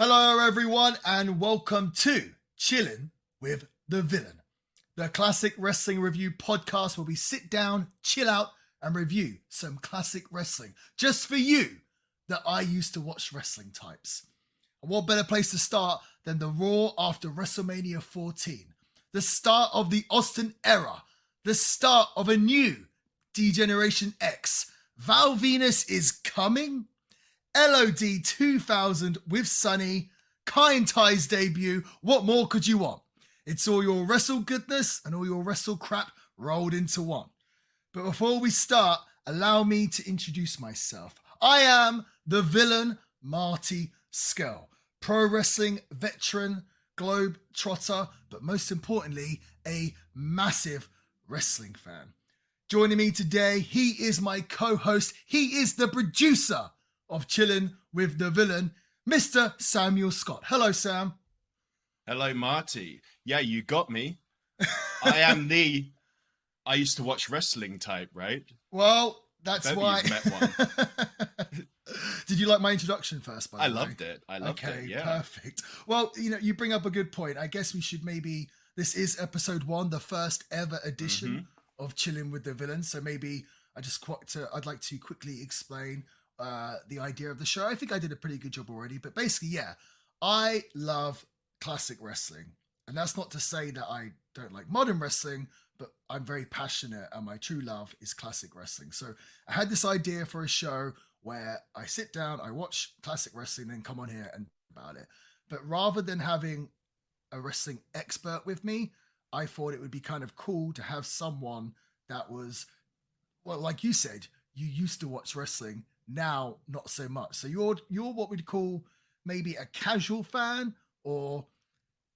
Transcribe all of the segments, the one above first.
Hello, everyone, and welcome to Chillin with the Villain, the classic wrestling review podcast where we sit down, chill out, and review some classic wrestling just for you that I used to watch wrestling types. And what better place to start than the Raw After Wrestlemania 14, the start of the Austin era, the start of a new D-Generation X. Val Venus is coming. LOD 2000 with Sunny, Kai and Ty's debut. What more could you want? It's all your wrestle goodness and all your wrestle crap rolled into one. But before we start, allow me to introduce myself. I am the villain, Marty Skell, pro wrestling veteran, globe trotter, but most importantly, a massive wrestling fan. Joining me today, he is my co-host. He is the producer of Chillin with the Villain, Mr. Samuel Scott. Hello, Sam. Hello, Marty. Yeah, you got me. I used to watch wrestling type, right? Well, that's why. You've met one. Did you like my introduction first, by the way? I loved it. Okay, yeah. Perfect. Well, you bring up a good point. I guess we should this is episode 1, the first ever edition of Chillin with the Villain. So maybe I'd like to quickly explain the idea of the show. I think I did a pretty good job already, but basically, yeah, I love classic wrestling. And that's not to say that I don't like modern wrestling, but I'm very passionate and my true love is classic wrestling. So I had this idea for a show where I sit down, I watch classic wrestling, and come on here and talk about it. But rather than having a wrestling expert with me, I thought it would be kind of cool to have someone that was, well, like you said, you used to watch wrestling, now not so much. So you're what we'd call maybe a casual fan, or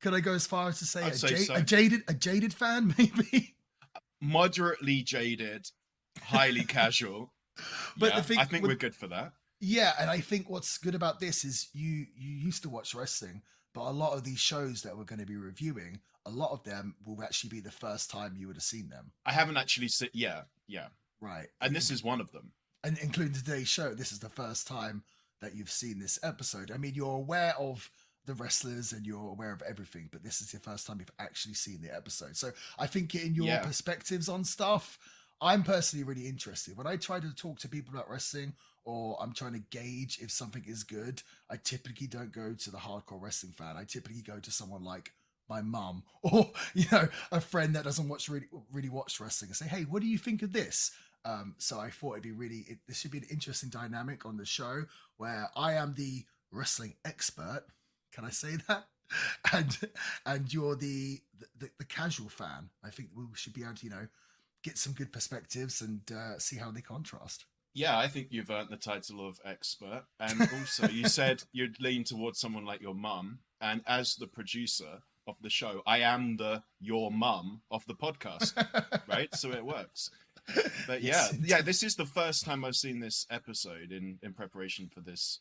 could I go as far as to say a jaded fan, maybe? Moderately jaded, highly casual. But yeah, I think we're good for that. Yeah, and I think what's good about this is you used to watch wrestling, but a lot of these shows that we're going to be reviewing, a lot of them will actually be the first time you would have seen them. I haven't actually seen. Yeah. Right. And this is one of them. And including today's show, this is the first time that you've seen this episode. I mean, you're aware of the wrestlers and you're aware of everything, but this is the first time you've actually seen the episode. So I think getting your perspectives on stuff, I'm personally really interested. When I try to talk to people about wrestling, or I'm trying to gauge if something is good, I typically don't go to the hardcore wrestling fan. I typically go to someone like my mum, or a friend that doesn't really watch wrestling, and say, hey, what do you think of this? So I thought this should be an interesting dynamic on the show where I am the wrestling expert. Can I say that? And you're the casual fan. I think we should be able to, get some good perspectives and see how they contrast. Yeah, I think you've earned the title of expert. And also you said you'd lean towards someone like your mum. And as the producer of the show, I am your mum of the podcast, right? So it works. But yeah, this is the first time I've seen this episode in preparation for this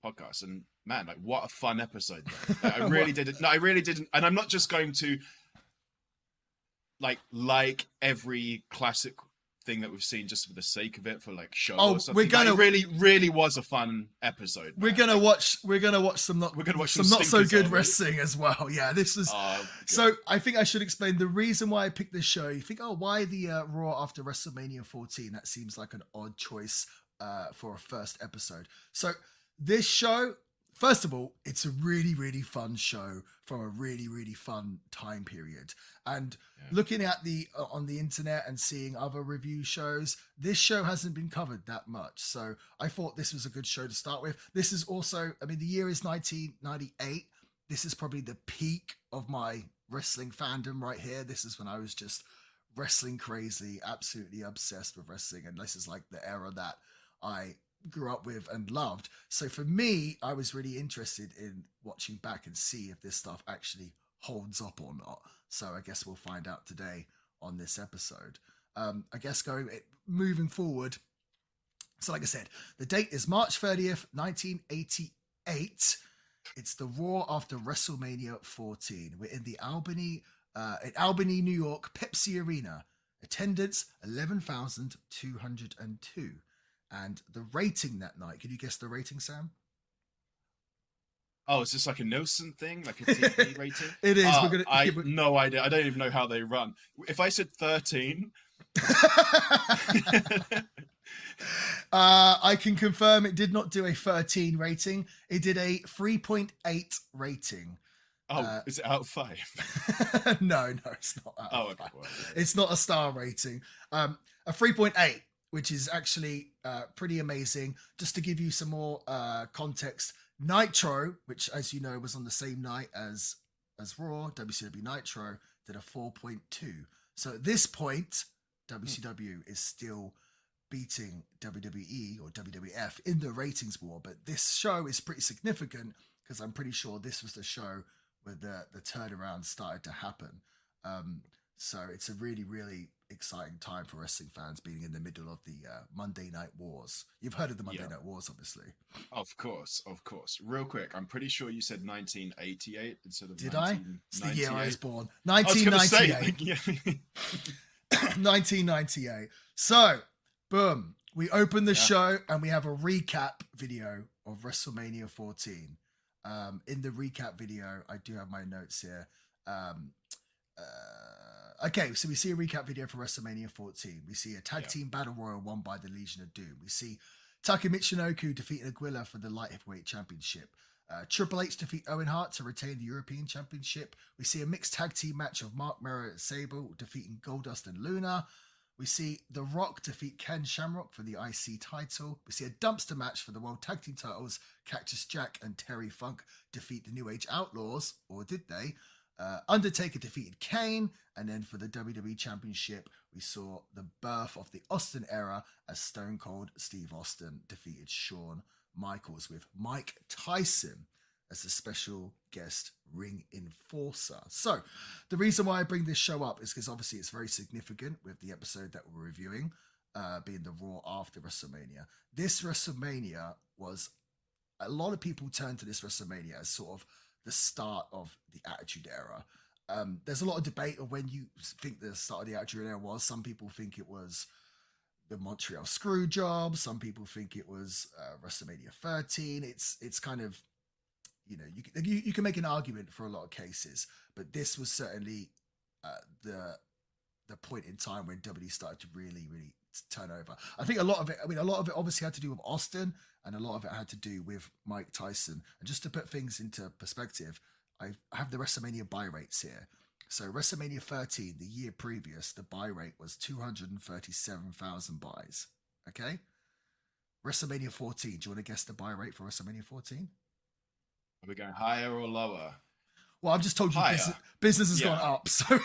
podcast, and man, like, what a fun episode! I really didn't. No, I really didn't. And I'm not just going to like every classic thing that we've seen just for the sake of it, for like show or something. It really was a fun episode. We're gonna watch some not so good wrestling as well. Yeah, this is so I think I should explain the reason why I picked this show. You think, why the Raw After Wrestlemania 14? That seems like an odd choice for a first episode. So this show, first of all, it's a really, really fun show from a really, really fun time period. And looking at on the internet and seeing other review shows, this show hasn't been covered that much. So I thought this was a good show to start with. This is also, the year is 1998. This is probably the peak of my wrestling fandom right here. This is when I was just wrestling crazy, absolutely obsessed with wrestling. And this is like the era that I grew up with and loved. So for me, I was really interested in watching back and see if this stuff actually holds up or not. So I guess we'll find out today on this episode. I guess moving forward. So like I said, the date is March 30th, 1988. It's the Raw After Wrestlemania 14. We're in Albany, New York, Pepsi Arena. Attendance 11,202. And the rating that night, can you guess the rating, Sam? Oh, is this like a Nielsen thing, like a TV rating? It is. No idea. I don't even know how they run. If I said 13, I can confirm it did not do a 13 rating. It did a 3.8 rating. Oh, is it out of 5? No, it's not out of 5. Well, yeah. It's not a star rating. A 3.8, which is actually pretty amazing. Just to give you some more context, Nitro, which as you know was on the same night as Raw, WCW Nitro, did a 4.2. So at this point, WCW is still beating WWE or WWF in the ratings war, but this show is pretty significant because I'm pretty sure this was the show where the turnaround started to happen. So it's a really, really exciting time for wrestling fans being in the middle of the Monday Night Wars. You've heard of the Monday Night Wars, obviously. Of course. Real quick, I'm pretty sure you said 1988 instead of Did I? It's the year I was born. 1998. 1998. So, boom. We open the show and we have a recap video of WrestleMania 14. In the recap video, I do have my notes here. Okay, so we see a recap video for WrestleMania 14. We see a tag team battle royal won by the Legion of Doom. We see Taka Michinoku defeating Aguila for the light heavyweight championship. Triple H defeat Owen Hart to retain the European Championship. We see a mixed tag team match of Mark Merrow and Sable defeating Goldust and Luna. We see The Rock defeat Ken Shamrock for the IC title. We see a dumpster match for the World Tag Team titles. Cactus Jack and Terry Funk defeat the New Age Outlaws, or did they? Undertaker defeated Kane, and then for the WWE Championship, we saw the birth of the Austin era as Stone Cold Steve Austin defeated Shawn Michaels with Mike Tyson as the special guest ring enforcer. So the reason why I bring this show up is because obviously it's very significant with the episode that we're reviewing, being the Raw After Wrestlemania. This WrestleMania was, a lot of people turn to this WrestleMania as sort of the start of the Attitude Era. There's a lot of debate of when you think the start of the Attitude Era was. Some people think it was the Montreal Screwjob. Some people think it was WrestleMania 13. It's kind of, you know, you can make an argument for a lot of cases, but this was certainly the point in time when WWE started to really turn over. I think a lot of it obviously had to do with Austin, and a lot of it had to do with Mike Tyson. And just to put things into perspective, I have the WrestleMania buy rates here. So WrestleMania 13, the year previous, the buy rate was 237,000 buys. Okay? WrestleMania 14, do you want to guess the buy rate for WrestleMania 14? Are we going higher or lower? Well, I've just told you business has gone up. So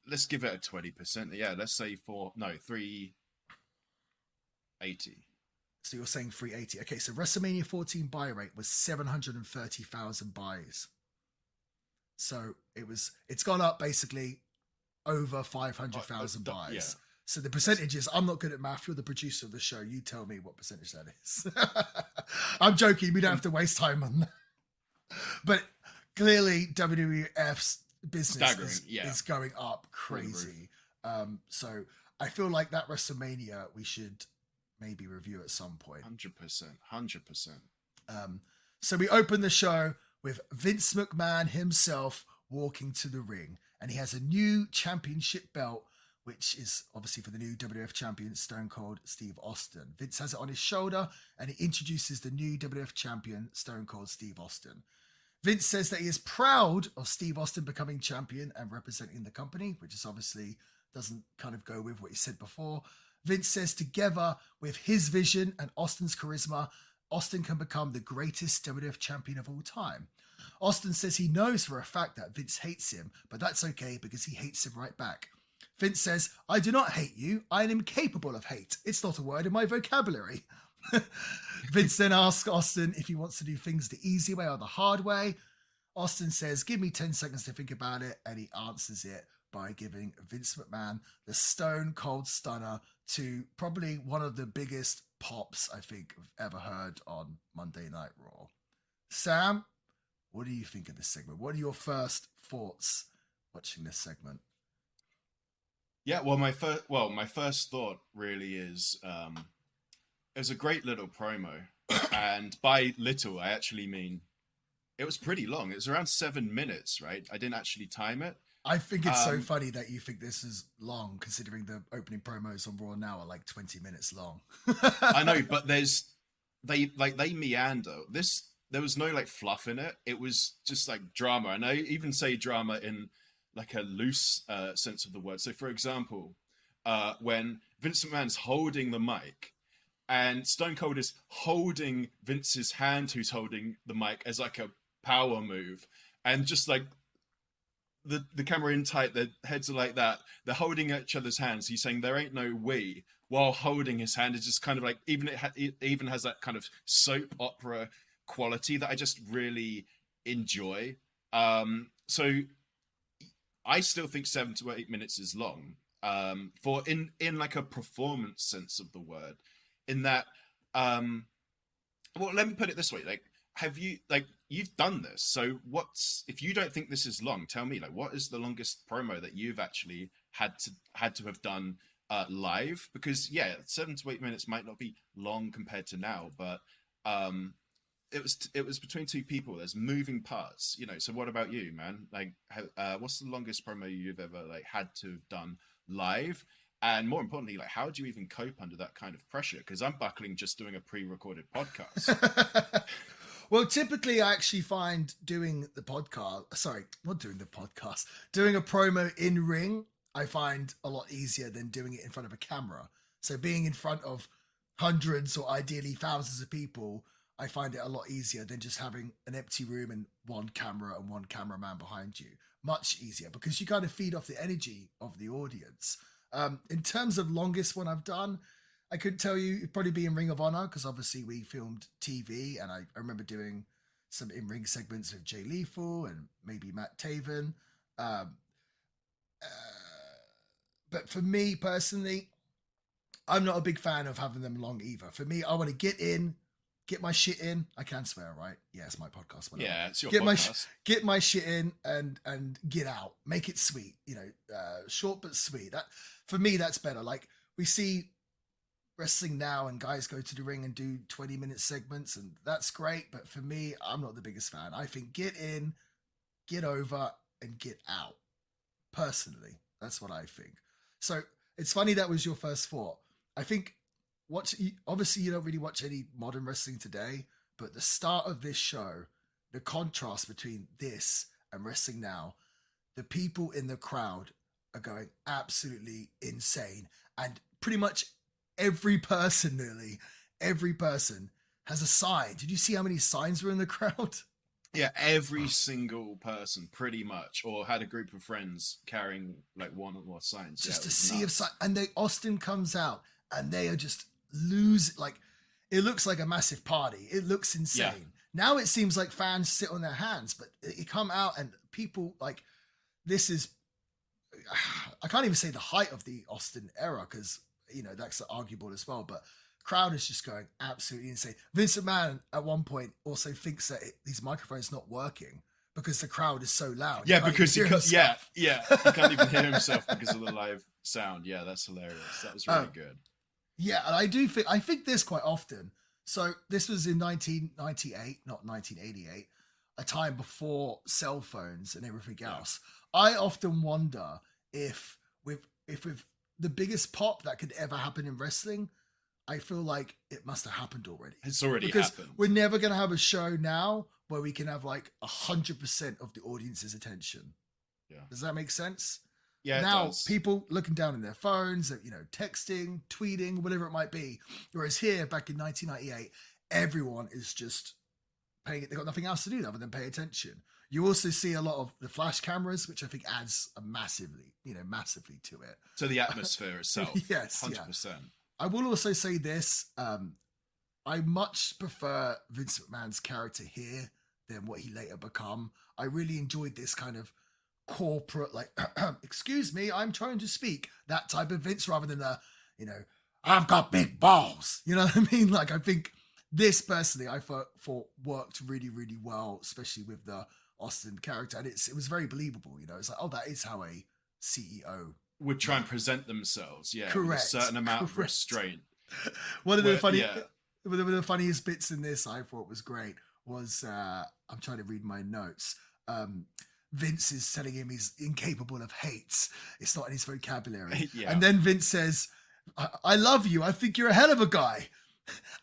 let's give it a 20%. Yeah, let's say 380. So you're saying 380. Okay, so WrestleMania 14 buy rate was 730,000 buys. So it's gone up basically over 500,000 buys. Yeah. So the percentages, I'm not good at math. You're the producer of the show. You tell me what percentage that is. I'm joking. We don't have to waste time on that. But clearly WWF's business is going up crazy. So I feel like that WrestleMania we should maybe review at some point. 100%. So we open the show with Vince McMahon himself walking to the ring, and he has a new championship belt, which is obviously for the new WWF champion, Stone Cold Steve Austin. Vince has it on his shoulder, and he introduces the new WWF champion, Stone Cold Steve Austin. Vince says that he is proud of Steve Austin becoming champion and representing the company, which is obviously doesn't kind of go with what he said before. Vince says together with his vision and Austin's charisma, Austin can become the greatest WWF champion of all time. Austin says he knows for a fact that Vince hates him, but that's okay because he hates him right back. Vince says, I do not hate you. I am incapable of hate. It's not a word in my vocabulary. Vince then asks Austin if he wants to do things the easy way or the hard way. Austin says, give me 10 seconds to think about it. And he answers it by giving Vince McMahon the Stone Cold Stunner to probably one of the biggest pops I think I've ever heard on Monday Night Raw. Sam, what do you think of this segment? What are your first thoughts watching this segment? Yeah, well, my first thought really is it was a great little promo And by little, I actually mean it was pretty long. It was around 7 minutes, right? I didn't actually time it. I think it's so funny that you think this is long, considering the opening promos on Raw now are like 20 minutes long. I know, but they meander. There was no like fluff in it. It was just like drama, and I even say drama in like a loose sense of the word. So, for example, when Vince McMahon's holding the mic, and Stone Cold is holding Vince's hand, who's holding the mic, as like a power move, and just like the camera in tight, their heads are like that. They're holding each other's hands. He's saying there ain't no we, while holding his hand. Is just kind of like it even has that kind of soap opera quality that I just really enjoy. So I still think 7 to 8 minutes is long. For in like a performance sense of the word, in that well, let me put it this way, like, you've done this, so if you don't think this is long, tell me, like, what is the longest promo that you've actually had to have done live? Because 7 to 8 minutes might not be long compared to now, but it was between two people. There's moving parts, so what about you, man? Like, what's the longest promo you've ever like had to have done live? And more importantly, like, how do you even cope under that kind of pressure? Because I'm buckling just doing a pre-recorded podcast. Well, typically I actually find doing a promo in ring, I find a lot easier than doing it in front of a camera. So being in front of hundreds or ideally thousands of people, I find it a lot easier than just having an empty room and one camera and one cameraman behind you. Much easier, because you kind of feed off the energy of the audience. In terms of longest one I've done, I couldn't tell you. It'd probably be in Ring of Honor, because obviously we filmed TV, and I remember doing some in-ring segments with Jay Lethal and maybe Matt Taven. But for me personally, I'm not a big fan of having them long either. For me, I want to get my shit in. I can swear, right? Yeah, it's my podcast. Whatever. Yeah, it's your podcast. Get my shit in and get out. Make it sweet. Short but sweet. That, for me, that's better. Like, we see wrestling now, and guys go to the ring and do 20-minute segments, and that's great. But for me, I'm not the biggest fan. I think get in, get over, and get out. Personally, that's what I think. So it's funny that was your first thought. I think obviously you don't really watch any modern wrestling today, but the start of this show, the contrast between this and wrestling now, the people in the crowd are going absolutely insane, and pretty much every person has a sign. Did you see how many signs were in the crowd? Yeah, every single person pretty much, or had a group of friends carrying like one or more signs. Just a sea of signs. And Austin comes out and they are just like, it looks like a massive party. It looks insane. Yeah. Now it seems like fans sit on their hands, but you come out and people, like, this is, I can't even say the height of the Austin era, because that's arguable as well, but crowd is just going absolutely insane. Vince McMahon at one point also thinks that his microphone's not working because the crowd is so loud. Yeah, because he can't even hear himself because of the live sound. Yeah, that's hilarious. That was really good. Yeah, and I think this quite often. So this was in 1998, not 1988, a time before cell phones and everything else. I often wonder if with the biggest pop that could ever happen in wrestling, I feel like it must have happened already. It's already because happened. We're never going to have a show now where we can have like 100% of the audience's attention. Yeah. Does that make sense? Yeah. Now people looking down in their phones, texting, tweeting, whatever it might be. Whereas here, back in 1998, everyone is just they've got nothing else to do other than pay attention. You also see a lot of the flash cameras, which I think adds massively to it. To the atmosphere itself. Yes. 100%. Yeah. I will also say this. I much prefer Vince McMahon's character here than what he later become. I really enjoyed this kind of corporate, like, excuse me, I'm trying to speak, that type of Vince, rather than I've got big balls. You know what I mean? Like, I think this personally, I thought worked really, really well, especially with the Austin character. And it was very believable. It's like, oh, that is how a CEO would try and present themselves. Yeah. Correct. With a certain amount of restraint. One of the funny... the funniest bits in this I thought was great was I'm trying to read my notes. Vince is telling him he's incapable of hate. It's not in his vocabulary. Yeah. And then Vince says, I love you. I think you're a hell of a guy.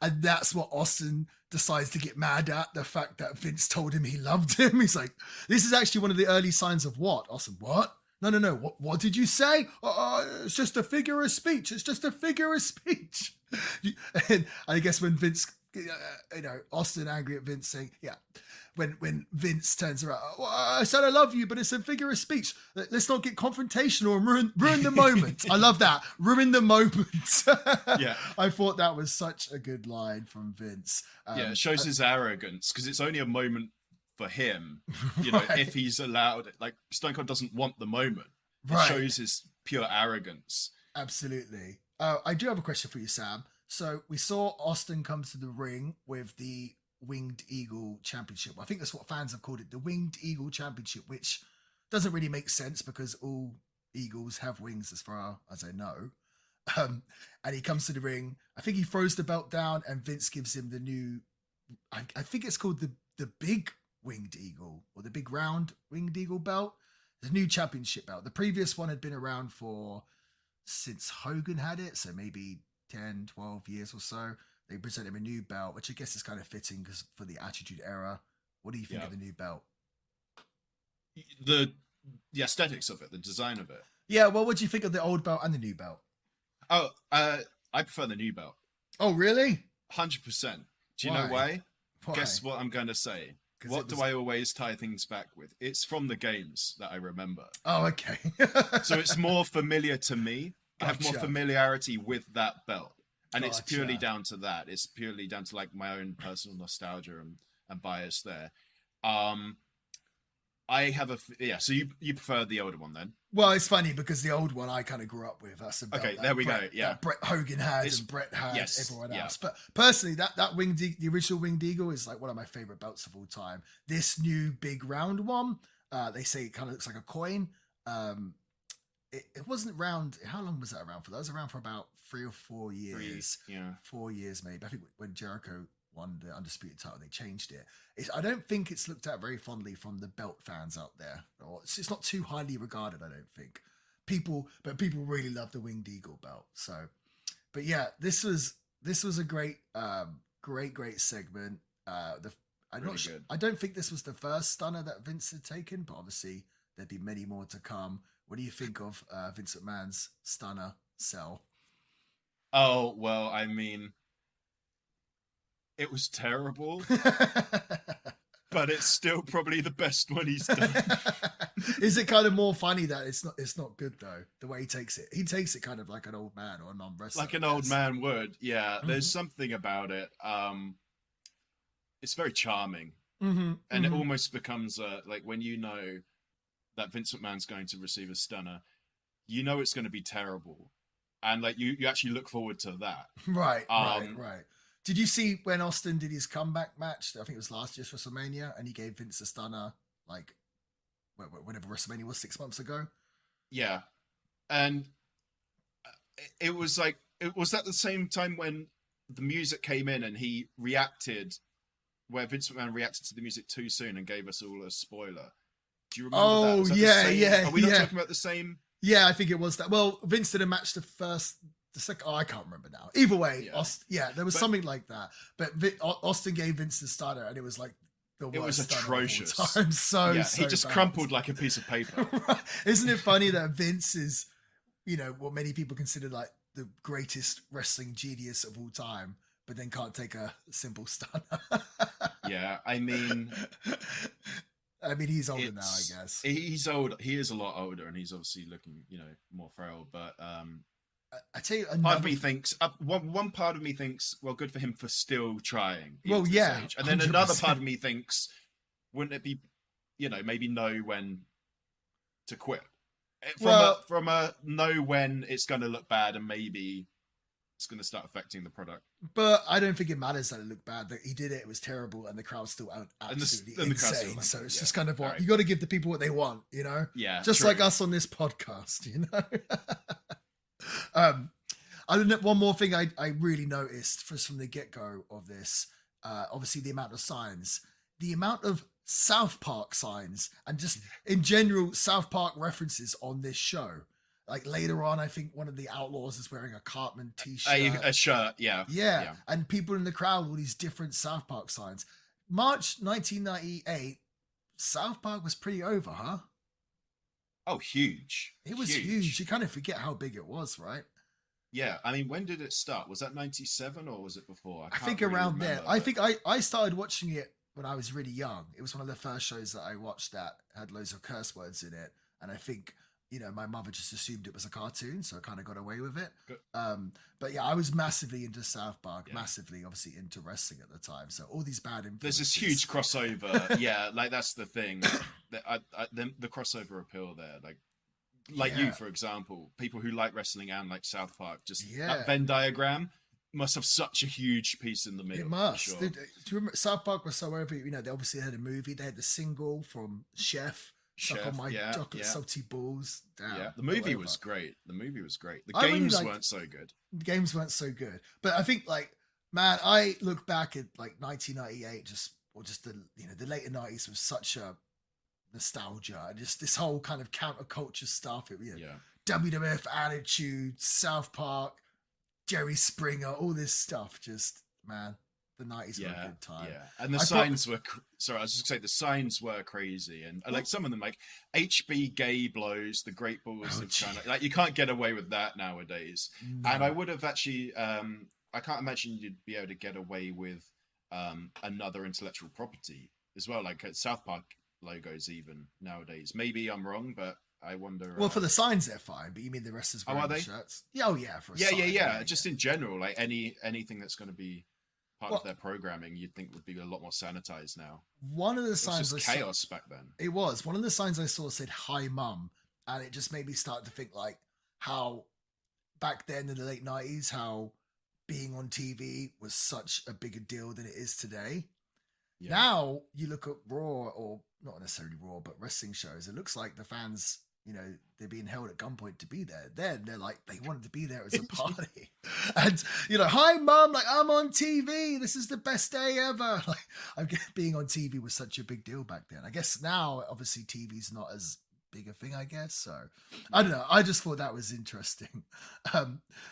And that's what Austin decides to get mad at, the fact that Vince told him he loved him. He's like, this is actually one of the early signs of what? Austin, what? No. What did you say? It's just a figure of speech. It's just a figure of speech. And I guess when Vince, Austin angry at Vince saying, when Vince turns around, I said I love you, but it's a figure of speech. Let's not get confrontational and ruin the moment. I love that. Ruin the moment. Yeah. I thought that was such a good line from Vince. It shows his arrogance, because it's only a moment for him. Right. If he's allowed, like, Stone Cold doesn't want the moment. It Right. shows his pure arrogance. Absolutely. I do have a question for you, Sam. So we saw Austin come to the ring with the Winged Eagle Championship. I think that's what fans have called it, the Winged Eagle Championship, which doesn't really make sense because all eagles have wings as far as I know. And he comes to the ring. I think he throws the belt down and Vince gives him the new, I think it's called the Big Winged Eagle, or the Big Round Winged Eagle belt. The new championship belt. The previous one had been around since Hogan had it, so maybe 10, 12 years or so. They present him a new belt, which I guess is kind of fitting because for the Attitude Era. What do you think of the new belt? The aesthetics of it, the design of it. Yeah, well, what do you think of the old belt and the new belt? Oh, I prefer the new belt. Oh, really? 100%. Do you Why? know why? Why? Guess what I'm going to say. What do I always tie things back with? It's from the games that I remember. Oh, okay. So it's more familiar to me. I have more Gotcha. familiarity with that belt. And it's Gotcha. purely down to that. It's purely down to like my own personal nostalgia and bias there. I have so you prefer the older one then? Well, it's funny because the old one I kind of grew up with. That's a belt Okay, that there we go. Brett, Yeah, that Bret Hogan had It's- and Brett had yes, everyone yeah. else. But personally, that the original Winged Eagle is like one of my favorite belts of all time. This new big round one, they say it kind of looks like a coin. It wasn't round. How long was that around for? That was around for about 3 or 4 years. 4 years maybe. I think when Jericho won the Undisputed title, they changed it. I don't think it's looked at very fondly from the belt fans out there. Or it's not too highly regarded, I don't think. People really love the Winged Eagle belt. So, but yeah, this was a great segment. Good. I don't think this was the first stunner that Vince had taken, but obviously there'd be many more to come. What do you think of Vince McMahon's stunner cell? Oh, well, I mean, it was terrible, but it's still probably the best one he's done. Is it kind of more funny that it's not good though, the way he takes it? He takes it kind of like an old man or a non-wrestler. Like an old man would, yeah. There's something about it. It's very charming. And it almost becomes like when you know that Vince McMahon's going to receive a stunner, you know it's going to be terrible. And like you actually look forward to that. Right. Did you see when Austin did his comeback match? I think it was last year's WrestleMania, and he gave Vince a stunner like whenever WrestleMania was 6 months ago. Yeah. And it was like, was that the same time when the music came in and he reacted, where Vince McMahon reacted to the music too soon and gave us all a spoiler? Do you remember that? Oh, Was that yeah, the same? yeah. Are we not talking about the same? Yeah, I think it was that. Well, Vince did a match the second. Oh, I can't remember now. Either way, there was something like that. But Austin gave Vince the stunner, and it was like the worst. It was atrocious. Time. So he just bad. crumpled like a piece of paper. Isn't it funny that Vince is, what many people consider like the greatest wrestling genius of all time, but then can't take a simple stunner? Yeah, I mean, he's older now, I guess. He's old. He is a lot older, and he's obviously looking, more frail. But I tell you, part of me thinks one part of me thinks, well, good for him for still trying. Well, yeah, age. And then 100%. another part of me thinks, wouldn't it be, maybe know when to quit? From a know when it's going to look bad, and maybe it's going to start affecting the product. But I don't think it matters that it looked bad. That he did it was terrible, and the crowd's still absolutely insane. So it's just kind of what you got to give the people what they want, Yeah, just true. like us on this podcast, I don't know. One more thing I really noticed from the get-go of this, obviously the amount of signs, the amount of South Park signs, and just in general South Park references on this show. Like later on, I think one of the Outlaws is wearing a Cartman t-shirt. A shirt, yeah. And people in the crowd, all these different South Park signs. March 1998, South Park was pretty over, huh? Oh, huge. It was huge. You kind of forget how big it was, right? Yeah, I mean, when did it start? Was that 97 or was it before? I think around there. I think I started watching it when I was really young. It was one of the first shows that I watched that had loads of curse words in it. And I think, my mother just assumed it was a cartoon, so I kind of got away with it. But yeah, I was massively into South Park, massively, obviously, into wrestling at the time. So all these bad influences. There's this huge crossover. Yeah, like that's the thing. The crossover appeal there. Like you, for example, people who like wrestling and like South Park, just that Venn diagram must have such a huge piece in the middle. It must. Sure. Do you remember South Park was so over? They obviously had a movie. They had the single from Chef. Suck on my chocolate salty balls. Damn, yeah, the movie was great. The games weren't so good. The games weren't so good. But I think, man, I look back at 1998, just the later 90s was such a nostalgia, and just this whole kind of counterculture stuff. WWF Attitude, South Park, Jerry Springer, all this stuff. Just, man, the 90s were a good time. Yeah, and the signs were. Sorry, I was just going to say the signs were crazy, and like some of them, like HB Gay blows, the Great Balls of China. Like you can't get away with that nowadays. No. And I would have actually. I can't imagine you'd be able to get away with another intellectual property as well, like South Park logos even nowadays. Maybe I'm wrong, but I wonder. Well, for the signs they're fine, but you mean the wrestlers wearing the shirts? Yeah, for a sign, Just in general, like anything that's going to be part of their programming, you'd think would be a lot more sanitized now. One of the signs was chaos back then. It was one of the signs I saw said "Hi, Mum," and it just made me start to think like how back then in the late 90s, how being on TV was such a bigger deal than it is today. Yeah. Now you look at Raw, or not necessarily Raw, but wrestling shows. It looks like the fans, they're being held at gunpoint to be there. Then they're like, they wanted to be there as a party. And, hi, Mum, like, I'm on TV. This is the best day ever. Like, being on TV was such a big deal back then. I guess now, obviously, TV's not as big a thing, I guess. So, I don't know. I just thought that was interesting.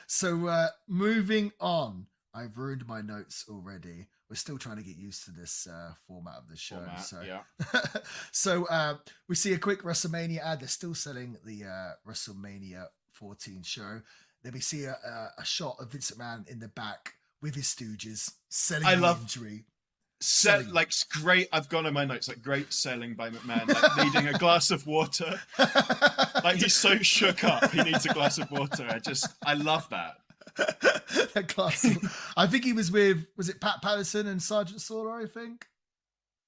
So, moving on. I've ruined my notes already. We're still trying to get used to this format of the show. So we see a quick WrestleMania ad. They're still selling the WrestleMania 14 show. Then we see a shot of Vince McMahon in the back with his stooges selling injury. Great. I've gone on my notes. Like great selling by McMahon. Like needing a glass of water. Like he's so shook up. He needs a glass of water. I love that. That class. I think he was with, was it Pat Patterson and Sergeant Slaughter,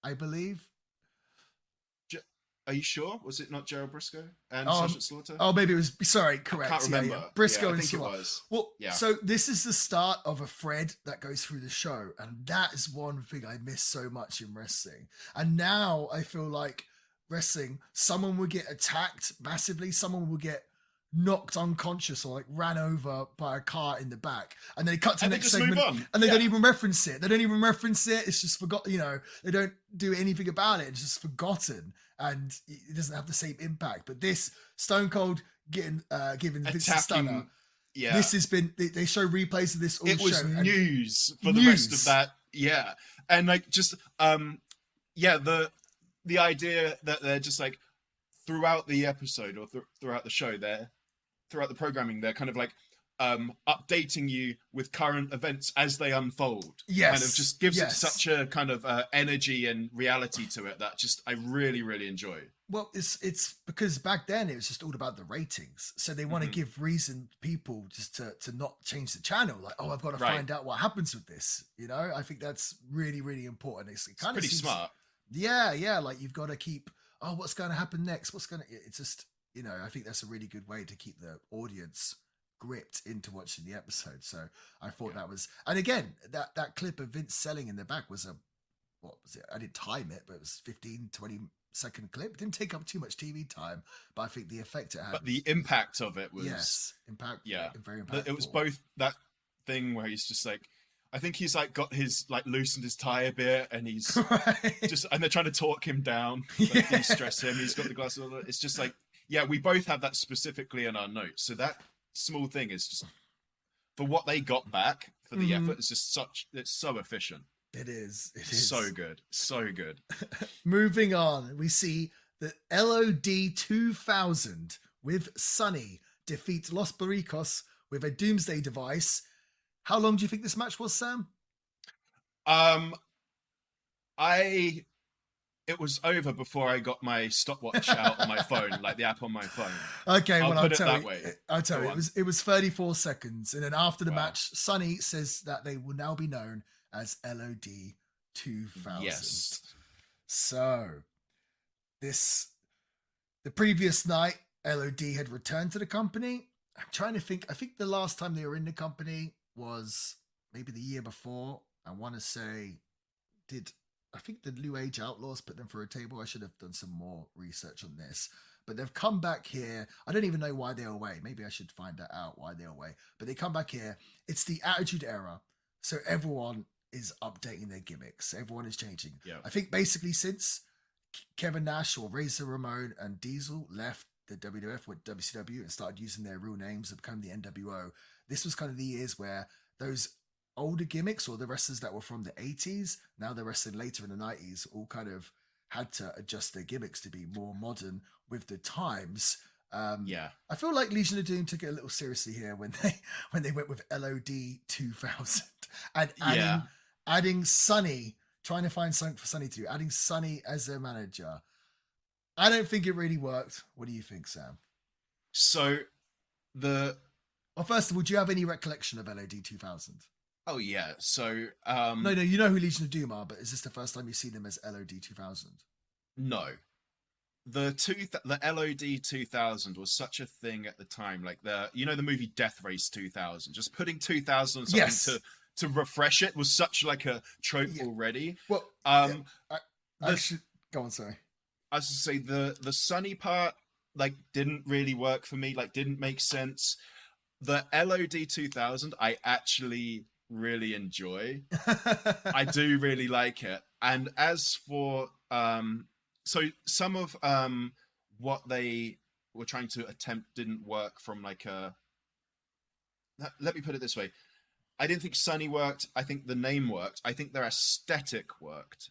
I believe. Are you sure? Was it not Gerald Briscoe and Sergeant Slaughter? Oh, maybe it was, sorry, correct. I can't remember. Yeah. Briscoe and Slaughter. It was. Well, so this is the start of a thread that goes through the show, and that is one thing I miss so much in wrestling. And now I feel like wrestling, someone will get attacked massively, someone will get knocked unconscious or like ran over by a car in the back, and they cut to the next segment and they don't even reference it. It's just forgotten. They don't do anything about it. It's just forgotten, and it doesn't have the same impact. But this Stone Cold giving Vince a stunner. Yeah, this has been. They show replays of this all it show. Was news for the rest of that. Yeah, and like just the idea that they're just like throughout the episode or throughout the show, throughout the programming, they're kind of like updating you with current events as they unfold. Yes. Kind of just gives it such a kind of energy and reality to it that just I really, really enjoy. Well, it's because back then it was just all about the ratings. So they want to give reason people just to not change the channel. Like, I've got to find out what happens with this. I think that's really, really important. It's pretty smart. Yeah. Like you've got to keep, what's going to happen next? It's just, I think that's a really good way to keep the audience gripped into watching the episode. So I thought that was, and again, that clip of Vince selling in the back was what was it? I didn't time it, but it was 15, 20 second clip. It didn't take up too much TV time, but I think the effect it had. But the impact of it was very impactful. It was both that thing where he's just like, I think he's like got his like loosened his tie a bit, and he's just, and they're trying to talk him down, like de-stress him. He's got the glasses on. It's just like, yeah, we both have that specifically in our notes. So that small thing is just, for what they got back for the effort, it's just it's so efficient. It is so good. So good. Moving on, we see that LOD 2000 with Sunny defeats Los Barricos with a Doomsday device. How long do you think this match was, Sam? It was over before I got my stopwatch out on my phone, like the app on my phone. Okay, I'll tell you, it was 34 seconds, and then after the match, Sunny says that they will now be known as LOD 2000. Yes. So, the previous night, LOD had returned to the company. I'm trying to think. I think the last time they were in the company was maybe the year before. I want to say, I think the New Age Outlaws put them through a table. I should have done some more research on this. But they've come back here. I don't even know why they're away. Maybe I should find that out, why they're away. But they come back here. It's the Attitude Era. So everyone is updating their gimmicks. Everyone is changing. Yeah. I think basically since Kevin Nash or Razor Ramon and Diesel left the WWF with WCW and started using their real names and become the NWO, this was kind of the years where those older gimmicks, or the wrestlers that were from the 80s, now they're wrestling later in the 90s, all kind of had to adjust their gimmicks to be more modern with the times. I feel like Legion of Doom took it a little seriously here when they went with LOD 2000 and adding Sunny, trying to find something for Sunny to do, adding Sunny as their manager. I don't think it really worked. What do you think, Sam? So well, first of all, do you have any recollection of LOD 2000? Oh yeah. So no, you know who Legion of Doom are, but is this the first time you see them as LOD 2000? No. The LOD 2000 was such a thing at the time, like the movie Death Race 2000. Just putting 2000 on something to refresh it was such like a trope already. Well, I should go on. Sorry, I was to say the Sunny part like didn't really work for me. Like didn't make sense. The LOD 2000, I actually really enjoy. I do really like it. And as for so some of what they were trying to attempt didn't work from like let me put it this way. I didn't think Sunny worked. I think the name worked. I think their aesthetic worked.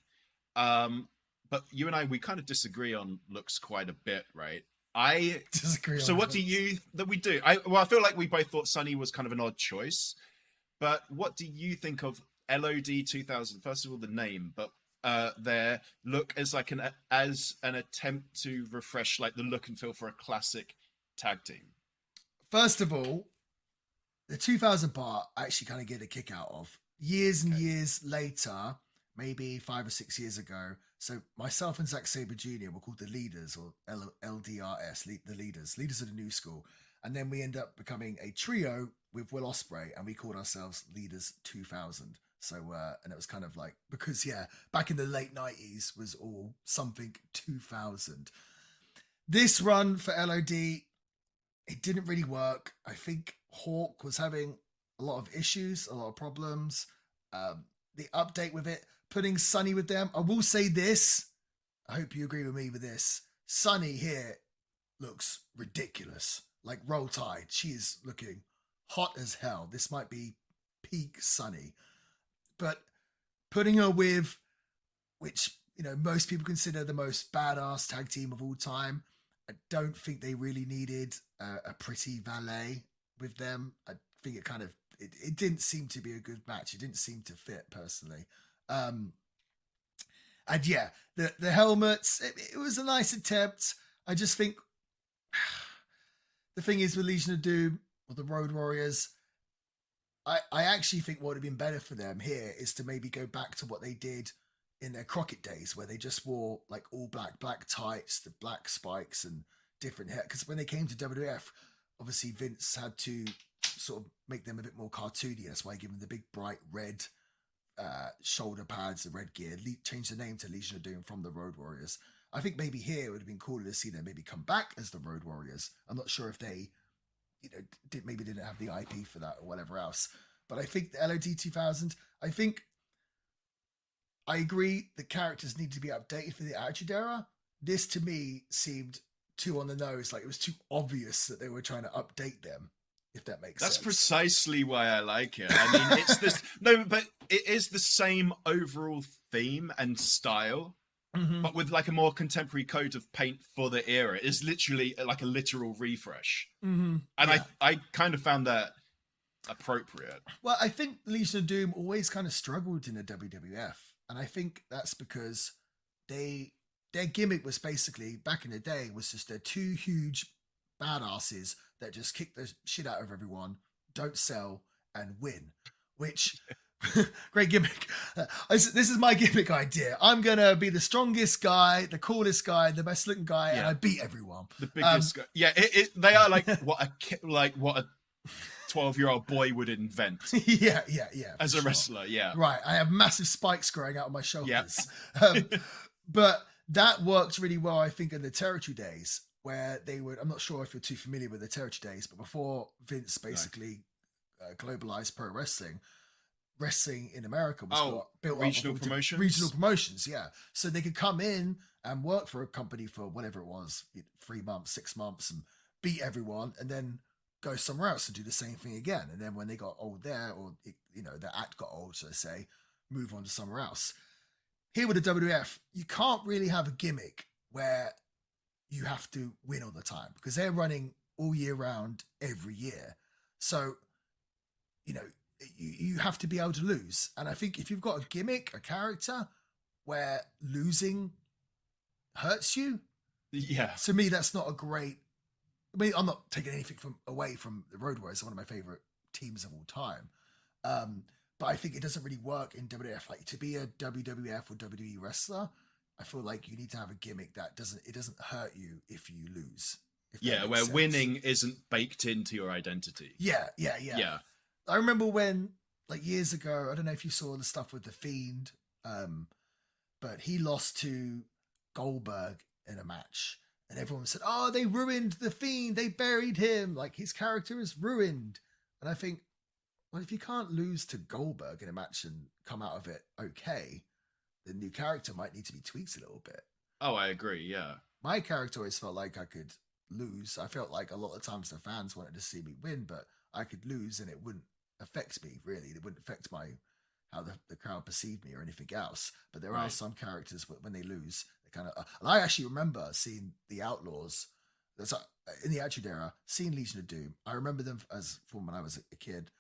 But you and we kind of disagree on looks quite a bit, right? I disagree. So what do you that we do? I feel like we both thought Sunny was kind of an odd choice. But what do you think of LOD 2000? First of all, the name, but their look as like an attempt to refresh like the look and feel for a classic tag team. First of all, the 2000 part I actually kind of get a kick out of. Years and years later, maybe 5 or 6 years ago. So myself and Zack Sabre Jr. were called the Leaders, or LDRS, the Leaders of the New School. And then we end up becoming a trio with Will Ospreay, and we called ourselves Leaders 2000. So, and it was kind of like, because back in the late 90s was all something 2000. This run for LOD, it didn't really work. I think Hawk was having a lot of issues, a lot of problems. The update with it, putting Sunny with them. I will say this. I hope you agree with me with this. Sunny here looks ridiculous. Like Roll Tide. She is looking hot as hell. This might be peak Sunny. But putting her with, which, most people consider the most badass tag team of all time, I don't think they really needed a pretty valet with them. I think it didn't seem to be a good match. It didn't seem to fit personally. And the helmets, it was a nice attempt. I just think the thing is with Legion of Doom or the Road Warriors, I actually think what would have been better for them here is to maybe go back to what they did in their Crockett days, where they just wore like all black tights, the black spikes and different hair. Because when they came to WWF, obviously Vince had to sort of make them a bit more cartoony. That's why he gave them the big bright red shoulder pads and red gear, changed the name to Legion of Doom from the Road Warriors. I think maybe here it would have been cooler to see them maybe come back as the Road Warriors. I'm not sure if they, didn't have the IP for that or whatever else. But I think the LOD 2000, I agree the characters need to be updated for the Attitude Era. This to me seemed too on the nose, like it was too obvious that they were trying to update them, if that makes sense. That's precisely why I like it. I mean, it's this, no, but it is the same overall theme and style, but with like a more contemporary coat of paint for the era. It's literally like a literal refresh. And I kind of found that appropriate. Well, I think Legion of Doom always kind of struggled in the WWF. And I think that's because their gimmick was basically, back in the day, was just they're two huge badasses that just kick the shit out of everyone, don't sell, and win. Which, great gimmick. This is my gimmick idea. I'm going to be the strongest guy, the coolest guy, the best looking guy, and I beat everyone. The biggest guy. Yeah, they are like what a 12-year-old boy would invent. Yeah. As a wrestler, yeah. Right. I have massive spikes growing out of my shoulders. Yeah. But that worked really well, I think, in the territory days where they would, I'm not sure if you're too familiar with the territory days, but before Vince basically globalized pro wrestling in America was built regional promotions. Regional promotions, yeah. So they could come in and work for a company for whatever it was, 3 months, 6 months, and beat everyone, and then go somewhere else and do the same thing again. And then when they got old there, or the act got old, so to say, move on to somewhere else. Here with the WWF, you can't really have a gimmick where you have to win all the time because they're running all year round every year. So, you have to be able to lose. And I think if you've got a gimmick, a character where losing hurts you, to me, that's not a great. I mean, I'm not taking anything away from the Road Warriors. They're one of my favorite teams of all time. But I think it doesn't really work in WWF. Like, to be a WWF or WWE wrestler, I feel like you need to have a gimmick that doesn't hurt you if you lose. Where winning isn't baked into your identity. Yeah. I remember when, like, years ago, I don't know if you saw the stuff with The Fiend, but he lost to Goldberg in a match. And everyone said, oh, they ruined The Fiend. They buried him. Like, his character is ruined. And I think, well, if you can't lose to Goldberg in a match and come out of it okay, the new character might need to be tweaked a little bit. Oh, I agree, yeah. My character always felt like I could lose. I felt like a lot of times the fans wanted to see me win, but I could lose and it wouldn't affect me, really. It wouldn't affect how the crowd perceived me or anything else. But there are some characters when they lose, they kind of. And I actually remember seeing the Outlaws. That's in the Attitude Era, seeing Legion of Doom. I remember them from when I was a kid,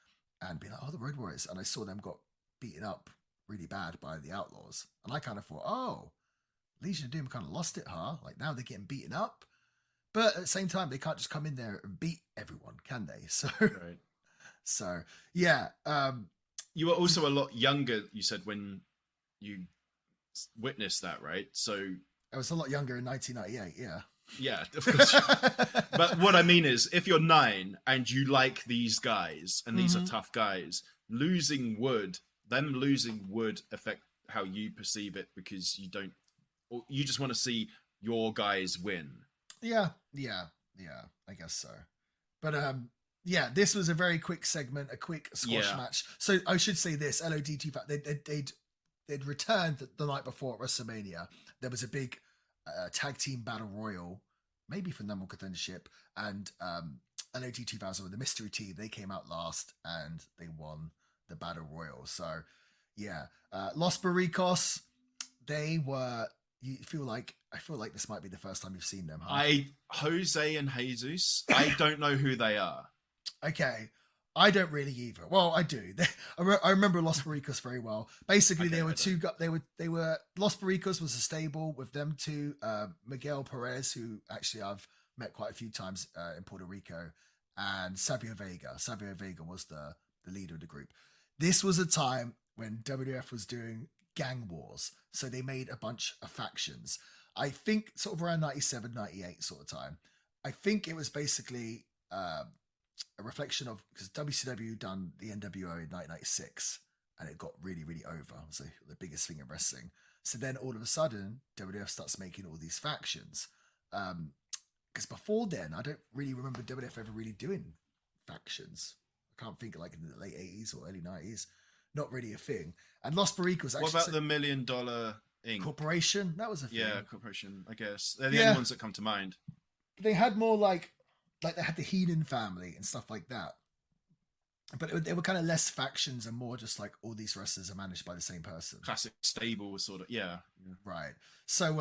and being like, "Oh, the Road Warriors," and I saw them got beaten up really bad by the Outlaws, and I kind of thought, "Oh, Legion of Doom kind of lost it, huh? Like now they're getting beaten up." But at the same time, they can't just come in there and beat everyone, can they? So, so yeah. You were also a lot younger, you said, when you witnessed that, right? So I was a lot younger in 1998, yeah. Yeah, of course. But what I mean is, if you're 9 and you like these guys, and these are tough guys, them losing would affect how you perceive it because you just want to see your guys win. Yeah, I guess so. But yeah, this was a very quick segment, a quick squash match. So I should say this: LOD they'd returned the night before at WrestleMania. There was a big tag team battle royal, maybe for number one contendership, and LOD 2000 with the mystery team. They came out last and they won the battle royal. So yeah, Los Barricos, they were. I feel like this might be the first time you've seen them, huh? Jose and Jesus, I don't know who they are. Okay, I don't really either. Well, I do. I remember Los Barricos very well. Basically, they were They were Los Barricos was a stable with them two. Miguel Perez, who actually I've met quite a few times in Puerto Rico, and Savio Vega. Savio Vega was the leader of the group. This was a time when WWF was doing gang wars, so they made a bunch of factions. I think sort of around 97, 98 sort of time. I think it was basically a reflection of, because WCW done the NWO in 1996, and it got really, really over. It was the biggest thing in wrestling. So then all of a sudden, WWF starts making all these factions. Because before then, I don't really remember WWF ever really doing factions. I can't think like in the late 80s or early 90s. Not really a thing. And Los Barricos actually... What about the $1 Million Inc? Corporation? That was a thing. Yeah, corporation, I guess. They're the only ones that come to mind. They had more like they had the Heenan family and stuff like that. But they were kind of less factions and more just like all these wrestlers are managed by the same person. Classic stable was sort of, yeah. Right. So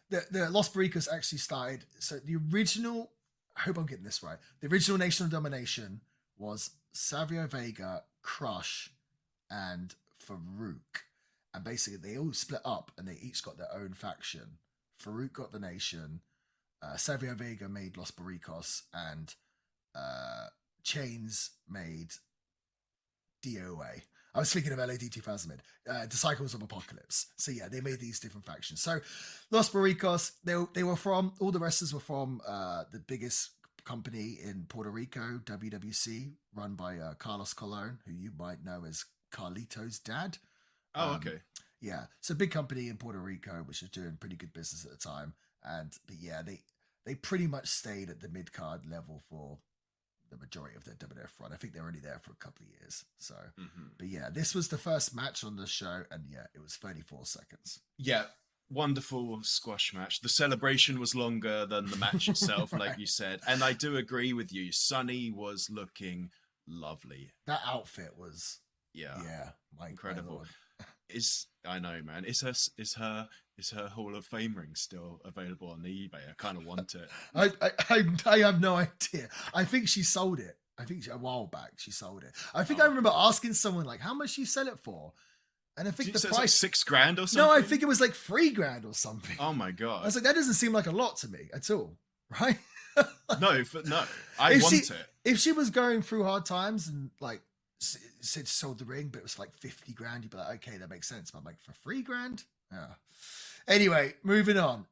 the Los Barricos actually started... So the original... I hope I'm getting this right. The original Nation of Domination was Savio Vega, Crush, and Farouk. And basically they all split up and they each got their own faction. Farouk got the Nation, Savio Vega made Los Barricos, and Chains made DOA. I was thinking of LAD 2000, Disciples of Apocalypse. So yeah, they made these different factions. So Los Barricos, they were from, all the wrestlers were from the biggest company in Puerto Rico, WWC, run by Carlos Colon, who you might know as Carlito's dad. Oh, okay. Yeah, so big company in Puerto Rico, which was doing pretty good business at the time. But yeah, they pretty much stayed at the mid-card level for the majority of their WWF run. I think they were only there for a couple of years. So, But yeah, this was the first match on the show, and yeah, it was 34 seconds. Yeah, wonderful squash match. The celebration was longer than the match itself, right. Like you said. And I do agree with you. Sunny was looking lovely. That outfit was... Yeah, incredible. I know, man. Is her Hall of Fame ring still available on the eBay? I kind of want it. I have no idea. I think she sold it. I think a while back she sold it. I think I remember asking someone like, how much you sell it for? And I think the price like $6,000 or something. No, I think it was like $3,000 or something. Oh my god! I was like, that doesn't seem like a lot to me at all, right? No. I want it. If she was going through hard times and like said sold the ring, but it was like $50,000, you'd be like, okay, that makes sense. But I'm like, for $3,000? Yeah. Anyway, moving on.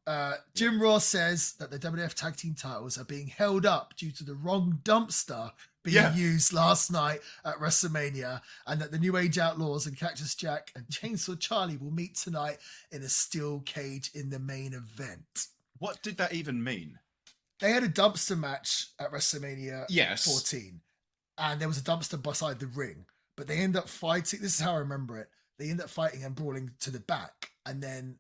Jim Ross says that the WWF Tag Team titles are being held up due to the wrong dumpster being used last night at WrestleMania, and that the New Age Outlaws and Cactus Jack and Chainsaw Charlie will meet tonight in a steel cage in the main event. What did that even mean? They had a dumpster match at WrestleMania 14. And there was a dumpster beside the ring, but they end up fighting. This is how I remember it. They end up fighting and brawling to the back, and then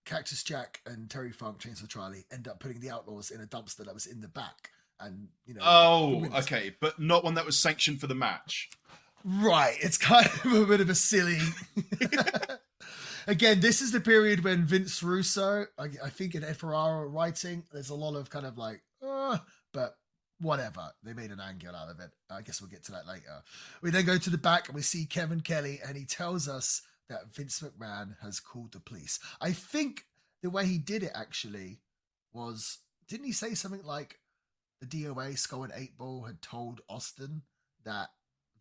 Cactus Jack and Terry Funk, Chainsaw Charlie, end up putting the Outlaws in a dumpster that was in the back. And Okay, but not one that was sanctioned for the match. Right, it's kind of a bit of a silly. Again, this is the period when Vince Russo, I think, and Ed Ferrara are writing. There's a lot of kind of like, but. Whatever. They made an angle out of it. I guess we'll get to that later. We then go to the back and we see Kevin Kelly, and he tells us that Vince McMahon has called the police. I think the way he did it actually was, didn't he say something like the DOA, Skull and 8-Ball, had told Austin that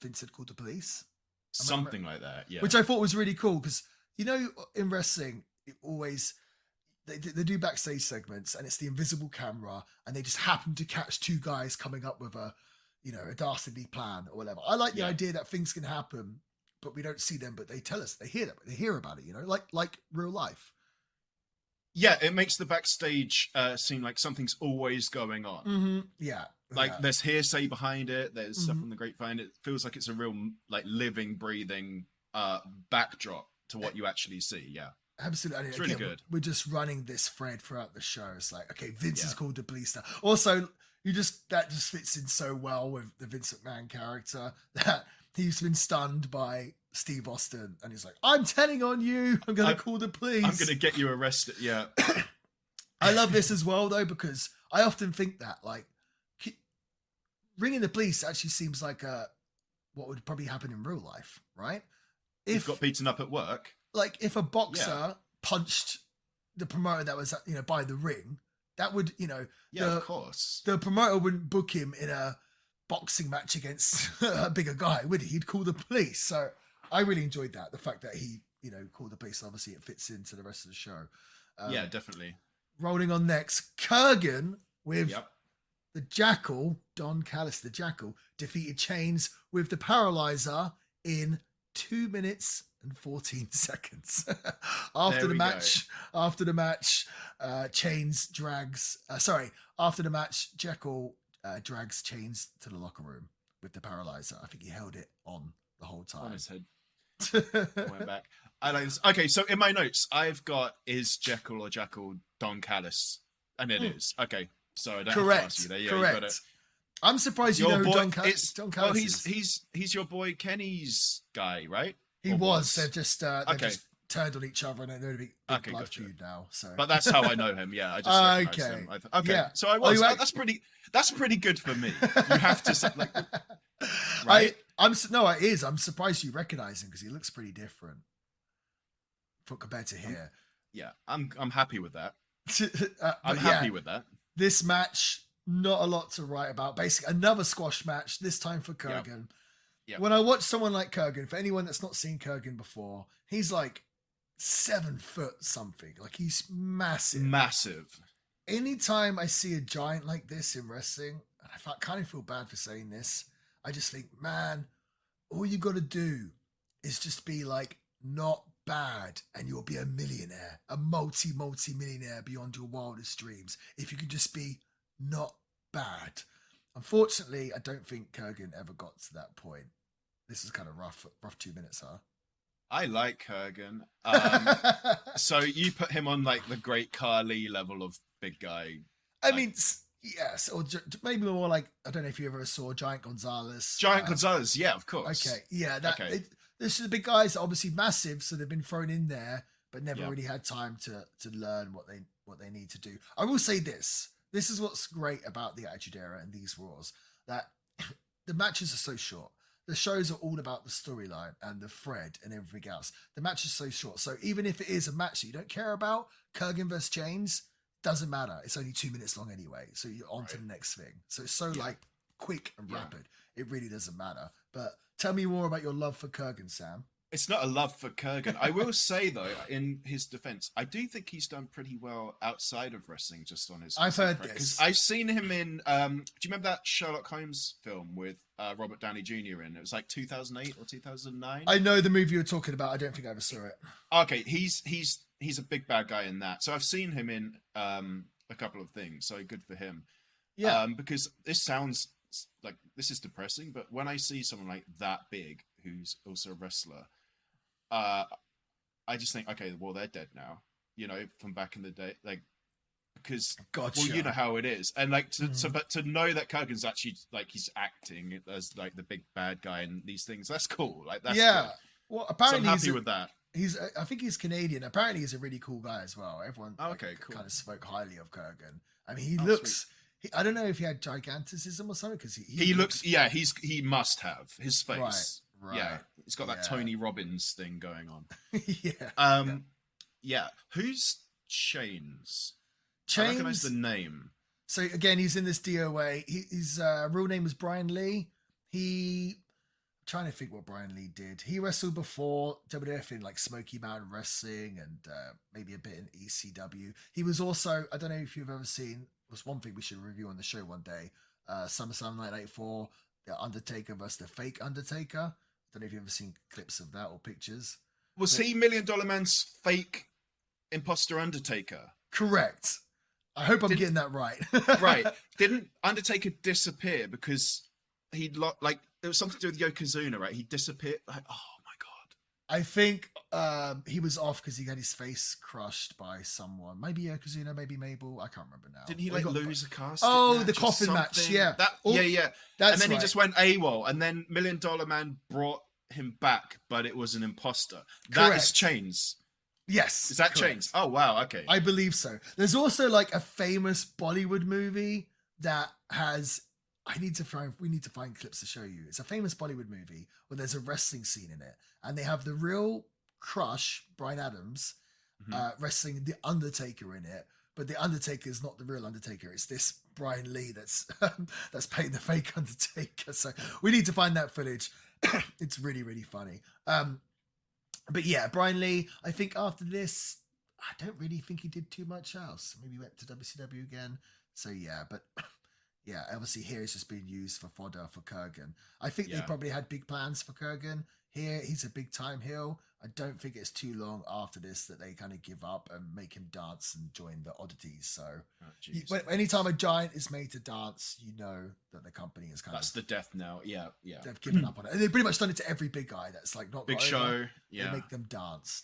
Vince had called the police? Something like that, yeah. Which I thought was really cool because, you know, in wrestling, it always... They do backstage segments, and it's the invisible camera, and they just happen to catch two guys coming up with a dastardly plan or whatever. I like the idea that things can happen, but we don't see them, but they tell us, they hear about it, like real life. Yeah, it makes the backstage seem like something's always going on. Mm-hmm. Yeah. There's hearsay behind it. There's stuff on the grapevine. It feels like it's a real like living, breathing backdrop to what you actually see. Yeah. Absolutely. It's really good. We're just running this thread throughout the show. It's like, okay, Vince has called the police now. Also, that just fits in so well with the Vince McMahon character that he's been stunned by Steve Austin, and he's like, I'm telling on you. I'm going to call the police. I'm going to get you arrested. Yeah. I love this as well, though, because I often think that, like, ringing the police actually seems like what would probably happen in real life, right? If got beaten up at work. Like if a boxer punched the promoter that was, by the ring, that would, of course. The promoter wouldn't book him in a boxing match against a bigger guy, would he? He'd call the police. So I really enjoyed that. The fact that he, called the police. Obviously, it fits into the rest of the show. Yeah, definitely. Rolling on next, Kurgan with the Jackal, Don Callis, the Jackal, defeated Chains with the Paralyzer in 2 minutes and 14 seconds. After the match, after the match, Jekyll drags Chains to the locker room with the paralyzer. I think he held it on the whole time. On his head. Went back. I like this. Okay, so in my notes, I've got is Jekyll or Jackal Don Callis, and it is. Okay, so I don't have to ask you there. Yeah, correct. You got it. I'm surprised you know who Don Callis well, is. he's your boy Kenny's guy, right? He was. They've just just turned on each other, and they're a big blood feud now. So, but that's how I know him. Yeah, I just okay. Him. Okay, yeah. So I was. That's pretty good for me. You have to say, like, right? I'm surprised you recognize him because he looks pretty different compared to here. Yeah, I'm happy with that. I'm happy with that. This match, not a lot to write about. Basically, another squash match. This time for Kurgan. Yep. When I watch someone like Kurgan, for anyone that's not seen Kurgan before, he's like 7 foot something. Like, he's massive. Massive. Anytime I see a giant like this in wrestling, and I kind of feel bad for saying this, I just think, man, all you got to do is just be like not bad, and you'll be a millionaire, a multi-millionaire beyond your wildest dreams. If you could just be not bad. Unfortunately, I don't think Kurgan ever got to that point. This is kind of rough 2 minutes, huh? I like Kurgan. So you put him on like the Great Khali level of big guy. I mean, yes, or maybe more like, I don't know if you ever saw Giant Gonzalez. Gonzalez, yeah, of course. Okay, yeah. This is the big guys, obviously massive, so they've been thrown in there, but never really had time to learn what they need to do. I will say this. This is what's great about the Attitude Era and these Raws, that the matches are so short. The shows are all about the storyline and the thread and everything else. The match is so short. So even if it is a match that you don't care about, Kurgan vs. Chains, doesn't matter. It's only 2 minutes long anyway. So you're on to the next thing. So it's so like quick and rapid. It really doesn't matter. But tell me more about your love for Kurgan, Sam. It's not a love for Kurgan. I will say, though, in his defense, I do think he's done pretty well outside of wrestling, just on his... I've heard this. I've seen him in... do you remember that Sherlock Holmes film with Robert Downey Jr. in? It was like 2008 or 2009? I know the movie you're talking about. I don't think I ever saw it. Okay, he's a big bad guy in that. So I've seen him in a couple of things. So good for him. Yeah. Because this sounds like... This is depressing, but when I see someone like that big, who's also a wrestler... I just think, okay, well, they're dead now, from back in the day, like, because, well, you know how it is. And like, but to know that Kurgan's actually like, he's acting as like the big bad guy in these things, that's cool. Like, that's good. Well, apparently so I'm happy with that. I think he's Canadian. Apparently he's a really cool guy as well. Everyone cool. kind of spoke highly of Kurgan. I mean, he looks, I don't know if he had giganticism or something, because he looks, he must have his face. Right. Yeah, it's got that Tony Robbins thing going on. Yeah. Who's Chains? Chains. I recognize the name. So again, he's in this DOA. His real name is Brian Lee. I'm trying to think what Brian Lee did. He wrestled before WWF in like Smoky Mountain Wrestling and maybe a bit in ECW. He was also, I don't know if you've ever seen, was one thing we should review on the show one day, SummerSlam 1984, The Undertaker versus the Fake Undertaker. I don't know if you've ever seen clips of that or pictures. Was he $1 Million Man's fake imposter Undertaker? Correct. I hope I'm getting that right. Right. Didn't Undertaker disappear because there was something to do with Yokozuna, right? He disappeared. Like, oh my God. I think he was off because he had his face crushed by someone. Maybe Yokozuna, maybe Mabel. I can't remember now. Didn't he lose a casket? Oh, the coffin match. Yeah. And then he just went AWOL, and then $1 Million Man brought him back, but it was an imposter. That is Chains. Yes. Is that Chains? Oh wow, okay. I believe so. There's also like a famous Bollywood movie that has we need to find clips to show you. It's a famous Bollywood movie where there's a wrestling scene in it, and they have the real Crush, Bryan Adams, wrestling the Undertaker in it. But the Undertaker is not the real Undertaker. It's this Brian Lee that's playing the fake Undertaker. So we need to find that footage. It's really, really funny. But yeah, Brian Lee, I think after this, I don't really think he did too much else. Maybe he went to WCW again. So yeah, but yeah, obviously here it's just being used for fodder for Kurgan. I think they probably had big plans for Kurgan. here. He's a big time heel. I don't think it's too long after this that they kind of give up and make him dance and join the oddities. So anytime a giant is made to dance, you know that the company is that's the death knell. Yeah. They've given up on it. And they've pretty much done it to every big guy that's like not big show. Yeah. They make them dance.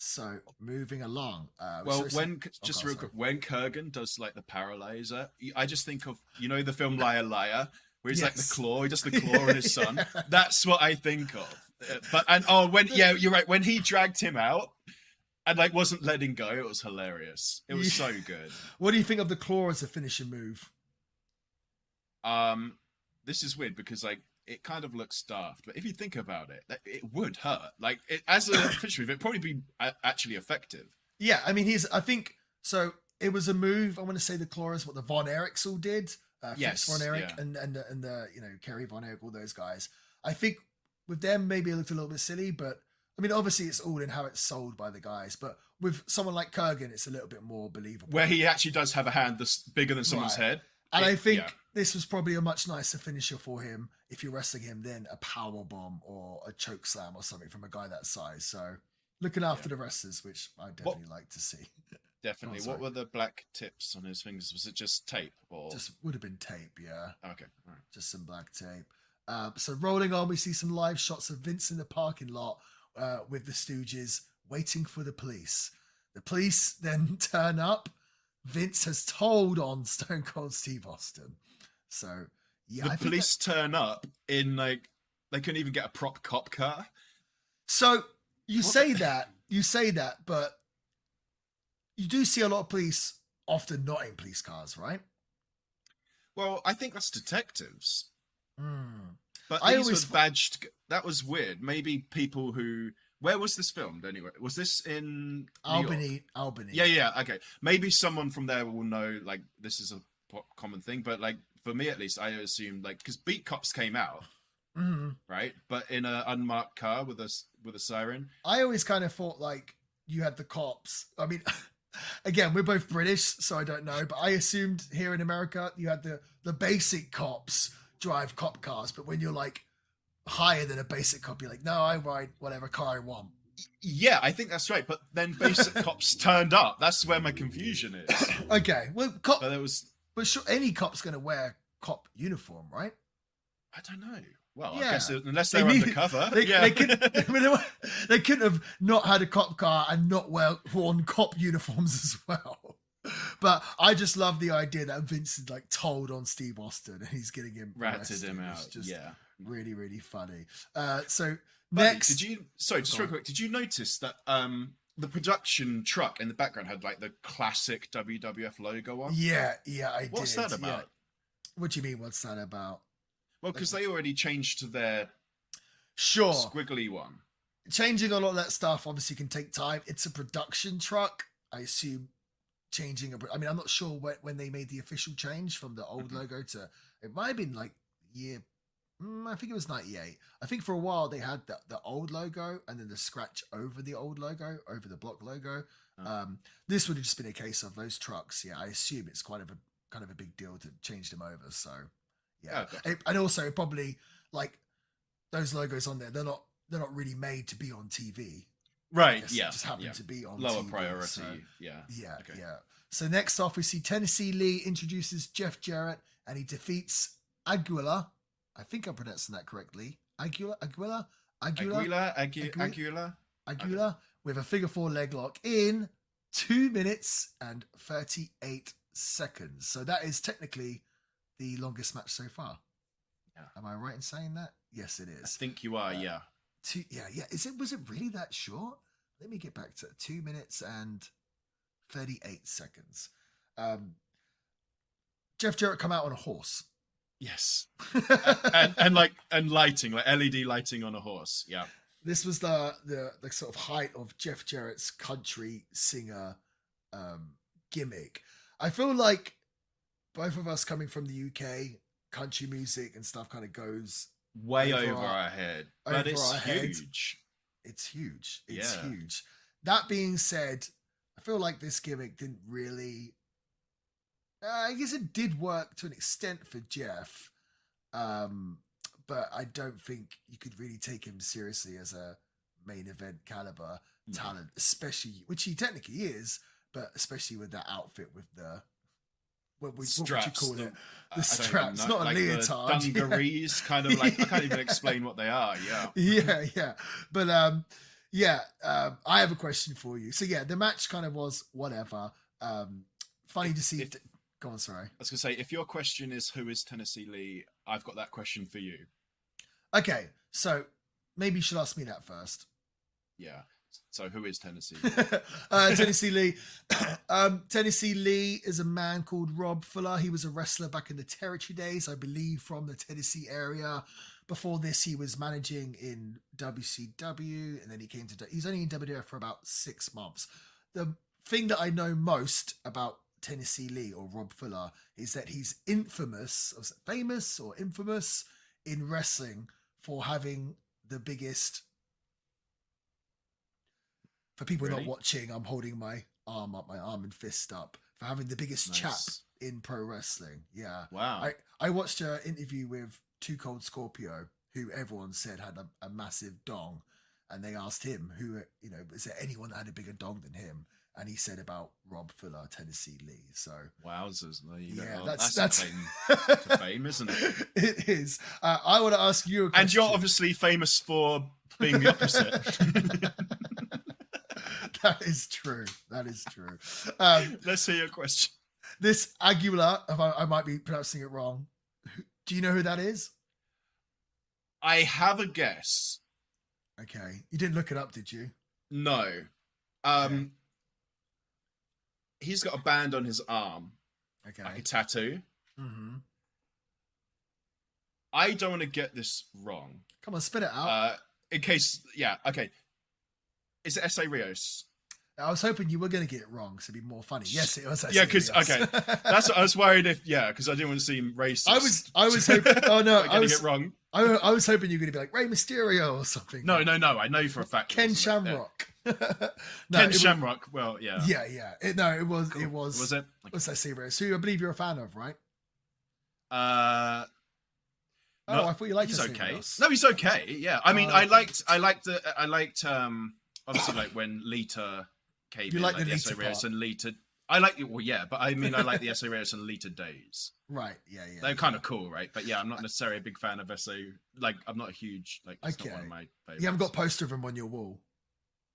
So moving along. Well, real quick, when Kurgan does like the paralyzer, I just think of, the film Liar Liar, where he's like the claw, he does the claw on his son. That's what I think of. You're right. When he dragged him out and like wasn't letting go, it was hilarious. It was so good. What do you think of the claw as a finishing move? This is weird because like it kind of looks daft, but if you think about it, it would hurt. Like as a finishing move, it'd probably be actually effective. Yeah, I mean, I think so. It was a move. I want to say the claw is what the Von Erichs all did. Fritz Von Erich and the Kerry Von Erich, all those guys. I think with them maybe it looked a little bit silly, but I mean obviously it's all in how it's sold by the guys. But with someone like Kurgan, it's a little bit more believable. Where he actually does have a hand that's bigger than someone's head. And I think this was probably a much nicer finisher for him if you're wrestling him than a power bomb or a choke slam or something from a guy that size. So looking after the wrestlers, which I definitely like to see. Definitely. What were the black tips on his fingers? Was it just tape or just would have been tape? Yeah. Okay. All right. Just some black tape. So rolling on, we see some live shots of Vince in the parking lot with the Stooges waiting for the police. The police then turn up. Vince has told on Stone Cold Steve Austin. So the police turn up in like they couldn't even get a prop cop car. So you say that, but you do see a lot of police often not in police cars, right? Well, I think that's detectives. But I these always were badged. That was weird. Maybe people who... Where was this filmed anyway? Was this in Albany? Yeah. Okay. Maybe someone from there will know, like, this is a common thing. But, like, for me at least, I assumed, like, because Beat Cops came out, right? But in an unmarked car with a siren. I always kind of thought, like, you had the cops. I mean... Again, we're both British, so I don't know, but I assumed here in America you had the basic cops drive cop cars, but when you're like higher than a basic cop, you're like, no, I ride whatever car I want. Yeah, I think that's right. But then basic cops turned up. That's where my confusion is. Okay, well, but sure, any cop's going to wear cop uniform, right? I don't know. Well, I guess unless they're undercover. They couldn't have not had a cop car and not worn cop uniforms as well. But I just love the idea that Vince had like told on Steve Austin and he's getting him ratted him out. Just really, really funny. So Buddy, next, real quick, did you notice that the production truck in the background had like the classic WWF logo on? Yeah, I did. What's that about? Yeah. What do you mean? What's that about? Well, because they already changed to their squiggly one. Changing a lot of that stuff obviously can take time. It's a production truck. I assume I'm not sure when they made the official change from the old logo to, it might have been like I think it was 98. I think for a while they had the old logo and then the scratch over the old logo, over the block logo. This would have just been a case of those trucks. Yeah, I assume it's kind of a big deal to change them over. So. Yeah, and also probably like those logos on there, they're not really made to be on TV, right? Yeah, just happen to be on lower TV, priority. So, yeah. So next off, we see Tennessee Lee introduces Jeff Jarrett, and he defeats Aguila. I think I'm pronouncing that correctly. Aguila with a figure 4 leg lock in 2 minutes and 38 seconds. So that is technically the longest match so far. Yeah. Am I right in saying that? Yes, it is. I think you are. Yeah. Was it really that short? Let me get back to 2 minutes and 38 seconds. Jeff Jarrett come out on a horse. Yes. and lighting, like LED lighting on a horse. Yeah. This was the sort of height of Jeff Jarrett's country singer gimmick. I feel like both of us coming from the UK, country music and stuff kind of goes way over our head. But it's huge. It's huge. It's huge. That being said, I feel like this gimmick didn't really... I guess it did work to an extent for Jeff. but I don't think you could really take him seriously as a main event caliber talent, especially, which he technically is, but especially with that outfit with the what would you call it? The straps, not a leotard. Dungarees, kind of like, I can't even explain what they are. Yeah. But I have a question for you. So yeah, the match kind of was whatever. Funny to see. Go on, sorry. I was gonna say, if your question is who is Tennessee Lee, I've got that question for you. Okay, so maybe you should ask me that first. Yeah. So who is Tennessee? Tennessee Lee. Tennessee Lee is a man called Rob Fuller. He was a wrestler back in the Territory days, I believe, from the Tennessee area. Before this, he was managing in WCW, and then he came to... He's only in WWF for about 6 months. The thing that I know most about Tennessee Lee, or Rob Fuller, is that he's infamous in wrestling for having the biggest... For people not watching, I'm holding my arm and fist up, for having the biggest chap in pro wrestling. Yeah. Wow. I watched an interview with Too Cold Scorpio, who everyone said had a massive dong, and they asked him is there anyone that had a bigger dong than him? And he said about Rob Fuller, Tennessee Lee. So wowzers! Yeah, that's claim to fame, isn't it? It is. I want to ask you a question. And you're obviously famous for being the opposite. That is true. Let's hear your question. This Aguilar, if I might be pronouncing it wrong, do you know who that is? I have a guess. Okay. You didn't look it up, did you? No. Okay. He's got a band on his arm. Okay. Like a tattoo. Mm-hmm. I don't want to get this wrong. Come on, spit it out. In case, okay. Is it S.A. Rios? I was hoping you were going to get it wrong, so it'd be more funny. Yes, it was. Yeah, because that's what I was worried because I didn't want to seem racist. I was hoping. Oh no, I was it wrong. I was hoping you were going to be like Rey Mysterio or something. No. I know for a fact. Ken Shamrock. Ken Shamrock. Well, yeah. Yeah. It was. Cool. It was. Was it? Okay. What's that series? Who I believe you're a fan of, right? I thought you liked. He's okay. No, he's okay. Yeah, I mean, I liked obviously like when Lita came in, like the S.A. Rios and Lita. I like it. Well, yeah, but I mean, I like the S.A. Rios and Lita days. Right. Yeah. They're kind of cool, right? But yeah, I'm not necessarily a big fan of S.A. Like, I'm not a huge It's not one of my favorites. You haven't got a poster of him on your wall.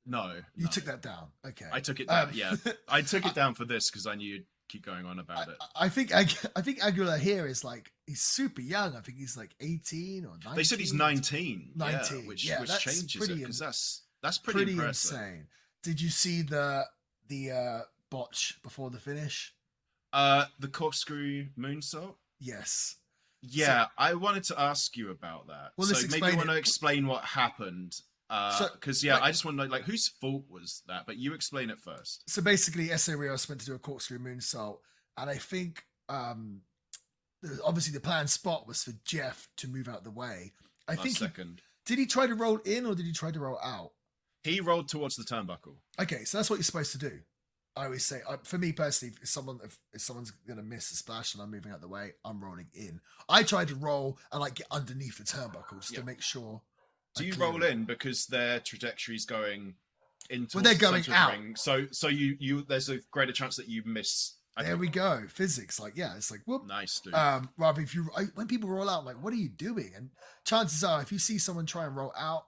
No. You took that down. Okay. I took it down. Yeah, I took it down for this because I knew you'd keep going on about it. I think Aguilar here is he's super young. I think he's 18 or 19. They said he's 19. 19, yeah, which changes it because that's pretty impressive. Insane. Did you see the botch before the finish? The corkscrew moonsault? Yes. Yeah, I wanted to ask you about that. Well, so maybe you want to explain what happened. Because I just want to know whose fault was that? But you explain it first. So basically, S.A. Rios went to do a corkscrew moonsault, and I think obviously the planned spot was for Jeff to move out the way. I think did he try to roll in or did he try to roll out? He rolled towards the turnbuckle. Okay, so that's what you're supposed to do. I always say, for me personally, if someone's gonna miss a splash and I'm moving out the way, I'm rolling in. I tried to roll and get underneath the turnbuckle just to make sure. Do you roll in because their trajectory's going into? Well, they're going out. Ring, so you there's a greater chance that you miss. There we go. Physics, it's whoop. Nice, dude. Rather, when people roll out, I'm like, what are you doing? And chances are, if you see someone try and roll out,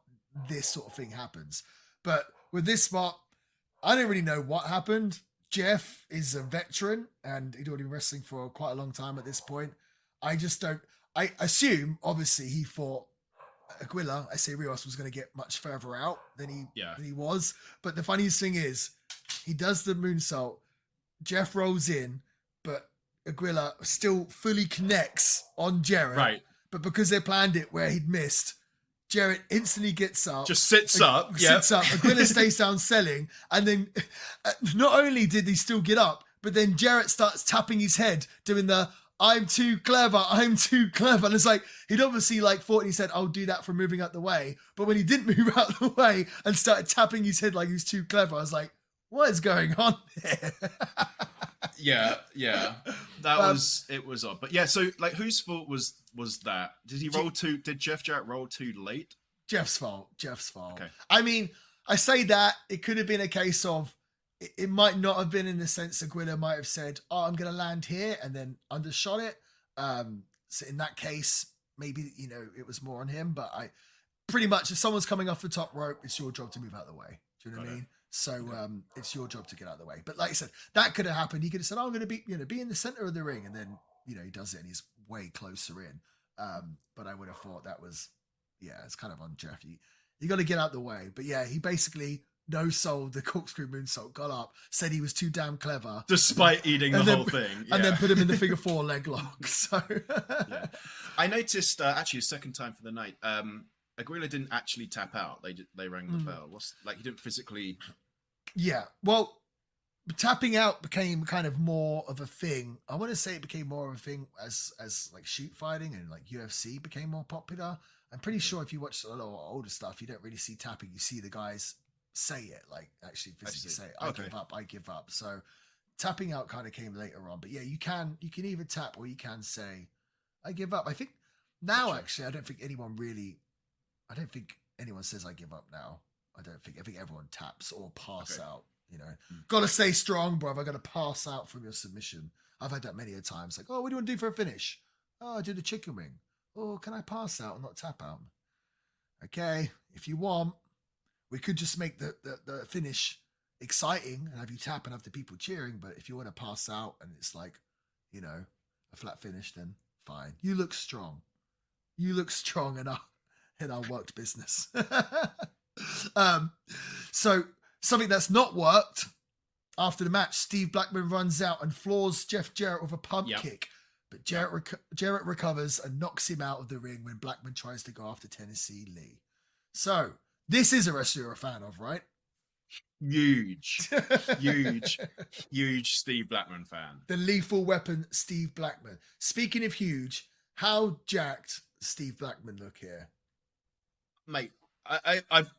this sort of thing happens. But with this spot, I don't really know what happened. Jeff is a veteran and he'd already been wrestling for quite a long time at this point. I just don't. I assume, obviously, he thought Aguilar, S.A. Rios, was going to get much further out than he was. But the funniest thing is, he does the moonsault. Jeff rolls in, but Aguilar still fully connects on Jarrett. Right. But because they planned it where he'd missed, Jarrett instantly gets up. Just sits up. Sits up. Aguilar stays down selling. And then not only did he still get up, but then Jarrett starts tapping his head, doing the I'm too clever. And it's he'd obviously thought, he said, I'll do that for moving out the way. But when he didn't move out the way and started tapping his head like he was too clever, I was like, what is going on here? Yeah. It was odd. But yeah, so whose fault was was that? Did he roll too? Did Jeff Jarrett roll too late? Jeff's fault. Okay. I mean, I say that it could have been a case of it might not have been in the sense that Guilla might have said, "Oh, I'm going to land here," and then undershot it. So in that case, maybe it was more on him. But I pretty much, if someone's coming off the top rope, it's your job to move out of the way. Do you know what I mean? So it's your job to get out of the way. But like I said, that could have happened. He could have said, "Oh, I'm going to be in the center of the ring," and then he does it and he's way closer in. But I would have thought that was, it's kind of on Jeff. You got to get out the way. But yeah, he basically no-sold the corkscrew moonsault, got up, said he was too damn clever. Despite eating the whole thing. Yeah. And then put him in the figure 4 leg lock. So yeah. I noticed, actually, a second time for the night, Aguila didn't actually tap out. They rang the bell. He didn't physically... Yeah, well, tapping out became kind of more of a thing. I want to say it became more of a thing as like shoot fighting and like UFC became more popular. I'm pretty sure if you watch a lot of older stuff, you don't really see tapping. You see the guys say it, like actually physically say, I give up. So tapping out kind of came later on. But yeah, you can either tap or you can say, I give up. I think now, actually, I don't think anyone says I give up now. I think everyone taps or pass out, Gotta stay strong, brother. Gotta pass out from your submission. I've had that many a times. Like, oh, what do you want to do for a finish? Oh, I do the chicken wing. Oh, can I pass out and not tap out? Okay, if you want, we could just make the finish exciting and have you tap and have the people cheering. But if you want to pass out and it's like, a flat finish, then fine. You look strong. You look strong in our worked business. So something that's not worked after the match, Steve Blackman runs out and floors Jeff Jarrett with a pump kick, but Jarrett recovers and knocks him out of the ring when Blackman tries to go after Tennessee Lee. So this is a wrestler you're a fan of, right? Huge Steve Blackman fan. The Lethal Weapon, Steve Blackman. Speaking of huge, how jacked Steve Blackman look here? Mate,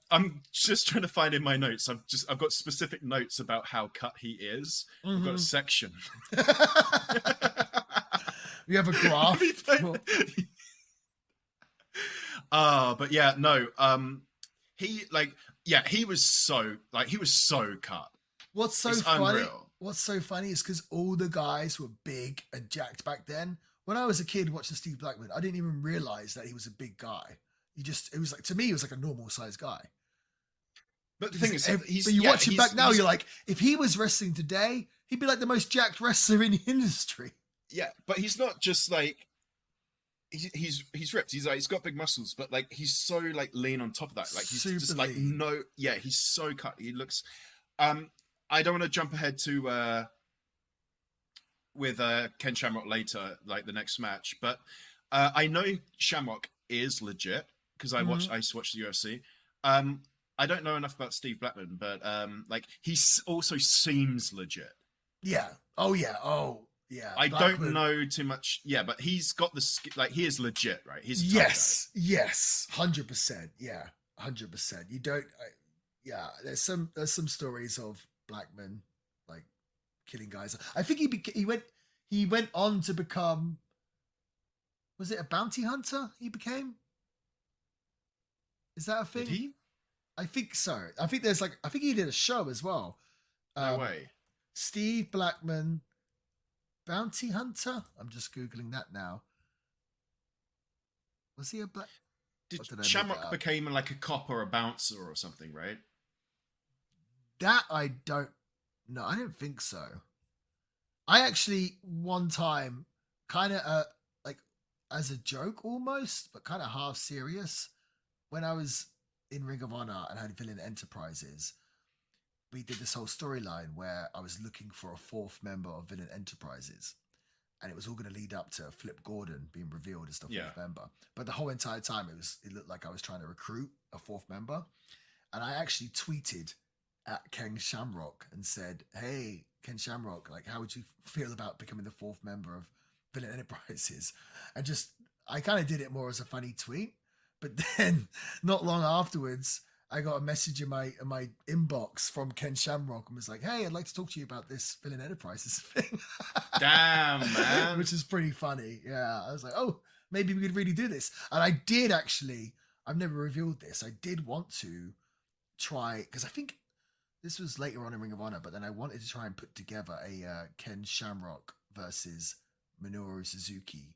I'm just trying to find in my notes. I've got specific notes about how cut he is. I've got a section. You have a graph. But yeah, no. He was so cut. What's so funny? What's so funny is because all the guys were big and jacked back then. When I was a kid watching Steve Blackman, I didn't even realize that he was a big guy. It was like, to me, he was like a normal sized guy. But the thing is, but you watch him back now, you're like, if he was wrestling today, he'd be like the most jacked wrestler in the industry. Yeah, but he's not just like, he's ripped. He's got big muscles, but like he's so like lean on top of that. Like he's super just like lean. He's so cut. He looks. I don't want to jump ahead to with Ken Shamrock later, like the next match, but I know Shamrock is legit because I used to watch the UFC. I don't know enough about Steve Blackman, but like he also seems legit. Yeah. Oh yeah. Oh yeah. I don't know too much. Yeah, but he's got he is legit, right? He's yes, 100%. Yeah, 100%. You don't. There's some stories of Blackman like killing guys. I think he went on to become. Was it a bounty hunter? He became. Is that a thing? Did he? I think so. I think he did a show as well. No way. Steve Blackman, bounty hunter. I'm just googling that now. Was he a black? Did Shamrock became like a cop or a bouncer or something, right? That I don't know. I don't think so. I actually one time kind of like as a joke almost, but kind of half serious, when I was in Ring of Honor and had Villain Enterprises, we did this whole storyline where I was looking for a fourth member of Villain Enterprises, and it was all going to lead up to Flip Gordon being revealed as the fourth member. But the whole entire time it looked like I was trying to recruit a fourth member, and I actually tweeted at Ken Shamrock and said, "Hey, Ken Shamrock, like, how would you feel about becoming the fourth member of Villain Enterprises?" And just, I kind of did it more as a funny tweet. But then, not long afterwards, I got a message in my inbox from Ken Shamrock and was like, "Hey, I'd like to talk to you about this Villain Enterprises thing." Damn, man. Which is pretty funny. Yeah, I was like, "Oh, maybe we could really do this. And I did actually, I've never revealed this. I did want to try, because I think this was later on in Ring of Honor, but then I wanted to try and put together a Ken Shamrock versus Minoru Suzuki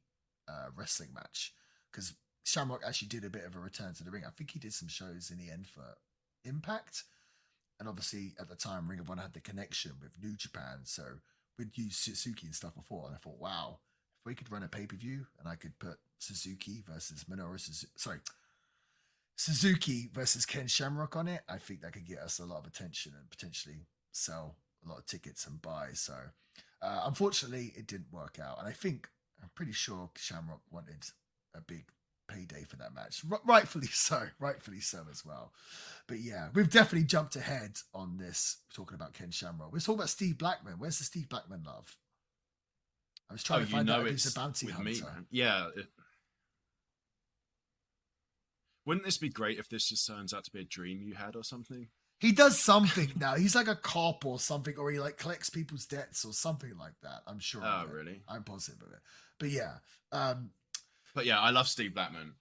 wrestling match, because Shamrock actually did a bit of a return to the ring. I think he did some shows in the end for Impact, and obviously at the time Ring of Honor had the connection with New Japan, so we'd used Suzuki and stuff before, and I thought, wow, if we could run a pay-per-view and I could put Suzuki versus Suzuki versus Ken Shamrock on it, I think that could get us a lot of attention and potentially sell a lot of tickets and buys. So unfortunately it didn't work out, and I'm pretty sure Shamrock wanted a big payday for that match. Rightfully so as well. But yeah, we've definitely jumped ahead on this. We're talking about Ken Shamrock. We're talking about Steve Blackman. Where's the Steve Blackman love? I was trying to find out if he's a bounty hunter. Me, man. Yeah. Wouldn't this be great if this just turns out to be a dream you had or something? He does something now. He's like a cop or something, or he like collects people's debts or something like that. I'm sure. Oh, really? I'm positive of it. But yeah. But yeah, I love Steve Blackman.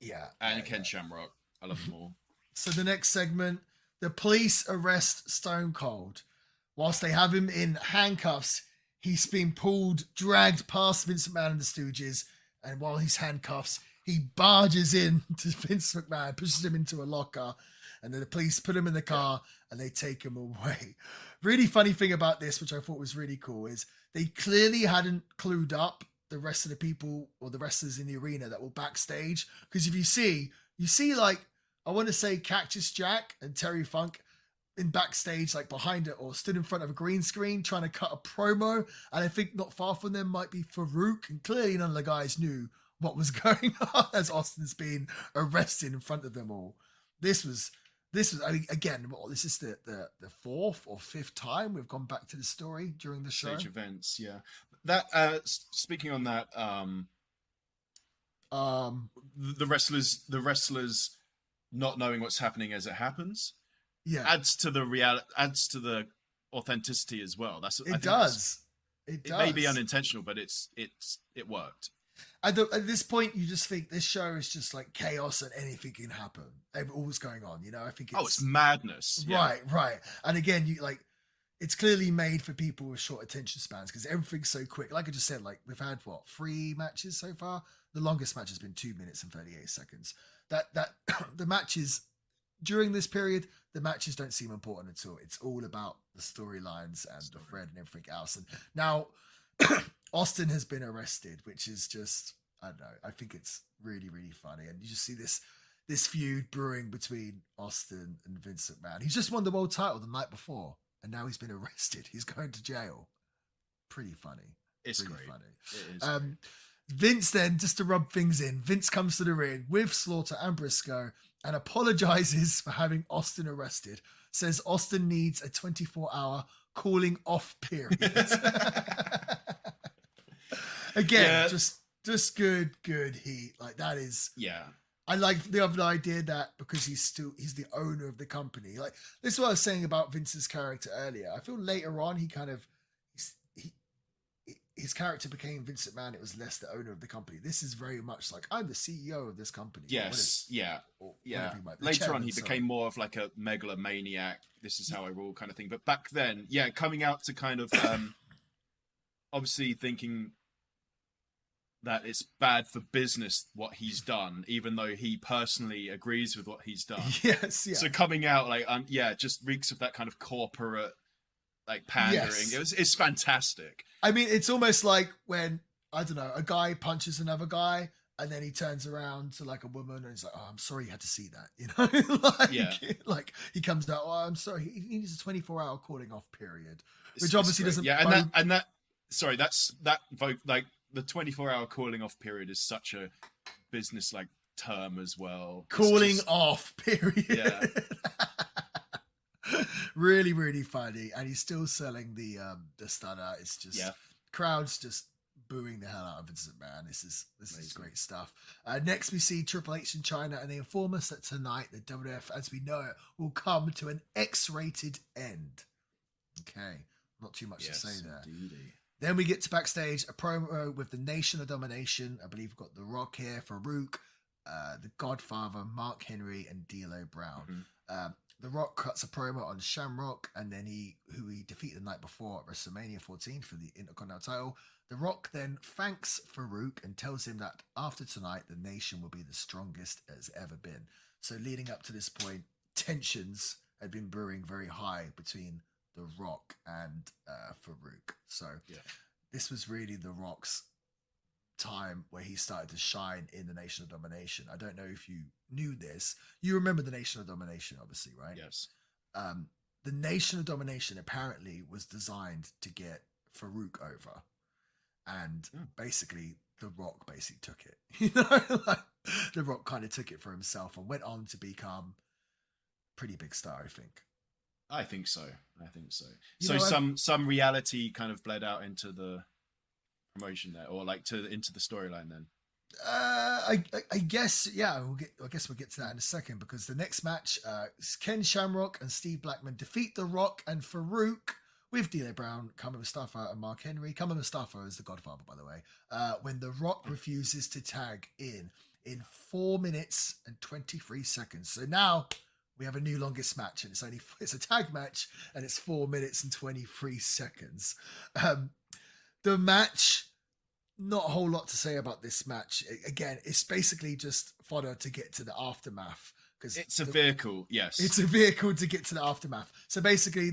Yeah. And Ken Shamrock. I love them all. So the next segment, the police arrest Stone Cold. Whilst they have him in handcuffs, he's been dragged past Vince McMahon and the Stooges. And while he's handcuffs, he barges in to Vince McMahon, pushes him into a locker. And then the police put him in the car and they take him away. Really funny thing about this, which I thought was really cool, is they clearly hadn't clued up the rest of the people or the wrestlers in the arena that were backstage. Because if you see like, I want to say Cactus Jack and Terry Funk in backstage, like behind it or stood in front of a green screen trying to cut a promo. And I think not far from them might be Farouk. And clearly none of the guys knew what was going on as Austin's being arrested in front of them all. This was, I mean, again, this is the fourth or fifth time we've gone back to the story during the show. Stage events, yeah. That speaking on that, the wrestlers not knowing what's happening as it happens, adds to the authenticity as well. It does. It may be unintentional, but it worked. At this point, you just think this show is just like chaos and anything can happen. Always going on, you know. I think it's madness. Yeah. Right. And again, it's clearly made for people with short attention spans because everything's so quick. Like I just said, like we've had 3 matches so far. The longest match has been 2 minutes and 38 seconds. That the matches during this period, the matches don't seem important at all. It's all about the storylines and the thread and everything else. And now Austin has been arrested, which is just, I don't know. I think it's really, really funny. And you just see this feud brewing between Austin and Vince McMahon. He's just won the world title the night before. And now he's been arrested. He's going to jail. Pretty funny. It's pretty great. Funny. It is. Vince then, just to rub things in, Vince comes to the ring with Slaughter and Briscoe and apologizes for having Austin arrested. Says Austin needs a 24-hour cooling off period. Again, just good heat. Like that is. Yeah. I like the other idea that because he's the owner of the company. Like this is what I was saying about Vince's character earlier. I feel later on his character became Vince McMahon. It was less the owner of the company. This is very much like I'm the CEO of this company. Yes, Later on, he became more of like a megalomaniac. This is how I rule kind of thing. But back then, coming out to kind of obviously thinking that it's bad for business what he's done, even though he personally agrees with what he's done. Yes, yeah. So coming out like, just reeks of that kind of corporate, like pandering. Yes. It's fantastic. I mean, it's almost like when, I don't know, a guy punches another guy and then he turns around to like a woman and he's like, "Oh, I'm sorry you had to see that." You know, like he comes out, "Oh, I'm sorry. He needs a 24-hour calling off period," which obviously doesn't. Yeah, like the 24-hour calling off period is such a business like term as well. Calling off period. Yeah. Really, really funny, and he's still selling the stunner. It's just crowds just booing the hell out of Vince McMahon. This is great stuff. Next, we see Triple H in China, and they inform us that tonight the WWF, as we know it, will come to an X-rated end. Okay, not too much to say there. Indeedy. Then we get to backstage, a promo with the Nation of Domination. I believe we've got The Rock here, Farouk, the Godfather, Mark Henry, and D'Lo Brown. Mhm. The Rock cuts a promo on Shamrock, and then who he defeated the night before at WrestleMania 14 for the Intercontinental title. The Rock then thanks Farouk and tells him that after tonight, the Nation will be the strongest it has ever been. So leading up to this point, tensions had been brewing very high between The Rock and Farouk. So this was really The Rock's time where he started to shine in the Nation of Domination. I don't know if you knew this. You remember the Nation of Domination, obviously, right? Yes. The Nation of Domination apparently was designed to get Farouk over, and basically The Rock basically took it. You know, like, The Rock kind of took it for himself and went on to become a pretty big star, I think. I think so. You So know, some reality kind of bled out into the promotion there, or like into the storyline then. I guess, yeah. I guess we'll get to that in a second, because the next match, Ken Shamrock and Steve Blackman defeat The Rock and Farouk with D'Lo Brown, Kama Mustafa, and Mark Henry. Kama Mustafa is the Godfather, by the way. When The Rock refuses to tag in 4 minutes and 23 seconds. So now we have a new longest match, and it's a tag match, and it's 4 minutes and 23 seconds. The match, not a whole lot to say about this match. Again, it's basically just fodder to get to the aftermath, because It's a vehicle, yes. It's a vehicle to get to the aftermath. So basically,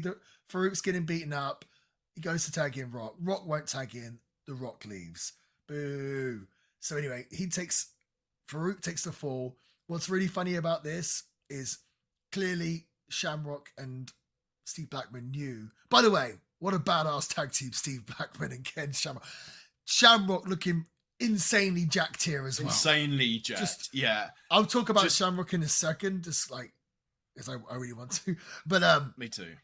Farouk's getting beaten up. He goes to tag in Rock. Rock won't tag in. The Rock leaves. Boo. So anyway, Farouk takes the fall. What's really funny about this is clearly Shamrock and Steve Blackman knew. By the way, what a badass tag team, Steve Blackman and Ken Shamrock. Shamrock looking insanely jacked here as well. Insanely jacked, yeah. I'll talk about Shamrock in a second, just like, because I really want to. But me too.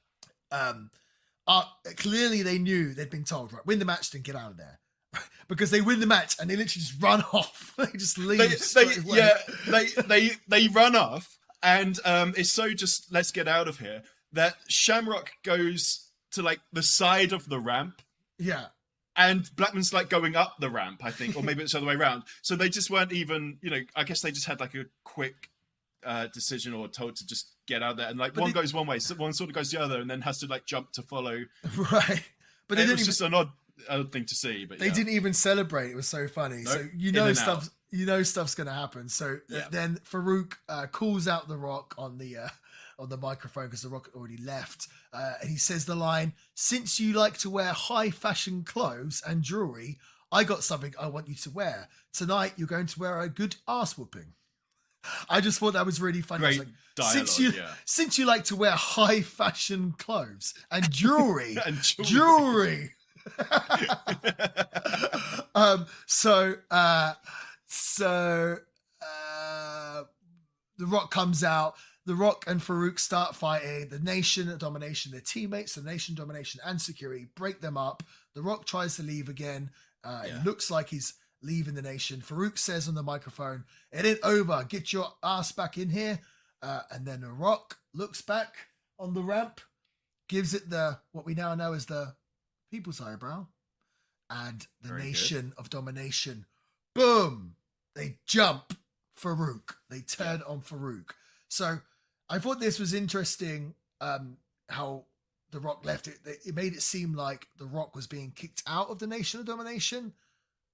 Clearly they knew, they'd been told, right, win the match, then get out of there. Because they win the match and they literally just run off. They just leave. They run off, and it's so just, let's get out of here, that Shamrock goes to like the side of the ramp. Yeah. And Blackman's like going up the ramp, I think, or maybe it's the other way around. So they just weren't even, I guess they just had like a quick decision, or told to just get out there. And like one goes one way, so one sort of goes the other, and then has to like jump to follow. Right. But it was just an odd thing to see. But they didn't even celebrate. It was so funny. Nope. So stuff's going to happen. So then Farouk calls out The Rock on the microphone, because The Rock had already left. And he says the line, "Since you like to wear high fashion clothes and jewelry, I got something I want you to wear. Tonight, you're going to wear a good ass whooping." I just thought that was really funny. Great like, dialogue, since you like to wear high fashion clothes and jewelry, jewelry. The Rock comes out. The Rock and Farouk start fighting. The Nation of Domination, their teammates, the Nation of Domination and security, break them up. The Rock tries to leave again. It looks like he's leaving the Nation. Farouk says on the microphone, "It ain't over. Get your ass back in here." And then The Rock looks back on the ramp, gives it what we now know as the people's eyebrow. And the Nation of Domination, boom, they jump Farouk. They turn on Farouk. So I thought this was interesting, how The Rock left it. It made it seem like The Rock was being kicked out of the Nation of Domination,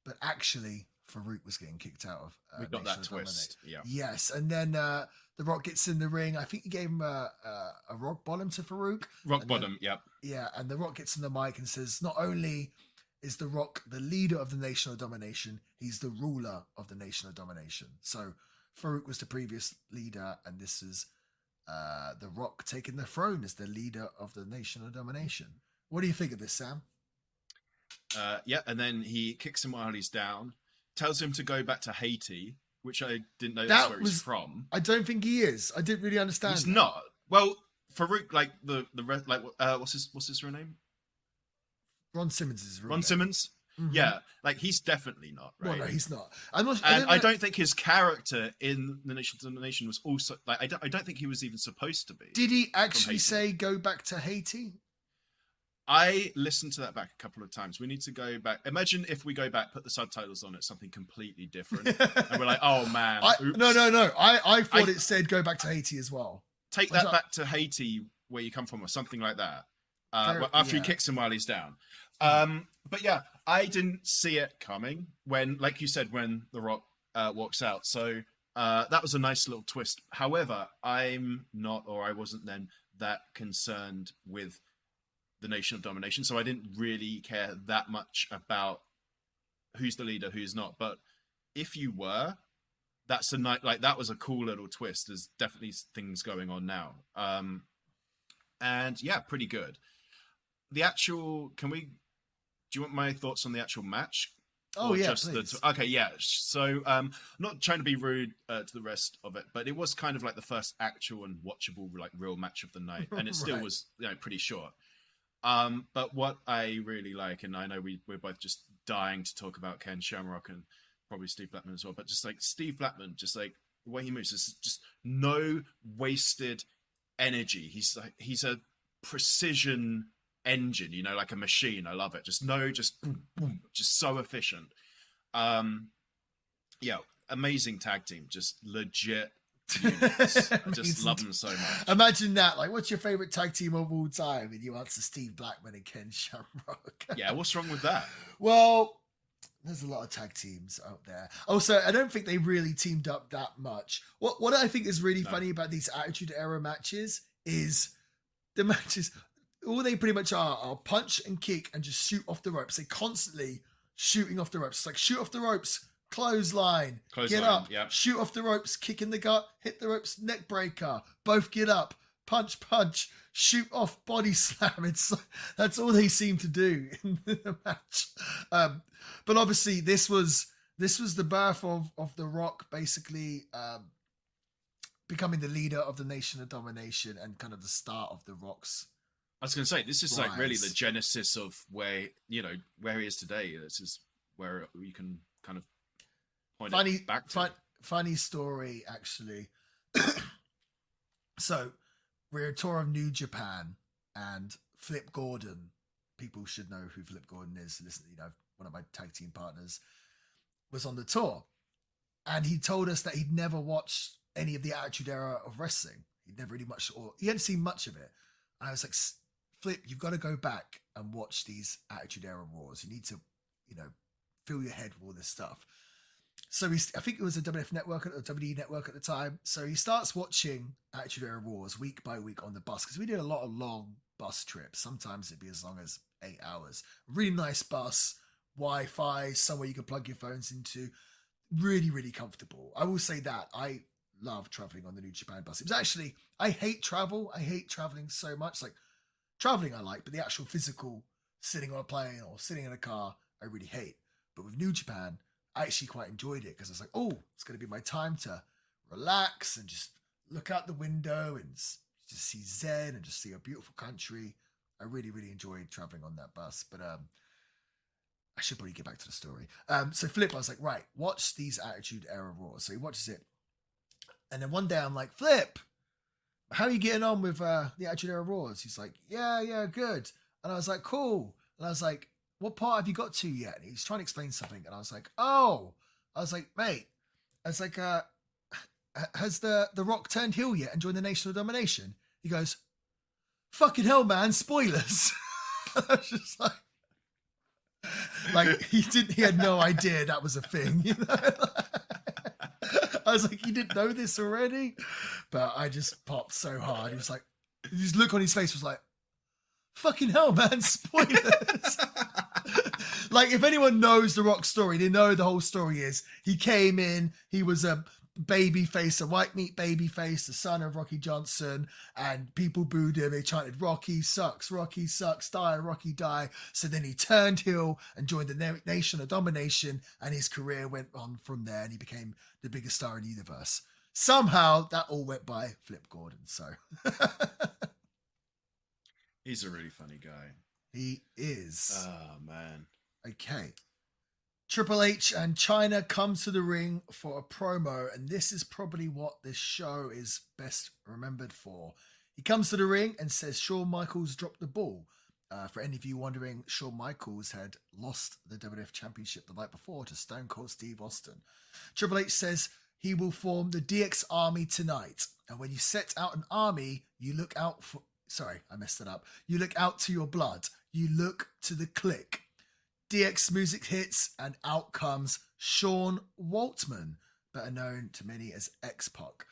but actually Farouk was getting kicked out of we got Nation that of twist. Domination. Yes, and then The Rock gets in the ring. I think he gave him a rock bottom to Farouk. Rock bottom, yep. Yeah, and The Rock gets in the mic and says, not only is The Rock the leader of the Nation of Domination, he's the ruler of the Nation of Domination. So Farouk was the previous leader, and this is The Rock taking the throne as the leader of the Nation of Domination. What do you think of this, Sam? And then he kicks him while he's down, tells him to go back to Haiti, which I didn't know that's where he's from. I don't think he is. I didn't really understand. He's not. Well, Farouk, like what's his real name? Ron Simmons is real Ron name. Simmons. Mm-hmm. Yeah, like he's definitely not. Right? Well, no, he's not. I don't think his character in the Nation of Domination was also like. I don't think he was even supposed to be. Did he actually say go back to Haiti? I listened to that back a couple of times. We need to go back. Imagine if we go back, put the subtitles on, it's something completely different, and we're like, "Oh man, oops." No. I thought it said go back to Haiti as well. Take that back to Haiti, where you come from, or something like that. After he kicks him while he's down. But yeah, I didn't see it coming when, like you said, when The Rock walks out. So that was a nice little twist. However, I'm not, or I wasn't then, that concerned with the Nation of Domination, so I didn't really care that much about who's the leader, who's not. But if you were, that's a night, like, that was a cool little twist. There's definitely things going on now, and yeah, pretty good. The actual, do you want my thoughts on the actual match? Oh yeah, please. Okay, yeah. So, I'm not trying to be rude to the rest of it, but it was kind of like the first actual and watchable, like, real match of the night, and it still was, pretty short. But what I really like, and I know we're both just dying to talk about Ken Shamrock and probably Steve Blackman as well, but just like Steve Blackman, just like the way he moves, is just no wasted energy. He's a precision engine, like a machine. I love it. Just boom, boom, just so efficient. Yeah, amazing tag team, just legit units. I just love them so much. Imagine that. Like, what's your favorite tag team of all time? And you answer Steve Blackman and Ken Shamrock. Yeah, what's wrong with that? Well, there's a lot of tag teams out there. Also, I don't think they really teamed up that much. What I think is really funny about these Attitude Era matches is the matches, all they pretty much are punch and kick and just shoot off the ropes. They're constantly shooting off the ropes. It's like, shoot off the ropes, clothesline, get up, yep. Shoot off the ropes, kick in the gut, hit the ropes, neck breaker, both get up, punch, shoot off, body slam. That's all they seem to do in the match. But obviously this was the birth of The Rock basically becoming the leader of the Nation of Domination and kind of the start of The Rock's. I was going to say, this is like really the genesis of where he is today. This is where you can kind of point it back to. Funny story, actually. So we're a tour of New Japan, and Flip Gordon, people should know who Flip Gordon is. Listen, one of my tag team partners was on the tour, and he told us that he'd never watched any of the Attitude Era of wrestling. He'd never really he hadn't seen much of it. And I was like, Flip, you've got to go back and watch these Attitude Era Raws. You need to, fill your head with all this stuff. So I think it was a WF network or WWE network at the time. So he starts watching Attitude Era Raws week by week on the bus, because we did a lot of long bus trips. Sometimes it'd be as long as 8 hours. Really nice bus, Wi-Fi, somewhere you can plug your phones into. Really, really comfortable. I will say that I love traveling on the New Japan bus. It was actually, I hate travel. I hate traveling so much. Like, traveling I like, but the actual physical sitting on a plane or sitting in a car, I really hate. But with New Japan, I actually quite enjoyed it, because I was like, oh, it's going to be my time to relax and just look out the window and just see Zen and just see a beautiful country. I really, really enjoyed traveling on that bus. But I should probably get back to the story. So Flip, I was like, right, watch these Attitude Era Raws. So he watches it. And then one day I'm like, Flip, how are you getting on with the Attitude Era Raws? He's like, yeah, good. And I was like, cool. And I was like, what part have you got to yet? And he's trying to explain something. And I was like, mate, I was like, has the Rock turned heel yet and joined the Nation of Domination? He goes, fucking hell, man, spoilers. I was just like he had no idea that was a thing. I was like, you didn't know this already? But I just popped so hard. He was like, his look on his face was like, fucking hell, man, spoilers. Like, if anyone knows the Rock story, they know the whole story is he came in, he was a babyface, a white meat babyface, the son of Rocky Johnson, and people booed him. They chanted, Rocky sucks, die, Rocky die. So then he turned heel and joined the Nation of Domination, and his career went on from there, and he became the biggest star in the universe. Somehow that all went by Flip Gordon. So he's a really funny guy. He is. Oh man. Okay. Triple H and Chyna come to the ring for a promo, and this is probably what this show is best remembered for. He comes to the ring and says Shawn Michaels dropped the ball. For any of you wondering, Shawn Michaels had lost the WWF Championship the night before to Stone Cold Steve Austin. Triple H says he will form the DX Army tonight. And when you set out an army, you look out for... Sorry, I messed it up. You look out to your blood. You look to the click. DX music hits and out comes Sean Waltman, better known to many as X-Pac.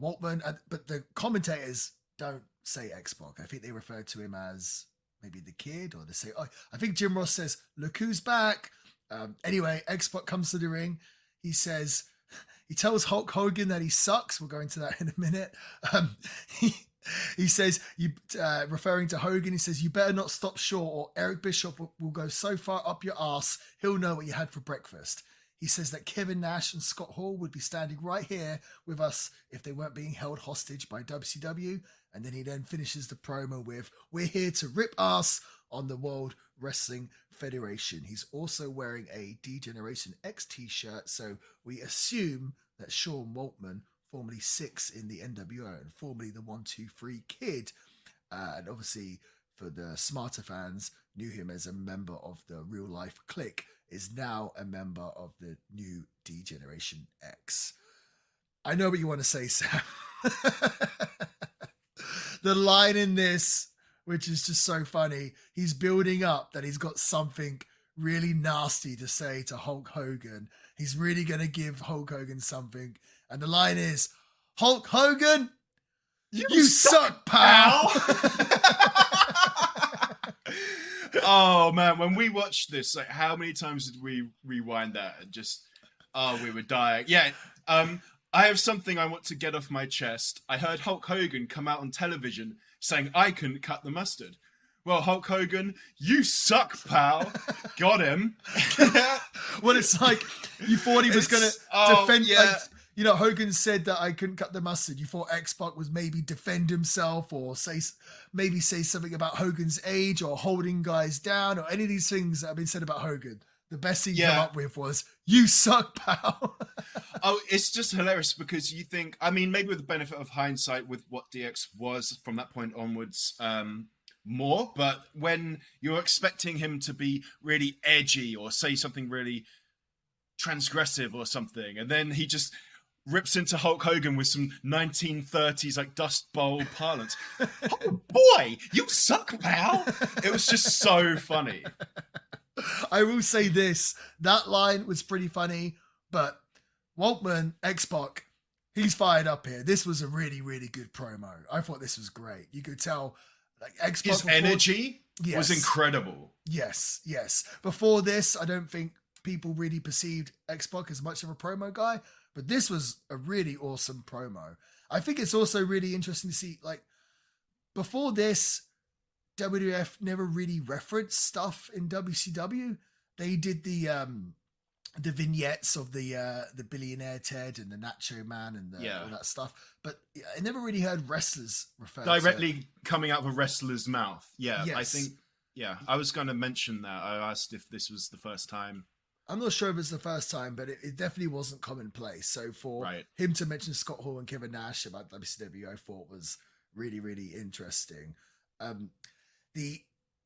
Waltman, but the commentators don't say X-Pac. I think they refer to him as maybe the kid, or they say, oh, I think Jim Ross says, look who's back. Anyway, X-Pac comes to the ring. He tells Hulk Hogan that he sucks. We'll go into that in a minute. He says, referring to Hogan, he says, you better not stop short or Eric Bischoff will go so far up your ass, he'll know what you had for breakfast. He says that Kevin Nash and Scott Hall would be standing right here with us if they weren't being held hostage by WCW. And then he then finishes the promo with, we're here to rip ass on the World Wrestling Federation. He's also wearing a D-Generation X t-shirt, so we assume that Sean Waltman, formerly Six in the NWO and formerly the 1-2-3 Kid, and obviously for the smarter fans, knew him as a member of the real life clique, is now a member of the new D-Generation X. I know what you want to say, Sam. The line in this, which is just so funny, he's building up that he's got something really nasty to say to Hulk Hogan. He's really going to give Hulk Hogan something. And the line is, Hulk Hogan, you suck, pal. Oh, man. When we watched this, like, how many times did we rewind that? And just, we were dying. Yeah. I have something I want to get off my chest. I heard Hulk Hogan come out on television saying I couldn't cut the mustard. Well, Hulk Hogan, you suck, pal. Got him. Well, it's like you thought he was going to defend. Yeah. Like, you know, Hogan said that I couldn't cut the mustard. You thought X-Pac was maybe defend himself or say something about Hogan's age or holding guys down or any of these things that have been said about Hogan. The best he came up with was, you suck, pal. Oh, it's just hilarious because you think, I mean, maybe with the benefit of hindsight with what DX was from that point onwards, more, but when you're expecting him to be really edgy or say something really transgressive or something, and then he just rips into Hulk Hogan with some 1930s like Dust Bowl parlance. Oh boy, you suck, pal. It was just so funny. I will say this, that line was pretty funny, but Waltman, X-Pac, he's fired up here. This was a really, really good promo. I thought this was great. You could tell, like, X-Pac, his energy was incredible. Yes. Before this, I don't think people really perceived X-Pac as much of a promo guy, but this was a really awesome promo. I think it's also really interesting to see, like, before this, WWF never really referenced stuff in WCW. They did the vignettes of the billionaire Ted and the Nacho Man and all that stuff, but I never really heard wrestlers refer directly coming out of a wrestler's mouth. Yeah, yes. I think. Yeah, I was going to mention that. I asked if this was the first time. I'm not sure if it's the first time, but it definitely wasn't commonplace. So for him to mention Scott Hall and Kevin Nash about WCW, I thought was really, really interesting. The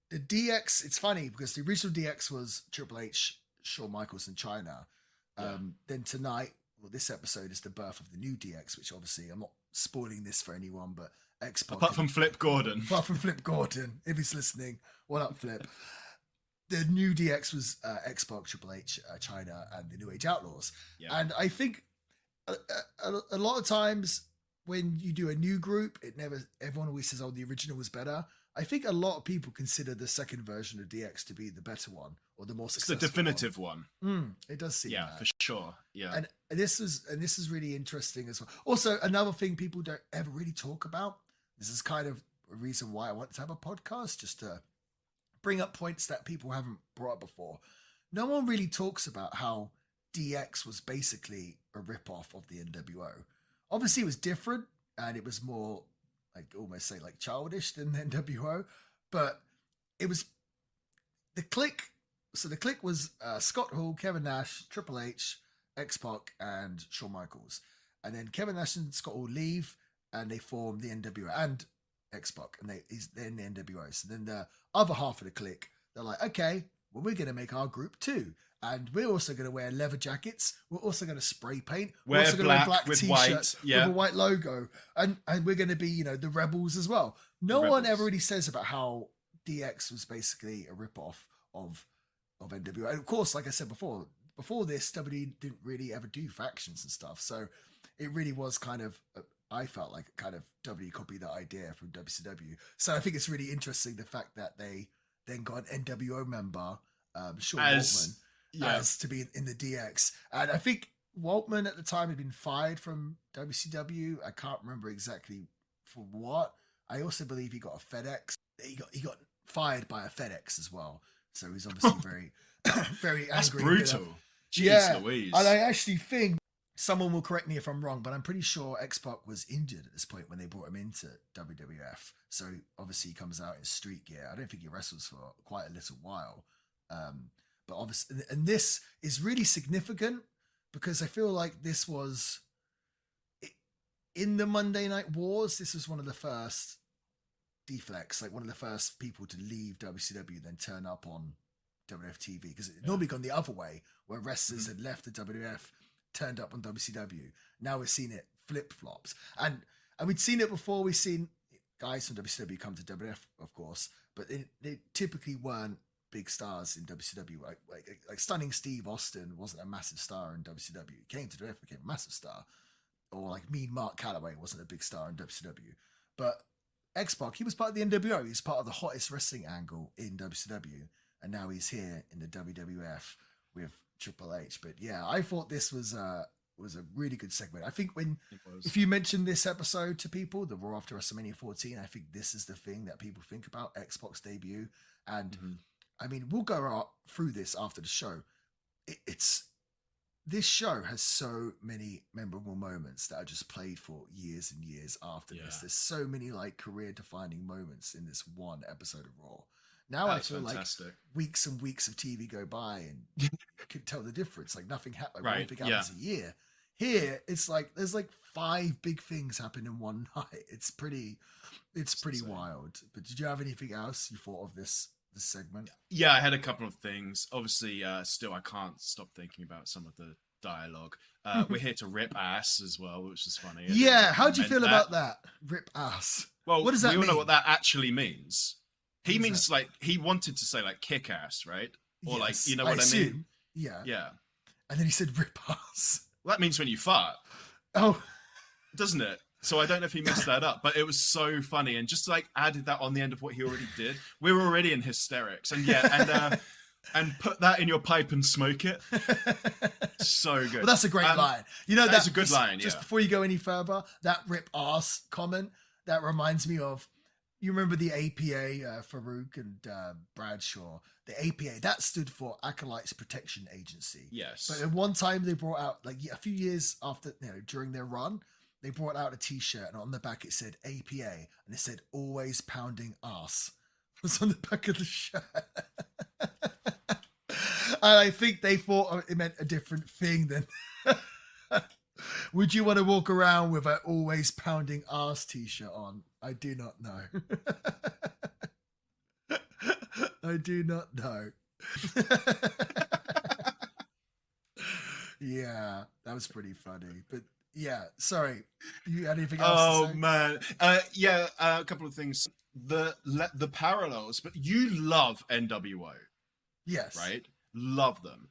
DX, it's funny because the original DX was Triple H, Shawn Michaels, and China. Then tonight, well, this episode is the birth of the new DX, which obviously I'm not spoiling this for anyone, but X-Pac. Apart from Flip Gordon, if he's listening, what up, Flip? The new DX was X-Pac, Triple H, China, and the New Age Outlaws. Yeah. And I think a lot of times when you do a new group, everyone always says, "Oh, the original was better." I think a lot of people consider the second version of DX to be the better one or the more successful. It's the definitive one. It does seem that. For sure. Yeah. And this is really interesting as well. Also, another thing people don't ever really talk about. This is kind of a reason why I want to have a podcast, just to bring up points that people haven't brought up before. No one really talks about how DX was basically a rip-off of the NWO. Obviously, it was different and it was more, like, almost say like childish than the NWO, but it was the clique. So the clique was Scott Hall, Kevin Nash, Triple H, X-Pac, and Shawn Michaels. And then Kevin Nash and Scott Hall leave and they form the NWO. And X-Pac, and they're in the NWO. So then the other half of the clique, they're like, okay, well, we're going to make our group too. And we're also going to wear leather jackets. We're also going to spray paint. We're also going to wear black with t-shirts white, yeah, with a white logo. And we're going to be, the rebels as well. No one ever really says about how DX was basically a rip-off of NWO. And of course, like I said before this, WWE didn't really ever do factions and stuff. So it really was kind of, I felt like kind of WWE copied that idea from WCW. So I think it's really interesting the fact that they then got an NWO member, Sean Waltman, as to be in the DX. And I think Waltman at the time had been fired from WCW. I can't remember exactly for what. I also believe he got a FedEx. He got fired by a FedEx as well. So he's obviously very, very angry. That's brutal. Jeez Louise. And I actually think, someone will correct me if I'm wrong, but I'm pretty sure X-Pac was injured at this point when they brought him into WWF. So obviously he comes out in street gear. I don't think he wrestles for quite a little while. But obviously, and this is really significant because I feel like this was in the Monday Night Wars. This was one of the first deflects, like one of the first people to leave WCW, then turn up on WWF TV, because it normally gone the other way, where wrestlers had left the WWF, turned up on WCW. Now we're seeing it flip-flops. And we'd seen it before. We've seen guys from WCW come to WWF, of course, but they typically weren't big stars in WCW. Like Stunning Steve Austin wasn't a massive star in WCW. He came to WWF, became a massive star. Or like Mean Mark Calloway wasn't a big star in WCW. But X-Pac, he was part of the NWO. He was part of the hottest wrestling angle in WCW. And now he's here in the WWF with Triple H. But yeah, I thought this was a really good segment. I think if you mention this episode to people, the Raw After WrestleMania 14, I think this is the thing that people think about, X-Pac's debut. And I mean, we'll go through this after the show. This show has so many memorable moments that are just played for years and years after this. There's so many like career defining moments in this one episode of Raw. Now I feel fantastic. Like weeks and weeks of TV go by and you can tell the difference. Like nothing happens. Like one thing happens a year. Here, it's like there's like 5 big things happen in one night. It's pretty wild. But did you have anything else you thought of this segment? Yeah, I had a couple of things. Obviously, still I can't stop thinking about some of the dialogue. We're here to rip ass as well, which is funny. Yeah, how do you feel about that? Rip ass. Well, what does that mean? We all know what that actually means. He means like he wanted to say like kick ass, right? Or like, you know what I mean? Yeah. Yeah. And then he said rip ass. Well, that means when you fart. Oh. Doesn't it? So I don't know if he messed that up, but it was so funny and just like added that on the end of what he already did. We were already in hysterics. And and put that in your pipe and smoke it. So good. Well, that's a great line. You know, that's a good line. Just before you go any further, that rip ass comment, that reminds me of, you remember the APA, Farouk and Bradshaw, the APA, that stood for Acolytes Protection Agency. Yes. But at one time they brought out, like a few years after, during their run, they brought out a t-shirt and on the back it said APA and it said always pounding ass. It was on the back of the shirt. And I think they thought it meant a different thing than... Would you want to walk around with an always pounding ass t-shirt on? I do not know. I do not know. Yeah, that was pretty funny. But yeah, sorry. You had anything else to say? Oh, man. A couple of things. The parallels, but you love NWO. Yes. Right? Love them.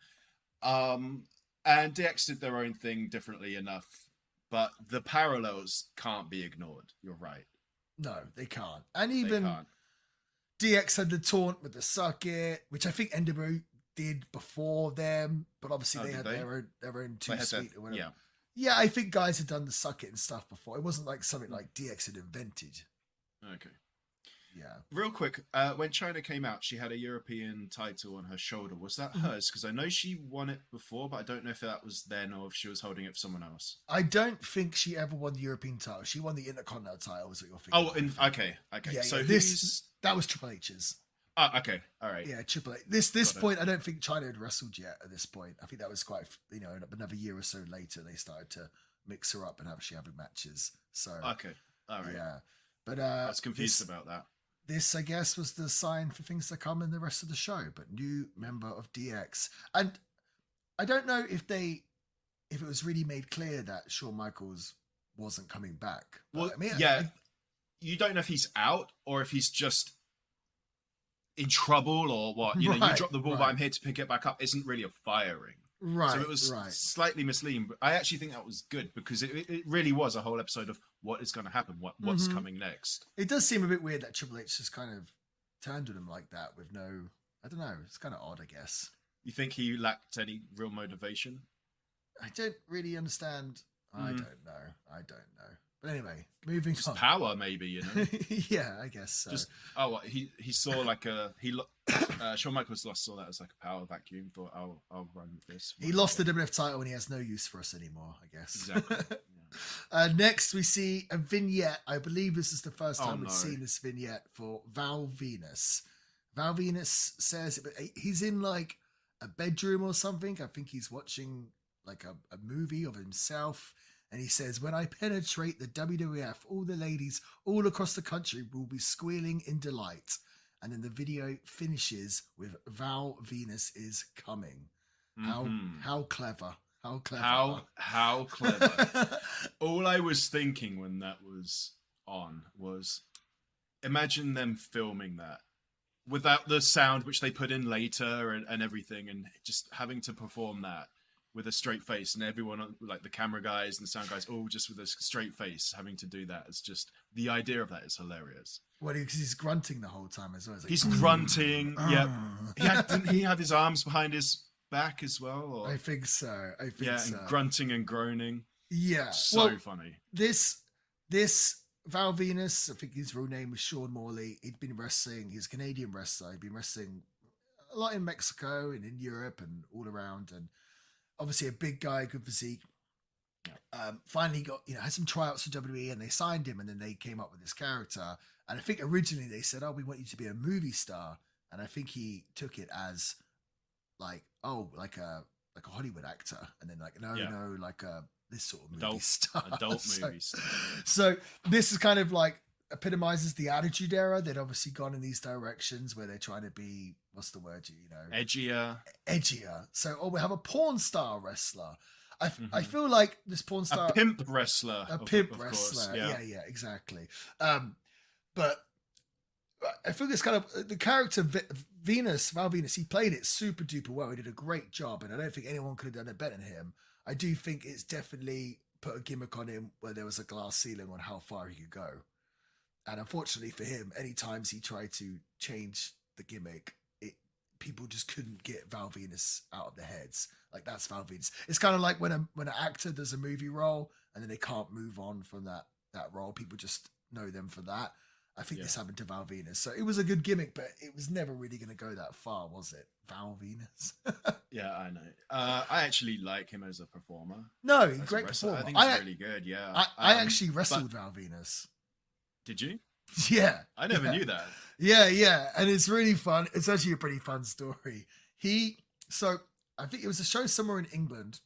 And DX did their own thing differently enough, but the parallels can't be ignored. You're right. No, they can't. And even DX had the taunt with the suck it, which I think NWO did before them, but obviously they had their own two sweet or whatever. Yeah, I think guys had done the suck it and stuff before. It wasn't like something like DX had invented. Okay. Yeah. Real quick, when China came out, she had a European title on her shoulder. Was that hers? Because I know she won it before, but I don't know if that was then or if she was holding it for someone else. I don't think she ever won the European title. She won the Intercontinental title, is what you're thinking. Oh, okay. Yeah, so that was Triple H's. Oh, okay. All right. Yeah, Triple H. This point, I don't think China had wrestled yet at this point. I think that was quite, another year or so later, they started to mix her up and actually having matches. So okay. All right. Yeah. But I was confused about that. This, I guess, was the sign for things to come in the rest of the show. But new member of DX, and I don't know if it was really made clear that Shawn Michaels wasn't coming back. Well, I mean, you don't know if he's out or if he's just in trouble or what. You know, you drop the ball, but I'm here to pick it back up. Isn't really a firing. Right. So it was slightly misleading, but I actually think that was good because it really was a whole episode of what is going to happen, what's coming next. It does seem a bit weird that Triple H just kind of turned on him like that with no, I don't know. It's kind of odd, I guess. You think he lacked any real motivation? I don't really understand. I don't know. But anyway, moving on. Power, maybe, you know? Yeah, I guess so. Just, he saw like Shawn Michaels saw that as like a power vacuum, thought, I'll run with this. He lost the WWF title and he has no use for us anymore, I guess. Exactly. Yeah. Next, we see a vignette. I believe this is the first time we've seen this vignette for Val Venus. Val Venus says he's in like a bedroom or something. I think he's watching like a movie of himself. And he says, when I penetrate the WWF, all the ladies all across the country will be squealing in delight. And then the video finishes with Val Venus is coming. How clever. How clever. How clever. All I was thinking when that was on was, imagine them filming that without the sound, which they put in later and everything, and just having to perform that with a straight face, and everyone, like the camera guys and the sound guys, all just with a straight face, having to do that. It's just, the idea of that is hilarious. Well, because he's grunting the whole time as well. He's grunting. Yeah. Didn't he have his arms behind his back as well? Or? I think so. And grunting and groaning. Yeah. So funny. This Val Venus, I think his real name was Sean Morley. He'd been wrestling. He's a Canadian wrestler. He'd been wrestling a lot in Mexico and in Europe and all around. And obviously a big guy, good physique. Finally got, had some tryouts for WWE and they signed him, and then they came up with this character. And I think originally they said, we want you to be a movie star. And I think he took it as like a Hollywood actor. And then no, like this sort of movie star. Adult movie star. So this is kind of like epitomizes the Attitude Era. They'd obviously gone in these directions where they're trying to be, what's the word, edgier. So we have a porn star wrestler. I feel like this porn star, a pimp wrestler, of course. Yeah, exactly. But I feel this kind of the character Val Venus, he played it super duper well. He did a great job, and I don't think anyone could have done it better than him. I do think it's definitely put a gimmick on him where there was a glass ceiling on how far he could go. And unfortunately for him, any times he tried to change the gimmick, people just couldn't get Val Venus out of their heads. Like, that's Val Venus. It's kind of like when an actor does a movie role and then they can't move on from that role. People just know them for that. I think this happened to Val Venus. So it was a good gimmick, but it was never really going to go that far, was it? Val Venus. Yeah, I know. I actually like him as a performer. No, great performer. I think he's really good, yeah. I actually wrestled Val Venus. Did you? Yeah. I never knew that. Yeah. And it's really fun. It's actually a pretty fun story. So I think it was a show somewhere in England,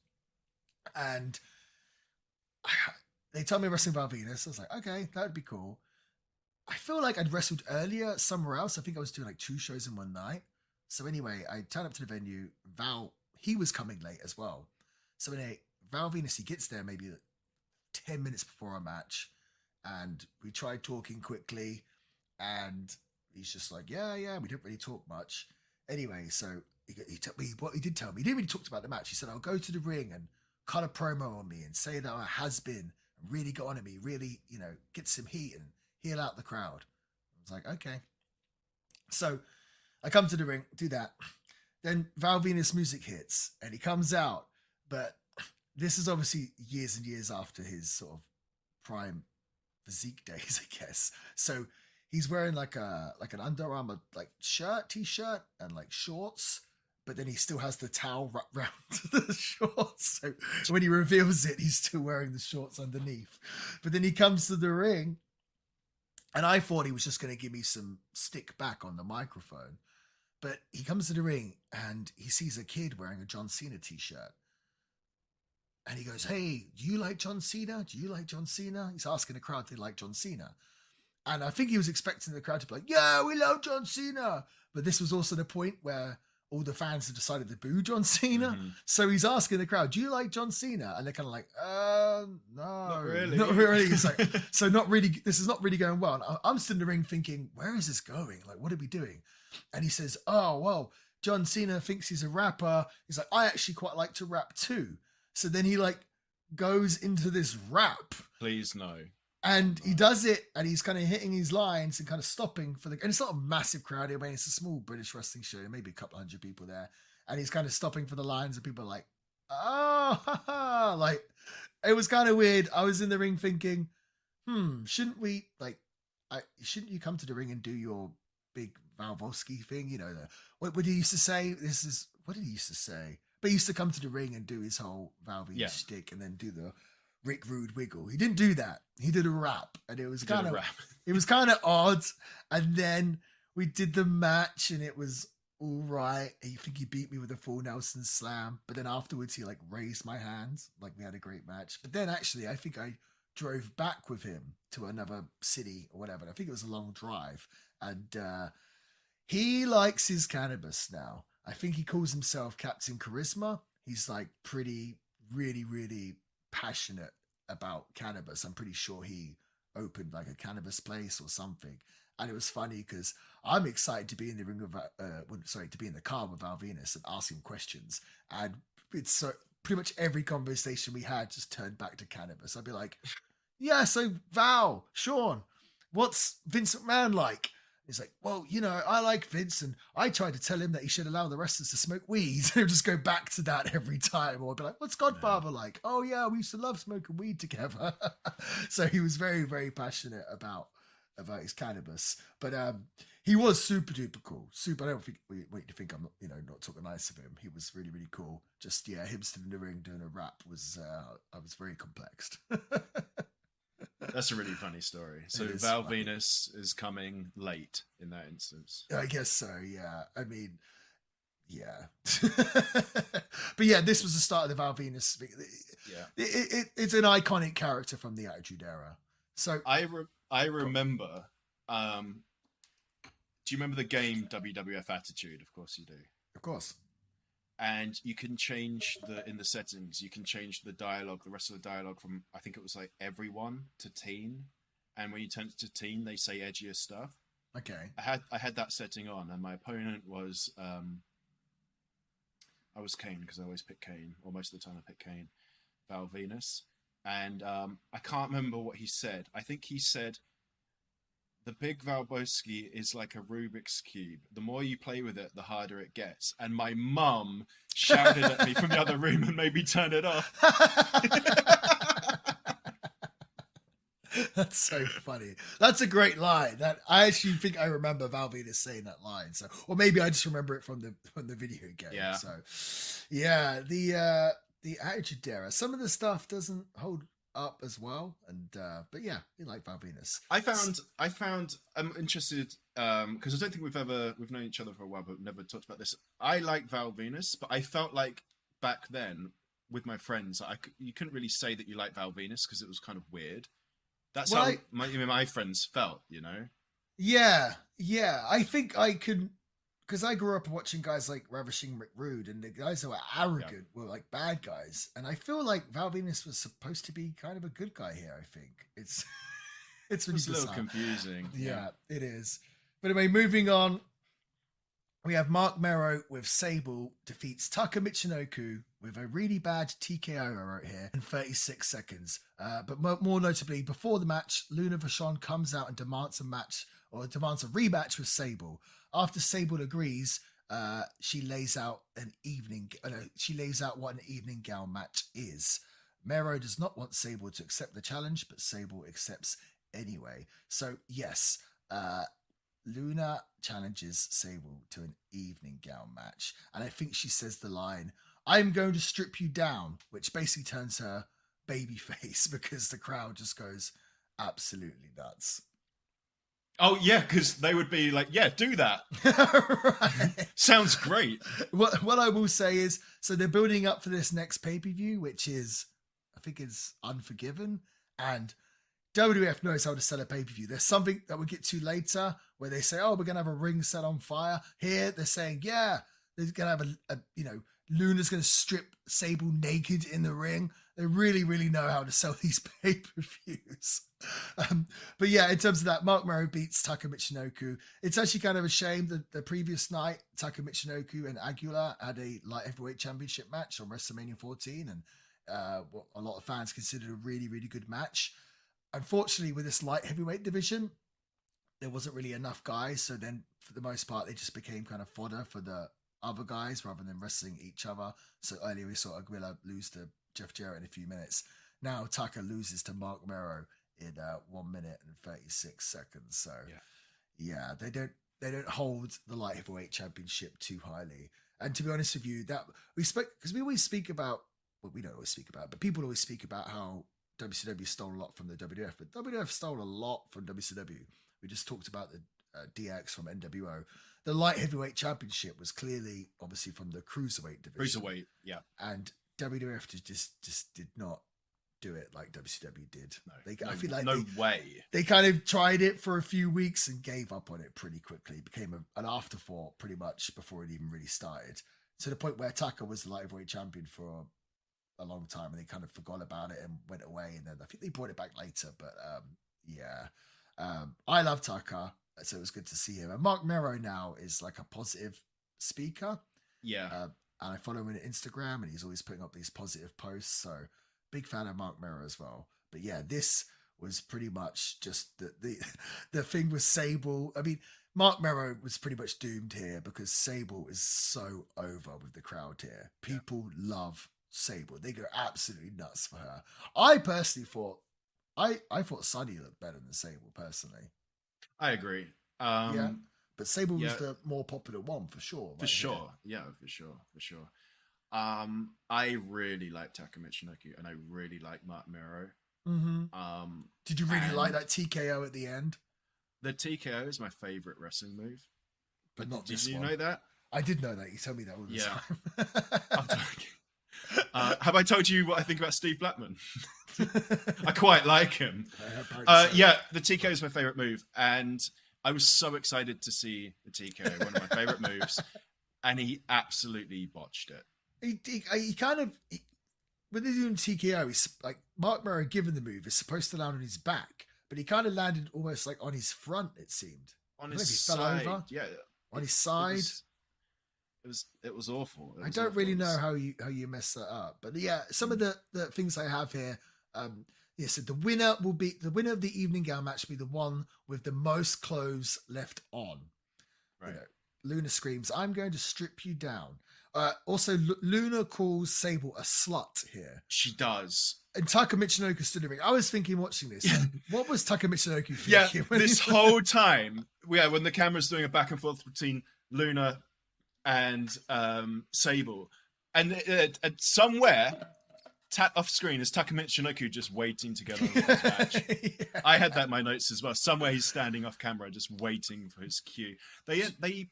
and they told me wrestling Val Venus. I was like, okay, that would be cool. I feel like I'd wrestled earlier somewhere else. I think I was doing like 2 shows in one night. So anyway, I turned up to the venue. He was coming late as well. So anyway, Val Venus, he gets there maybe 10 minutes before our match. And we tried talking quickly. And he's just like, yeah, we didn't really talk much. Anyway, so he told me what he did tell me. He didn't really talk about the match. He said, I'll go to the ring and cut a promo on me and say that I has been, really got on at me, really, get some heat and heal out the crowd. I was like, okay. So I come to the ring, do that. Then Val Venus music hits and he comes out. But this is obviously years and years after his sort of prime physique days, I guess. So he's wearing like an Under Armour like t-shirt and like shorts, but then he still has the towel wrapped around the shorts. So when he reveals it, he's still wearing the shorts underneath. But then he comes to the ring, and I thought he was just going to give me some stick back on the microphone. But he comes to the ring and he sees a kid wearing a John Cena t-shirt. And he goes, hey, do you like John Cena? Do you like John Cena? He's asking the crowd if they like John Cena. And I think he was expecting the crowd to be like, yeah, we love John Cena. But this was also the point where all the fans had decided to boo John Cena. Mm-hmm. So he's asking the crowd, do you like John Cena? And they're kind of like, no. Not really. Not really. It's like, so not really, this is not really going well. And I'm still in the ring thinking, where is this going? Like, what are we doing? And he says, oh, well, John Cena thinks he's a rapper. He's like, I actually quite like to rap too. So then he like goes into this rap. Please no. And he does it, and he's kind of hitting his lines and kind of stopping for and it's not a massive crowd. I mean, it's a small British wrestling show, maybe a couple hundred people there. And he's kind of stopping for the lines, and people are like, oh, like, it was kind of weird. I was in the ring thinking, shouldn't you come to the ring and do your big Valvoski thing? You know, what he used to say? What did he used to say? But he used to come to the ring and do his whole Valvy shtick and then do the Rick Rude wiggle. He didn't do that. He did a rap, and it was kind of odd. And then we did the match, and it was all right. I think he beat me with a full Nelson slam, but then afterwards he like raised my hands, like we had a great match. But then actually, I think I drove back with him to another city or whatever. I think it was a long drive, and he likes his cannabis now. I think he calls himself Captain Charisma. He's like really, really passionate about cannabis. I'm pretty sure he opened like a cannabis place or something. And it was funny because I'm excited to be in the ring with, to be in the car with Val Venus and ask him questions. And it's so pretty much every conversation we had just turned back to cannabis. I'd be like, yeah, so Val, Sean, what's Vince McMahon like? He's like, well, you know, I like Vince, and I tried to tell him that he should allow the wrestlers to smoke weed. He'll just go back to that every time. Or I'd be like, what's Godfather like? Oh, yeah, we used to love smoking weed together. So he was very, very passionate about his cannabis. But he was super duper cool. Super. I don't think we want you to think I'm not talking nice of him. He was really, really cool. Just, yeah, him sitting in the ring doing a rap was, I was very complexed. That's a really funny story. So Val Venus is coming late in that instance. I guess so, yeah. I mean, yeah. But yeah, this was the start of the Val Venus thing. Yeah. It's an iconic character from the Attitude Era. So I remember, do you remember the game WWF Attitude? Of course you do. Of course. And you can change in the settings, you can change the dialogue, the rest of the dialogue from, I think it was like everyone to teen. And when you turn it to teen, they say edgier stuff. Okay. I had that setting on, and my opponent was, I was Kane, because I always pick Kane, or most of the time I pick Kane, Val Venus. And I can't remember what he said. I think he said, the big Valboski is like a Rubik's Cube. The more you play with it, the harder it gets. And my mum shouted at me from the other room and made me turn it off. That's so funny. That's a great line. That I actually think I remember Val Venus saying that line. So, or maybe I just remember it from the video game. Yeah. So, yeah, the Attitude Era. Some of the stuff doesn't hold up as well, and but yeah, you like Val Venus. I found I'm interested because I don't think we've known each other for a while, but we've never talked about this. I like Val Venus, but I felt like back then with my friends, you couldn't really say that you like Val Venus because it was kind of weird. That's how my friends felt, you know. Yeah. I think I could, because I grew up watching guys like Ravishing Rick Rude, and the guys that were arrogant were like bad guys. And I feel like Val Venus was supposed to be kind of a good guy here. I think it's really a little confusing. Yeah, it is. But anyway, moving on, we have Mark Mero with Sable defeats Taka Michinoku with a really bad TKO, I wrote here, in 36 seconds. But more notably, before the match, Luna Vachon comes out and demands a rematch with Sable. After Sable agrees, she lays out what an evening gown match is. Mero does not want Sable to accept the challenge, but Sable accepts anyway. So yes, Luna challenges Sable to an evening gown match, and I think she says the line, "I'm going to strip you down," which basically turns her baby face because the crowd just goes absolutely nuts. Oh, yeah, because they would be like, yeah, do that. Right. Sounds great. What I will say is, so they're building up for this next pay-per-view, which is, I think is Unforgiven. And WWF knows how to sell a pay-per-view. There's something that we'll get to later where they say, oh, we're going to have a ring set on fire. Here, they're saying, yeah, they're going to have Luna's going to strip Sable naked in the ring. They really, really know how to sell these pay-per-views. But yeah, in terms of that, Mark Mero beats Taka Michinoku. It's actually kind of a shame that the previous night, Taka Michinoku and Aguilar had a light heavyweight championship match on WrestleMania 14, and what a lot of fans considered a really, really good match. Unfortunately, with this light heavyweight division, there wasn't really enough guys. So then, for the most part, they just became kind of fodder for the other guys rather than wrestling each other. So earlier we saw Aguilar lose to Jeff Jarrett in a few minutes. Now Taka loses to Mark Mero in 1 minute and 36 seconds. So yeah, they don't hold the light heavyweight championship too highly. And to be honest with you, that we always speak about, well, we don't always speak about, but people always speak about how WCW stole a lot from the WWF, but WWF stole a lot from WCW. We just talked about the DX from NWO. The light heavyweight championship was clearly, obviously, from the cruiserweight division. Cruiserweight, yeah. And WWF just did not do it like WCW did. No, I feel like no way. They kind of tried it for a few weeks and gave up on it pretty quickly. It became an afterthought pretty much before it even really started. To the point where Taka was the light heavyweight champion for a long time, and they kind of forgot about it and went away. And then I think they brought it back later. But I love Taka, so it was good to see him. And Mark Mero now is like a positive speaker. Yeah. And I follow him on Instagram, and he's always putting up these positive posts. So big fan of Mark Mero as well. But yeah, this was pretty much just the thing with Sable. I mean, Mark Mero was pretty much doomed here because Sable is so over with the crowd here. People love Sable. They go absolutely nuts for her. I personally thought I thought Sunny looked better than Sable personally. I agree. But Sable was the more popular one for sure. For sure. I really like Taka Michinoku and I really like Mark Mero. Mm-hmm. Did you really like that TKO at the end? The TKO is my favorite wrestling move. But not did this you one. know that? I did know that. You tell me that all the time. Have I told you what I think about Steve Blackman? I quite like him. The TKO is my favorite move, and I was so excited to see the TKO, one of my favorite moves, and he absolutely botched it. He kind of, when they're doing TKO, he's like Mark Mero given the move is supposed to land on his back, but he kind of landed almost like on his front. It seemed on his side. Fell over. Yeah, on his side. It was awful. I don't really know how you mess that up, but yeah, some of the things I have here. So the winner of the evening gown match will be the one with the most clothes left on. Right. Luna screams, "I'm going to strip you down." Also, Luna calls Sable a slut here. She does. And Taka Michinoku stood in the ring. I was thinking watching this, what was Taka Michinoku thinking? This whole time, when the camera's doing a back and forth between Luna and Sable, and somewhere off screen is Taka Michinoku just waiting to get on with his match. I had that in my notes as well. Somewhere he's standing off camera, just waiting for his cue. They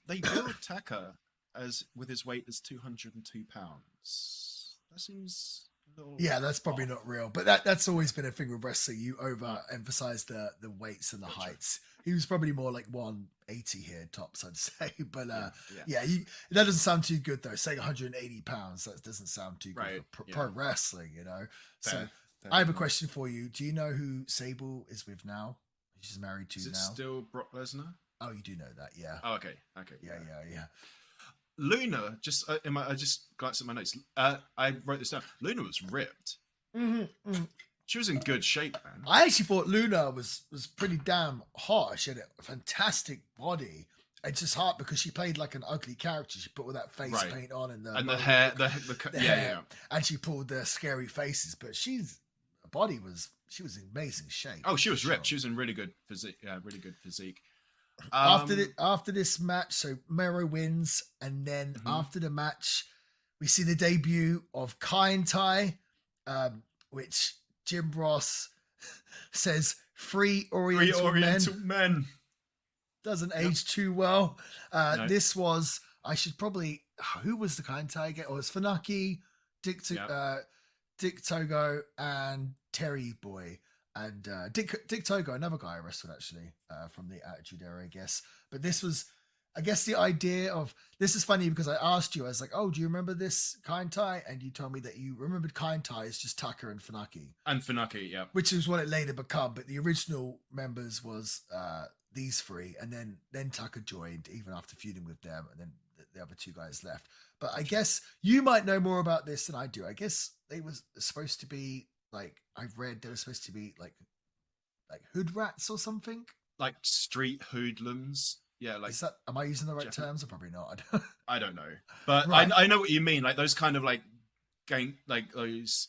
build Taka as with his weight as 202 pounds. That seems a little that's probably not real, but that's always been a thing with wrestling. You overemphasize the weights and the heights. He was probably more like 180 here tops, I'd say. But that doesn't sound too good though. Saying 180 pounds, that doesn't sound too good for pro wrestling, Fair. I have a question for you. Do you know who Sable is with now? She's married to now. Is it still Brock Lesnar? Oh, you do know that, yeah. Oh, okay. Yeah. Luna, I just glanced at my notes. I wrote this down. Luna was ripped. Mm-hmm. She was in good shape, man. I actually thought Luna was pretty damn hot. She had a fantastic body. It's just hard because she played like an ugly character. She put all that face paint on and the hair, the hair, and she pulled the scary faces. But she was in amazing shape. Oh, she was ripped. She was in really good physique. Yeah, really good physique. After this match, so Mero wins, and then after the match, we see the debut of Kai and Tai, which Jim Ross says Free Oriental Men. Doesn't age too well. No. This was, who was the Kai and Tai again? Oh, it was Funaki, Dick Togo, and Terry Boy. and Dick Togo, another guy I wrestled actually from the Attitude Era, I guess. But this was, I guess, the idea of this is funny because I asked you, I was like, "Oh, do you remember this Kind Tai?" And you told me that you remembered Kind Tai as just Tucker and Funaki. And Funaki, yeah. Which is what it later become. But the original members was these three, and then Tucker joined even after feuding with them, and then the other two guys left. But I guess you might know more about this than I do. I guess they were supposed to be like, I've read they were supposed to be like hood rats or something, like street hoodlums. Yeah, like, is that, am I using the right terms? Or probably not. I don't know, but right. I know what you mean. Like those kind of like gang, like those.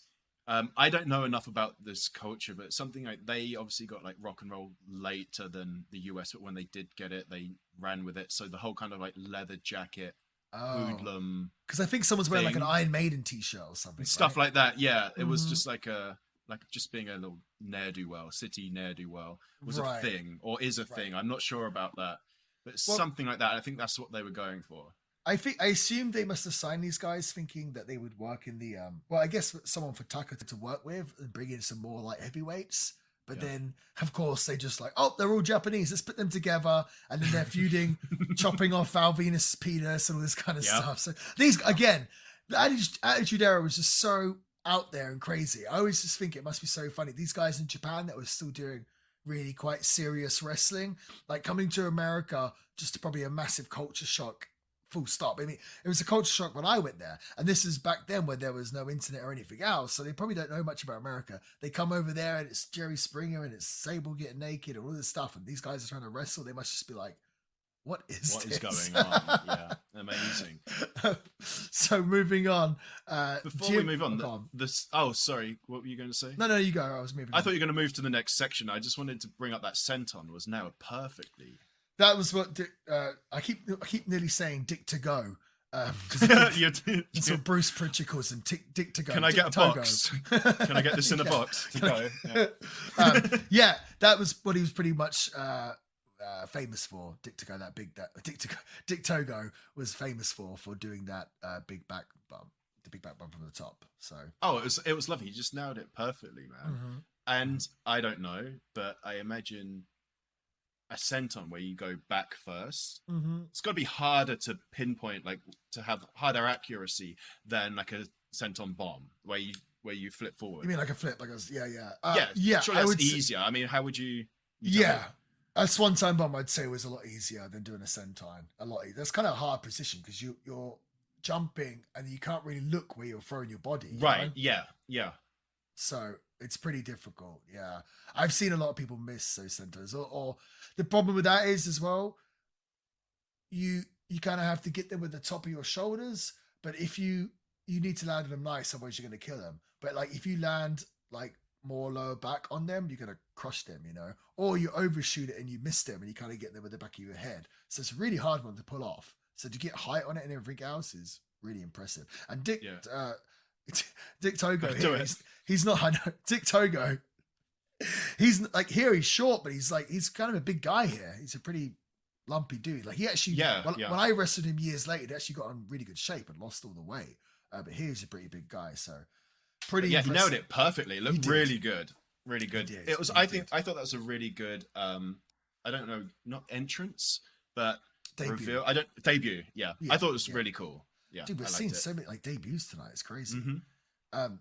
I don't know enough about this culture, but something like they obviously got like rock and roll later than the US, but when they did get it, they ran with it. So the whole kind of like leather jacket, hoodlum. Because I think someone's wearing like an Iron Maiden t-shirt or something. Stuff like that. Yeah, it was just like just being a little ne'er-do-well, city ne'er-do-well was a thing or is a thing. I'm not sure about that, but something like that. I think that's what they were going for. I assume they must have signed these guys thinking that they would work in the well, I guess someone for Tucker to work with and bring in some more like heavyweights. But then, of course, they just like, oh, they're all Japanese. Let's put them together, and then they're feuding, chopping off Val Venus' penis and all this kind of stuff. So these again, the Attitude Era was just so out there and crazy. I always just think it must be so funny. These guys in Japan that were still doing really quite serious wrestling, like coming to America, just probably a massive culture shock. Full stop. I mean, it was a culture shock when I went there. And this is back then where there was no internet or anything else. So they probably don't know much about America. They come over there and it's Jerry Springer and it's Sable getting naked and all this stuff. And these guys are trying to wrestle. They must just be like, what is going on? Yeah, amazing. So moving on. Before we move on, oh, sorry. What were you going to say? No, you go. I was moving on. I thought you were going to move to the next section. I just wanted to bring up that senton was now perfectly... That was what I keep nearly saying Dick to go. So Bruce Pritchard calls him Dick to go. Can I get a box? Can I get this in a box to go? Yeah, that was what he was pretty much famous for. Dick to go, Dick Togo was famous for doing that big back bump, the big back bump from the top. So it was lovely. He just nailed it perfectly, man. Mm-hmm. And I don't know, but I imagine a senton where you go back first, it's got to be harder to pinpoint, like to have harder accuracy than like a senton bomb where you flip forward. You mean like a flip, like yeah. Sure, that's easier. I mean, how would you? A swanton bomb I'd say was a lot easier than doing a senton. A lot easier. That's kind of a hard position because you're jumping and you can't really look where you're throwing your body. Right. You know? Yeah. So it's pretty difficult. Yeah. I've seen a lot of people miss those centers. Or the problem with that is as well, you kind of have to get them with the top of your shoulders. But if you need to land them nice, otherwise you're going to kill them. But like if you land like more lower back on them, you're going to crush them, you know, or you overshoot it and you miss them and you kind of get them with the back of your head. So it's a really hard one to pull off. So to get height on it and everything else is really impressive. And Dick Togo here, he's not, I know, Dick Togo, he's like here, he's short, but he's kind of a big guy here. He's a pretty lumpy dude. Like he actually, when I wrestled him years later, he actually got in really good shape and lost all the weight. But he's a pretty big guy. So pretty impressive. He nailed it perfectly. It looked really good. Really good. It was, I thought that was a really good, I don't know, not entrance, but reveal. Debut. Yeah. I thought it was really cool. Yeah, dude, we're seeing so many like debuts tonight. It's crazy.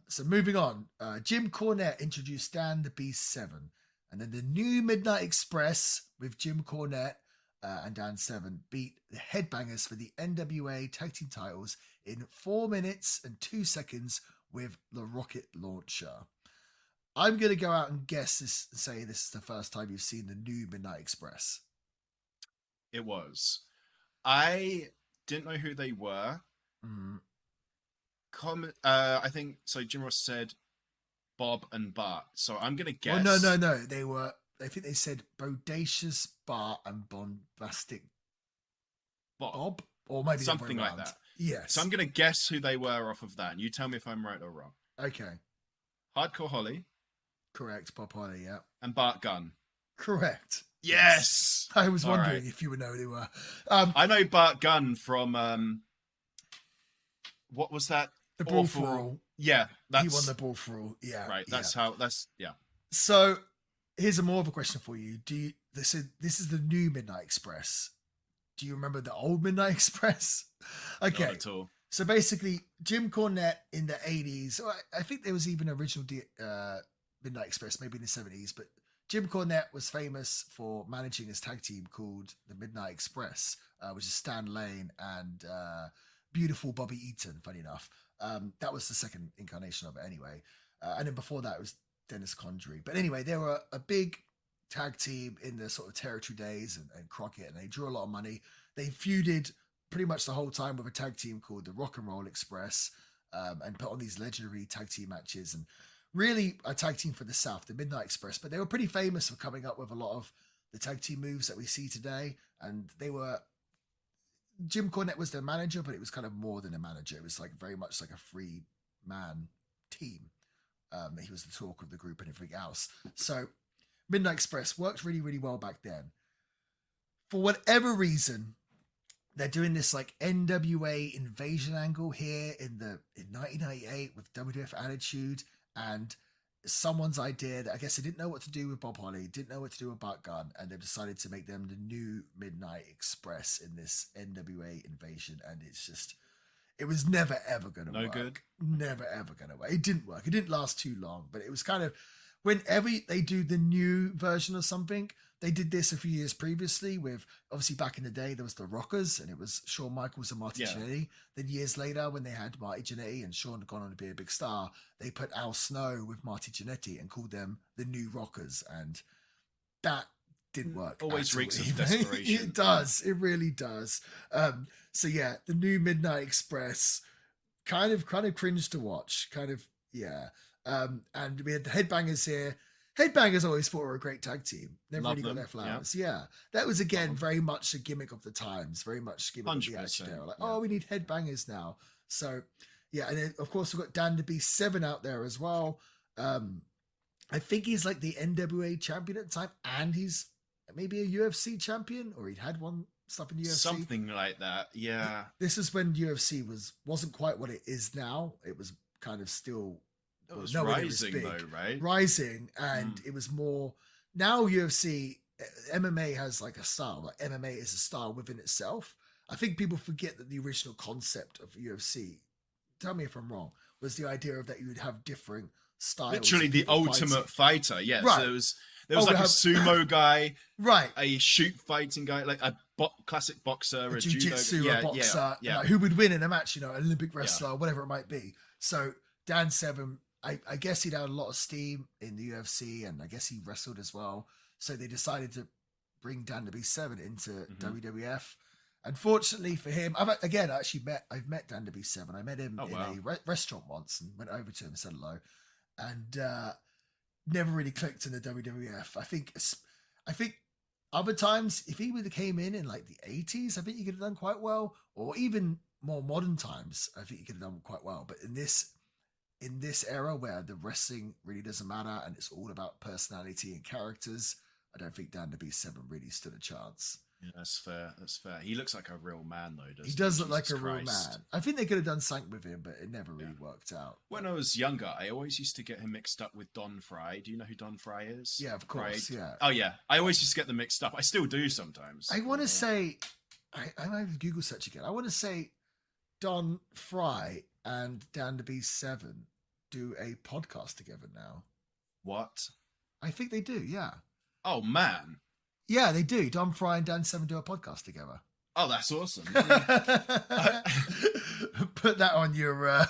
So moving on, Jim Cornette introduced Dan the Beast 7, and then the new Midnight Express with Jim Cornette and Dan 7 beat the Headbangers for the NWA Tag Team titles in 4 minutes and 2 seconds with the rocket launcher. I'm gonna go out and guess this and say this is the first time you've seen the new Midnight Express. It was. I didn't know who they were. I think so. Jim Ross said Bob and Bart, so I'm gonna guess. Oh, no. They were. I think they said Bodacious Bart and Bombastic Bob, or maybe something like that. Yes. So I'm gonna guess who they were off of that, and you tell me if I'm right or wrong. Okay. Hardcore Holly. Correct, Bob Holly. Yeah. And Bart Gunn. Correct. Yes. I was wondering if you would know who they were. I know Bart Gunn from what was that? The Brawl for All. Yeah, he won the Brawl for All. Yeah, right. That's how. That's yeah. So here's a more of a question for you. This is the new Midnight Express. Do you remember the old Midnight Express? Okay. Not at all. So basically, Jim Cornette in the 80s, I think there was even original Midnight Express, maybe in the 70s, but Jim Cornette was famous for managing his tag team called the Midnight Express, which is Stan Lane and beautiful Bobby Eaton, funny enough. That was the second incarnation of it anyway. And then before that, it was Dennis Condrey. But anyway, they were a big tag team in the sort of territory days and Crockett, and they drew a lot of money. They feuded pretty much the whole time with a tag team called the Rock and Roll Express, and put on these legendary tag team matches, and really a tag team for the South, the Midnight Express. But they were pretty famous for coming up with a lot of the tag team moves that we see today. And Jim Cornette was their manager, but it was kind of more than a manager. It was like very much like a free man team. He was the talk of the group and everything else. So Midnight Express worked really, really well back then. For whatever reason, they're doing this like NWA invasion angle here in 1998 with WWF Attitude, and someone's idea that I guess they didn't know what to do with Bob Holly, didn't know what to do with Bart Gunn, and they've decided to make them the new Midnight Express in this NWA invasion, and it was never ever going to work. No good? Never ever going to work. It didn't work. It didn't last too long, but it was kind of, whenever they do the new version of something, they did this a few years previously with, obviously back in the day, there was the Rockers, and it was Shawn Michaels and Marty Jannetty. Then years later, when they had Marty Jannetty and Shawn had gone on to be a big star, they put Al Snow with Marty Jannetty and called them the New Rockers. And that didn't work. Always reeks of desperation. It does. It really does. So yeah, the new Midnight Express, kind of cringe to watch. And we had the Headbangers here. Headbangers always thought were a great tag team. Never really got their flowers. Yeah. That was, again, very much a gimmick of the times. Very much gimmick of the Attitude Era. Like, oh, we need Headbangers now. So, yeah. And then, of course, we've got Dan the Beast 7 out there as well. I think he's like the NWA champion at the time. And he's maybe a UFC champion. Or he'd had one stuff in UFC. Something like that, yeah. This is when UFC wasn't quite what it is now. It was kind of still... It was rising though, right? Rising, and it was more. Now UFC, MMA has like a style. Like MMA is a style within itself. I think people forget that the original concept of UFC, tell me if I'm wrong, was the idea of that you would have different styles. Literally the ultimate fighter, yes. Right. So there was like a sumo guy, right? A shoot fighting guy, like a classic boxer, a jiu-jitsu, judo, a boxer. Yeah. Like, who would win in a match? An Olympic wrestler, whatever it might be. So Dan Severn. I guess he'd had a lot of steam in the UFC, and I guess he wrestled as well. So they decided to bring Dan the Beast 7 into WWF. Unfortunately for him, I've met Dan the Beast 7. I met him in a restaurant once and went over to him and said hello, and never really clicked in the WWF. I think other times, if he would have came in like the 80s, I think he could have done quite well, or even more modern times, I think he could have done quite well. But in this era where the wrestling really doesn't matter and it's all about personality and characters, I don't think Dan the Beast 7 really stood a chance. Yeah, that's fair. He looks like a real man, though, doesn't he? He does look like a real man. I think they could have done something with him, but it never really worked out. When I was younger, I always used to get him mixed up with Don Fry. Do you know who Don Fry is? Yeah, of course, yeah. Oh, yeah. I always used to get them mixed up. I still do sometimes. I want to say, I might have Google search again. I want to say Don Fry and Dan the Beast 7 do a podcast together now. What? I think they do, yeah. Oh, man. Yeah, they do. Don Fry and Dan Severn do a podcast together. Oh, that's awesome. Put that on your...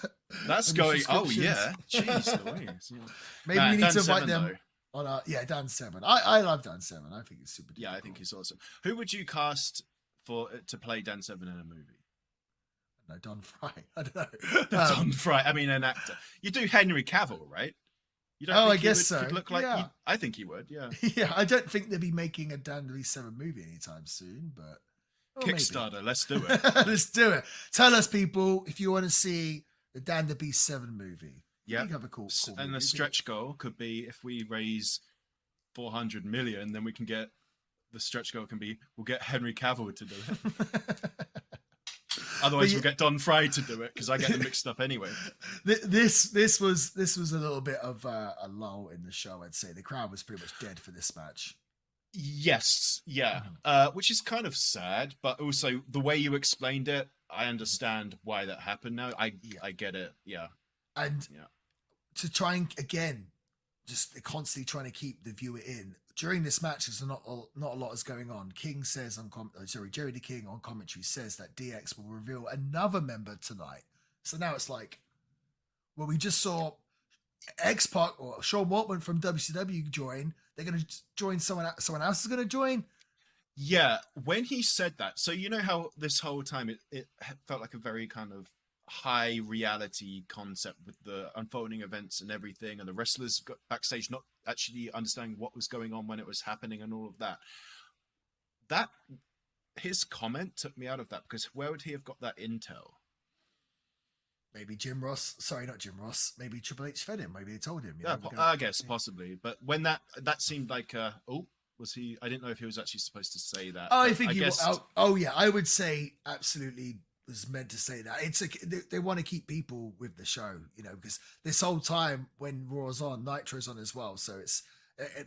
that's on going... your Oh, yeah. Jeez Louise. Yeah. Maybe we need Dan to invite Severn, them though. on our... Yeah, Dan Severn. I love Dan Severn. I think he's super Yeah, I cool. think he's awesome. Who would you cast to play Dan Severn in a movie? No, Don Fry. I don't know. Don Fry. I mean, an actor. You do Henry Cavill, right? You don't I think guess he so. could look like... Yeah. I think he would, yeah. Yeah, I don't think they'll be making a Dan the Beast 7 movie anytime soon, but... Kickstarter, maybe. let's do it. Let's do it. Tell us, people, if you want to see the Dan the Beast 7 movie. Yeah. Have a cool and movie. the stretch goal could be, if we raise 400 million, then we can get... The stretch goal can be, we'll get Henry Cavill to do it. Otherwise, we'll get Don Fry to do it because I get them mixed up anyway. This was a little bit of a lull in the show. I'd say the crowd was pretty much dead for this match. Yes, yeah, which is kind of sad, but also the way you explained it, I understand why that happened now. I get it, yeah. And to try and, again, just constantly trying to keep the viewer in. During this match, there's not a lot is going on. King says Jerry the King on commentary says that DX will reveal another member tonight. So now it's like, well, we just saw X-Pac or Sean Waltman from WCW join. They're going to join someone else is going to join. Yeah, when he said that, so you know how this whole time it felt like a very kind of high reality concept with the unfolding events and everything, and the wrestlers got backstage not actually understanding what was going on when it was happening and all of that. That his comment took me out of that, because where would he have got that intel? Maybe Jim Ross. Sorry, not Jim Ross. Maybe Triple H fed him. Maybe they told him. I guess possibly. But when that seemed like was he? I didn't know if he was actually supposed to say that. Oh, I think he guess... was. Oh, yeah. I would say absolutely was meant to say that. It's they want to keep people with the show, because this whole time when Raw's on, Nitro's on as well. So it's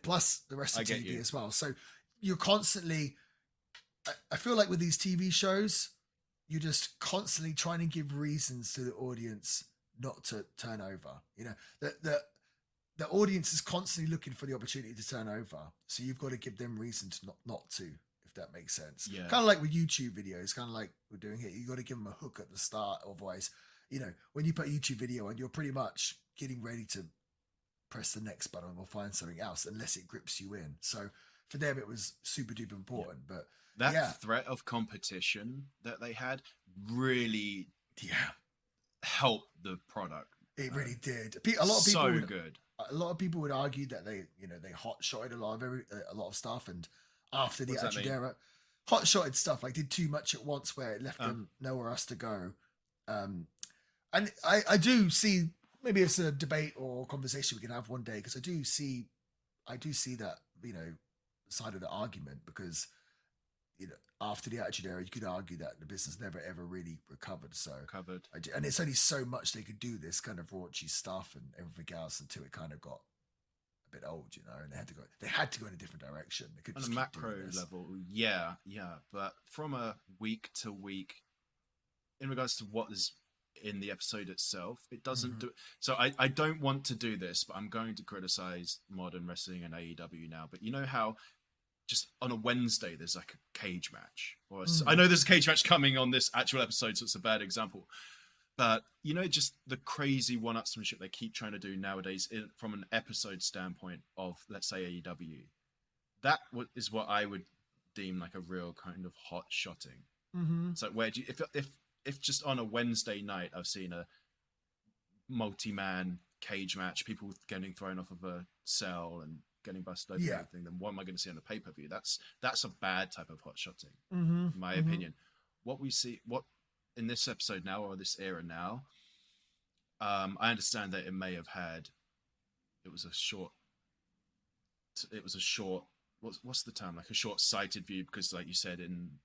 plus the rest of TV as well. So you're constantly. I feel like with these TV shows, you're just constantly trying to give reasons to the audience not to turn over. The audience is constantly looking for the opportunity to turn over. So you've got to give them reason to not to, if that makes sense. Yeah. Kind of like with YouTube videos, kind of like we're doing here. You got to give them a hook at the start. Otherwise, when you put a YouTube video on, you're pretty much getting ready to press the next button or find something else unless it grips you in. So for them, it was super duper important. Yeah. But that threat of competition that they had really helped the product. It really did. A lot of people so good. A lot of people would argue that they hot shotted a lot of stuff, and after the Attitude Era, hot shotted stuff, like did too much at once where it left them nowhere else to go. And I do see, maybe it's a debate or conversation we can have one day, because I do see that side of the argument, because after the Attitude Era, you could argue that the business never ever really recovered. And it's only so much they could do this kind of raunchy stuff and everything else until it kind of got a bit old, and they had to go in a different direction. They could on a macro level, yeah. But from a week to week, in regards to what is in the episode itself, it doesn't do. So I don't want to do this, but I'm going to criticize modern wrestling and AEW now. But you know how just on a Wednesday there's like a cage match, or I know there's a cage match coming on this actual episode, so it's a bad example, but just the crazy one-upsmanship they keep trying to do nowadays from an episode standpoint of, let's say, AEW, that is what I would deem like a real kind of hot shotting. So where do you, if just on a Wednesday night I've seen a multi-man cage match, people getting thrown off of a cell and getting busted open and everything, then what am I going to see on a pay-per-view? That's a bad type of hot shotting, in my opinion. What we see, in this episode now, or this era now, I understand that it may have had, it was a short, what's the term, like a short-sighted view, because like you said, in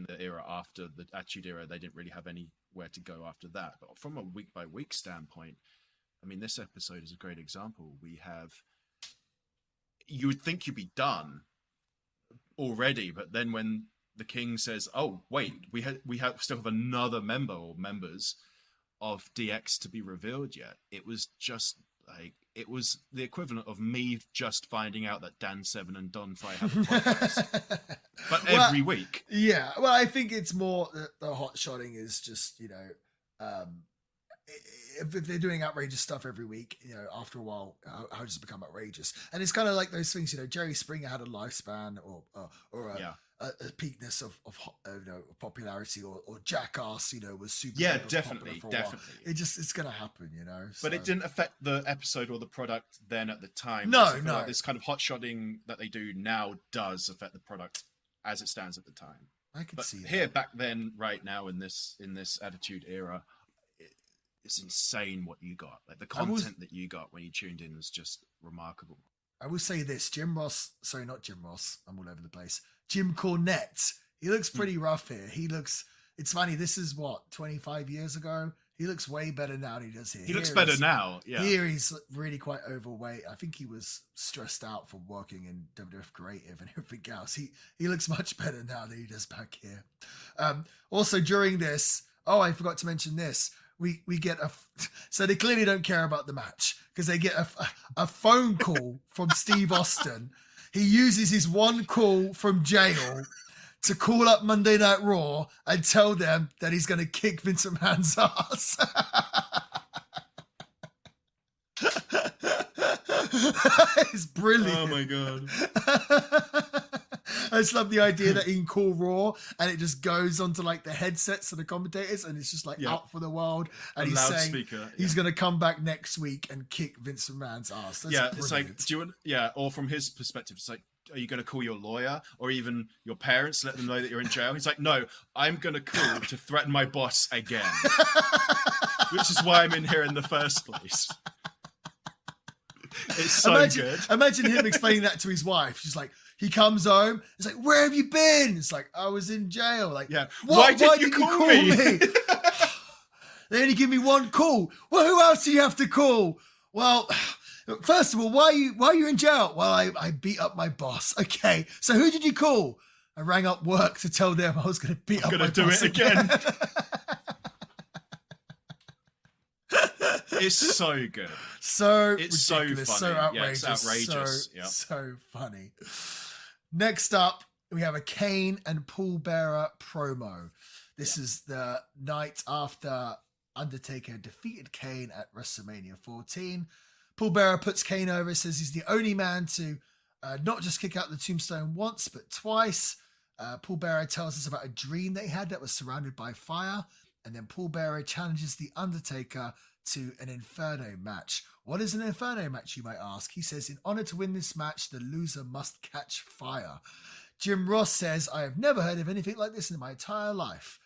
the era after the Attitude Era, they didn't really have anywhere to go after that. But from a week-by-week standpoint, I mean, this episode is a great example. You would think you'd be done already, but then when the King says, "Oh, wait, we still have another member or members of DX to be revealed yet," it was just like, it was the equivalent of me just finding out that Dan Severn and Don Fry have a podcast, but every week. Yeah, well, I think it's more the hot shotting is just if they're doing outrageous stuff every week, after a while, how does it become outrageous? And it's kind of like those things, Jerry Springer had a lifespan or a peakness of popularity, or Jackass, was super. Yeah, definitely. It's going to happen, But it didn't affect the episode or the product then at the time. No. Like this kind of hot shotting that they do now does affect the product as it stands at the time. I can see here, back then, right now in this Attitude Era, it's insane what you got. Like the content that you got when you tuned in was just remarkable. I will say this: not Jim Ross. I'm all over the place. Jim Cornette. He looks pretty rough here. He looks it's funny. This is what 25 years ago. He looks way better now than he does here. He looks better now. Yeah. Here he's really quite overweight. I think he was stressed out from working in WWF Creative and everything else. He looks much better now than he does back here. Also during this, I forgot to mention this. We get so they clearly don't care about the match because they get a phone call from Steve Austin. He uses his one call from jail to call up Monday Night Raw and tell them that he's going to kick Vince McMahon's ass. It's brilliant. Oh my God. I just love the idea that he can call Raw and it just goes onto like the headsets of the commentators and it's just like out for the world. And he's saying he's going to come back next week and kick Vince McMahon's ass. That's brilliant. It's like, do you want, or from his perspective, it's like, are you going to call your lawyer or even your parents to let them know that you're in jail? He's like, no, I'm going to call to threaten my boss again, which is why I'm in here in the first place. It's so good. Imagine him explaining that to his wife. She's like, he comes home. It's like, where have you been? It's like, I was in jail. Like, why did you call me? They only give me one call. Well, who else do you have to call? Well, first of all, why are you in jail? Well, I beat up my boss. Okay, so who did you call? I rang up work to tell them I was going to beat up my boss. Going to do it again. It's so good. So it's ridiculous, so funny. so outrageous. Yeah, it's outrageous. So funny. Next up, we have a Kane and Paul Bearer promo. This is the night after Undertaker defeated Kane at WrestleMania 14. Paul Bearer puts Kane over, says he's the only man to not just kick out the tombstone once, but twice. Paul Bearer tells us about a dream that he had that was surrounded by fire. And then Paul Bearer challenges The Undertaker to an Inferno match. What is an Inferno match, you might ask? He says, in honor to win this match, the loser must catch fire. Jim Ross says, I have never heard of anything like this in my entire life.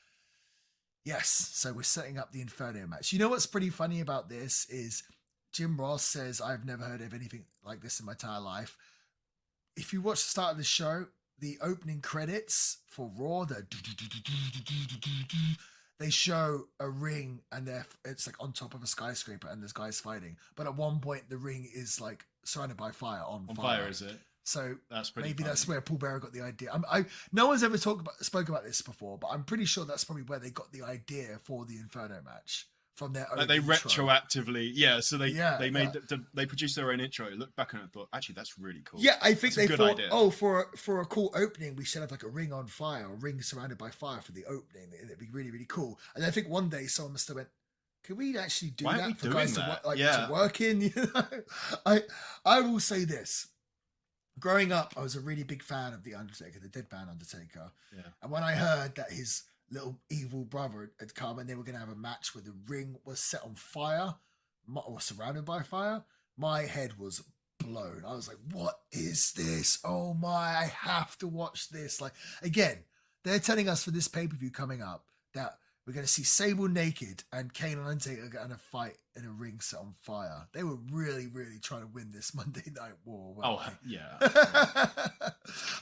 Yes, so we're setting up the Inferno match. You know what's pretty funny about this is Jim Ross says, I've never heard of anything like this in my entire life. If you watch the start of the show, the opening credits for Raw, they show a ring and it's like on top of a skyscraper and there's guys fighting. But at one point, the ring is like surrounded by fire on fire. Is it? So that's pretty maybe funny. That's where Paul Bearer got the idea. No one's ever spoke about this before, but I'm pretty sure that's probably where they got the idea for the Inferno match from their own. Like they retroactively, so they made they produced their own intro. Looked back and thought, actually, that's really cool. Yeah, I think that's they thought, idea. For a cool opening, we should have like a ring on fire, a ring surrounded by fire for the opening. It'd be really, really cool. And I think one day someone must have went, can we actually do that for guys to work in? You know, I will say this. Growing up, I was a really big fan of The Undertaker, the dead man Undertaker. Yeah. And when I heard that his little evil brother had come and they were going to have a match where the ring was set on fire or surrounded by fire, my head was blown. I was like, what is this? Oh my, I have to watch this. Like, again, they're telling us for this pay-per-view coming up that we're going to see Sable naked and Kane and Undertaker are going to fight in a ring set on fire. They were really, really trying to win this Monday Night War. Yeah.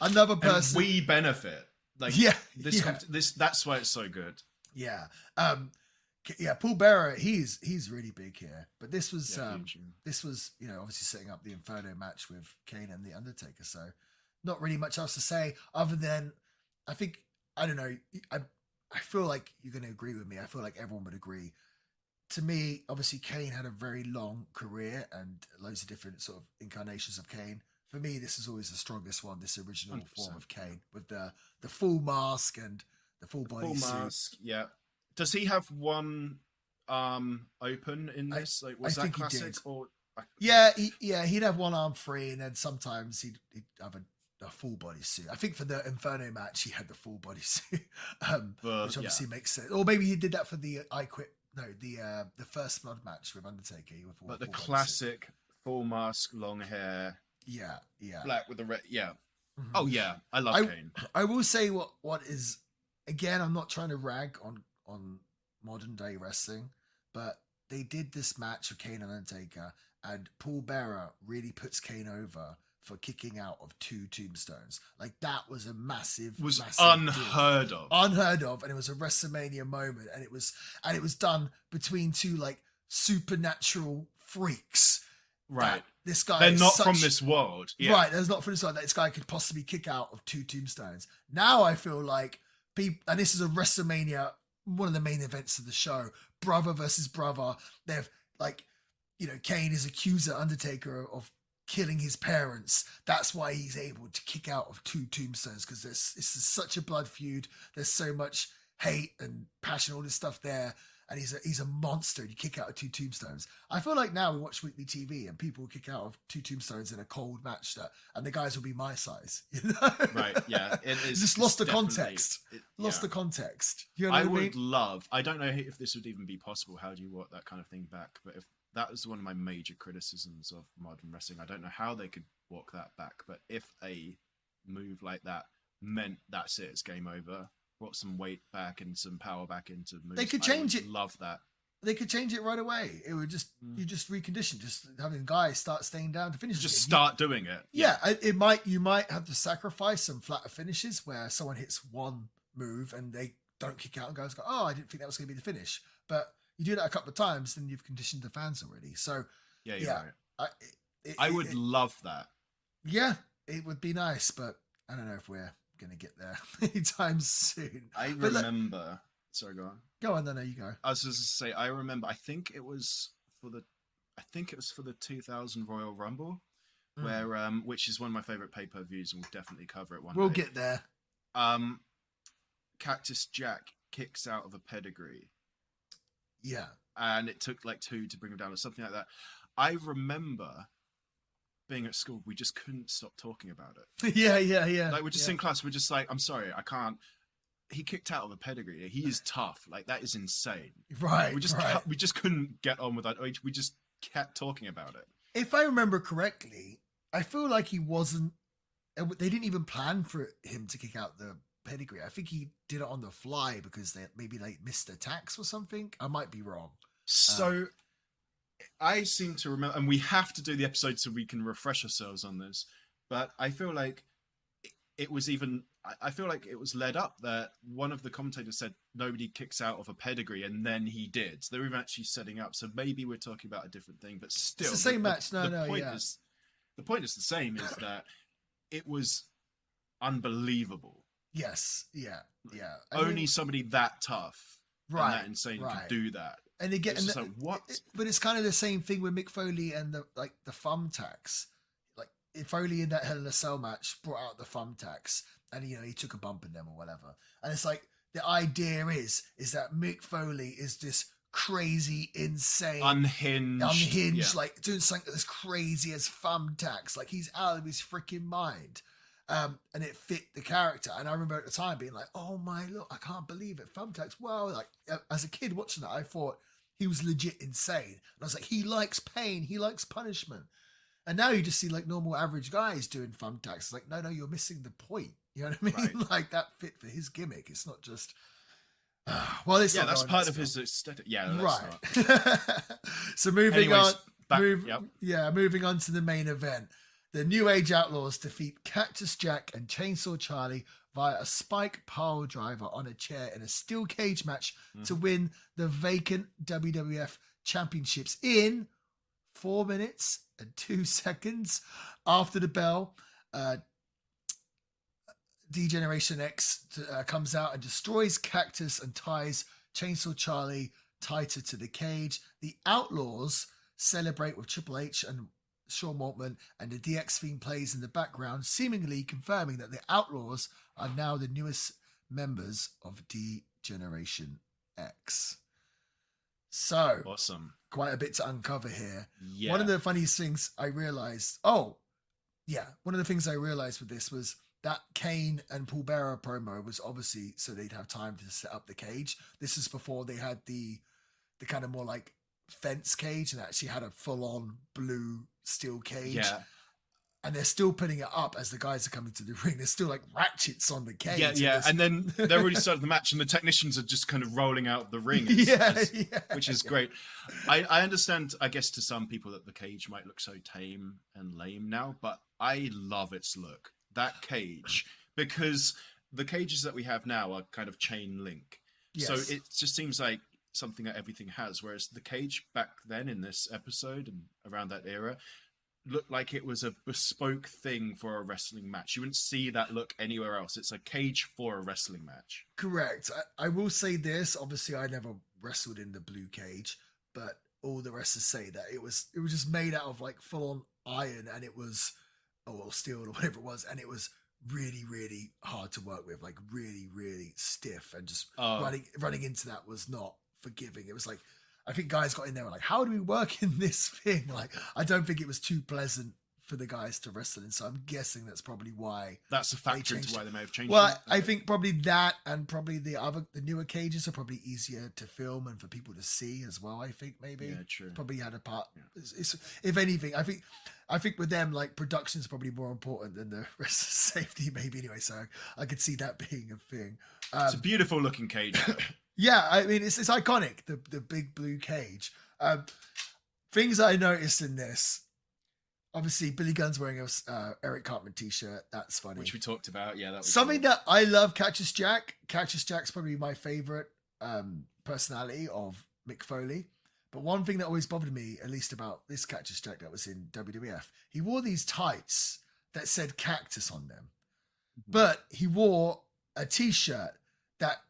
Another person. And we benefit. Like, that's why it's so good. Yeah. Paul Bearer, he's really big here. But this was, obviously setting up the Inferno match with Kane and The Undertaker. So not really much else to say other than, I feel like you're going to agree with me. I feel like everyone would agree. To me, obviously, Kane had a very long career and loads of different sort of incarnations of Kane. For me, this is always the strongest one, this original 100%. Form of Kane with the full mask and the full body suit. Yeah. Does he have one arm open in this? Was that classic? He'd have one arm free and then sometimes he'd have a full body suit. I think for the Inferno match, he had the full body suit, which obviously makes sense. Or maybe he did that for the the First Blood match with Undertaker. But the classic full mask, long hair. Yeah. Black with the red. Yeah. Mm-hmm. Oh yeah, I love Kane. I will say what is, again, I'm not trying to rag on modern day wrestling, but they did this match with Kane and Undertaker, and Paul Bearer really puts Kane over for kicking out of 2 tombstones. Like that was a massive unheard deal. of. Unheard of. And it was a WrestleMania moment. And it was done between 2 like supernatural freaks. Right. This guy They're not from this world. Yeah. Right. There's not from this world that this guy could possibly kick out of 2 tombstones. Now I feel like people, and this is a WrestleMania, one of the main events of the show, brother versus brother. They've like, you know, Kane is accuser Undertaker of killing his parents. That's why he's able to kick out of 2 tombstones, because this is such a blood feud. There's so much hate and passion, all this stuff there. And he's a monster. You kick out of 2 tombstones. I feel like now we watch weekly TV and people will kick out of 2 tombstones in a cold match, and the guys will be my size. You know? Right? Yeah, it is. Just lost the context. Lost the context. You know what I mean? Would love. I don't know if this would even be possible. How do you walk that kind of thing back? But if that was one of my major criticisms of modern wrestling, I don't know how they could walk that back. But if a move like that meant that's it, it's game over. Brought some weight back and some power back into moves. They could change it. Love that. They could change it right away. It would just you just recondition, just having guys start staying down to finish. Just start doing it. Yeah, you might have to sacrifice some flatter finishes where someone hits one move and they don't kick out and guys go, oh, I didn't think that was going to be the finish. But you do that a couple of times, then you've conditioned the fans already. So yeah, right. I would love that. Yeah, it would be nice, but I don't know if we're going to get there anytime soon. I remember. Sorry, go on. Go on, then. There you go. I was just to say, I remember. I think it was for the 2000 Royal Rumble, where which is one of my favorite pay-per-views, and we'll definitely cover it one day. We'll get there. Cactus Jack kicks out of a pedigree. Yeah, and it took like 2 to bring him down, or something like that. I remember being at school, we just couldn't stop talking about it. yeah. Like we're just in class, we're just like, I'm sorry, I can't. He kicked out of a pedigree. He is tough. Like that is insane. Right. We just couldn't get on with that. We just kept talking about it. If I remember correctly, I feel like he wasn't. They didn't even plan for him to kick out the pedigree. I think he did it on the fly because they maybe like missed attacks or something. I might be wrong. So I seem to remember, and we have to do the episode so we can refresh ourselves on this. But I feel like it was even. I feel like it was led up that one of the commentators said nobody kicks out of a pedigree, and then he did. So they were actually setting up. So maybe we're talking about a different thing, but still, it's the same match. The point is the same. Is that it was unbelievable. Yes. Yeah. Only somebody that tough, and that insane could do that. And again, like, what? But it's kind of the same thing with Mick Foley and the thumbtacks. Like Foley in that Hell in a Cell match brought out the thumbtacks, and he took a bump in them or whatever. And it's like the idea is that Mick Foley is this crazy, insane, unhinged, like doing something as crazy as thumbtacks. Like he's out of his freaking mind. And it fit the character. And I remember at the time being like, oh my, look, I can't believe it. Thumbtacks. Wow. Like as a kid watching that, I thought he was legit insane. And I was like, he likes pain. He likes punishment. And now you just see like normal average guys doing thumbtacks. It's like, no, you're missing the point. You know what I mean? Right. Like that fit for his gimmick. It's not just, well, it's that's part of his aesthetic. Yeah. Right. So moving on to the main event. The New Age Outlaws defeat Cactus Jack and Chainsaw Charlie via a spike pile driver on a chair in a steel cage match to win the vacant WWF Championships in 4 minutes and 2 seconds. After the bell, D-Generation X comes out and destroys Cactus and ties Chainsaw Charlie tighter to the cage. The Outlaws celebrate with Triple H and Sean Waltman, and the DX theme plays in the background, seemingly confirming that the Outlaws are now the newest members of D-Generation X. So, awesome. Quite a bit to uncover here. Yeah. One of the funniest things I realized, with this was that Kane and Paul Bearer promo was obviously so they'd have time to set up the cage. This is before they had the kind of more like fence cage and actually had a full-on blue steel cage. Yeah. and they're still putting it up as the guys are coming to the ring. There's still like ratchets on the cage. Yeah. And then they're already started the match, and the technicians are just kind of rolling out the ring, which is great. I understand, I guess, to some people that the cage might look so tame and lame now, but I love its look. That cage, because the cages that we have now are kind of chain link. Yes. So it just seems like something that everything has, whereas the cage back then in this episode and around that era looked like it was a bespoke thing for a wrestling match. You wouldn't see that look anywhere else. It's a cage for a wrestling match. Correct. I will say this. Obviously, I never wrestled in the blue cage, but all the wrestlers say that it was just made out of like full on iron, and it was steel or whatever it was, and it was really, really hard to work with, like really, really stiff, and just running into that was not forgiving. It was like, I think guys got in there and like, how do we work in this thing? Like, I don't think it was too pleasant for the guys to wrestle in. So I'm guessing that's probably why. That's a factor into why they may have changed. Well, I think probably that, and probably the newer cages are probably easier to film and for people to see as well. I think maybe. Yeah, true. Probably had a part. Yeah. It's, if anything, I think with them, like, production is probably more important than the rest of safety, maybe anyway. So I could see that being a thing. It's a beautiful looking cage. Yeah, I mean, it's iconic, the big blue cage. Things I noticed in this, obviously, Billy Gunn's wearing a Eric Cartman t-shirt. That's funny. Which we talked about. Yeah, that was something that I love. Cactus Jack. Cactus Jack's probably my favorite personality of Mick Foley. But one thing that always bothered me, at least about this Cactus Jack that was in WWF, he wore these tights that said cactus on them. Mm-hmm. But he wore a t-shirt that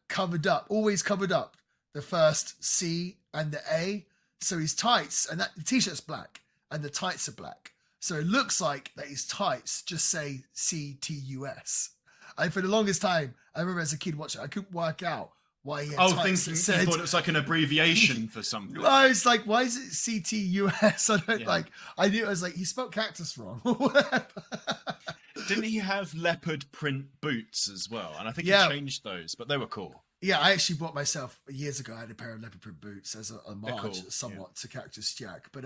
always covered up the first C and the A. So his tights, and that the t-shirt's black and the tights are black. So it looks like that his tights just say CTUS. And for the longest time, I remember as a kid watching, I couldn't work out why he had tights. You thought it was like an abbreviation for something. I was like, why is it CTUS? I knew it was like, he spelled cactus wrong or whatever. Didn't he have leopard print boots as well? And I think he changed those, but they were cool. Yeah, I actually bought myself years ago. I had a pair of leopard print boots as a homage, somewhat to Cactus Jack. But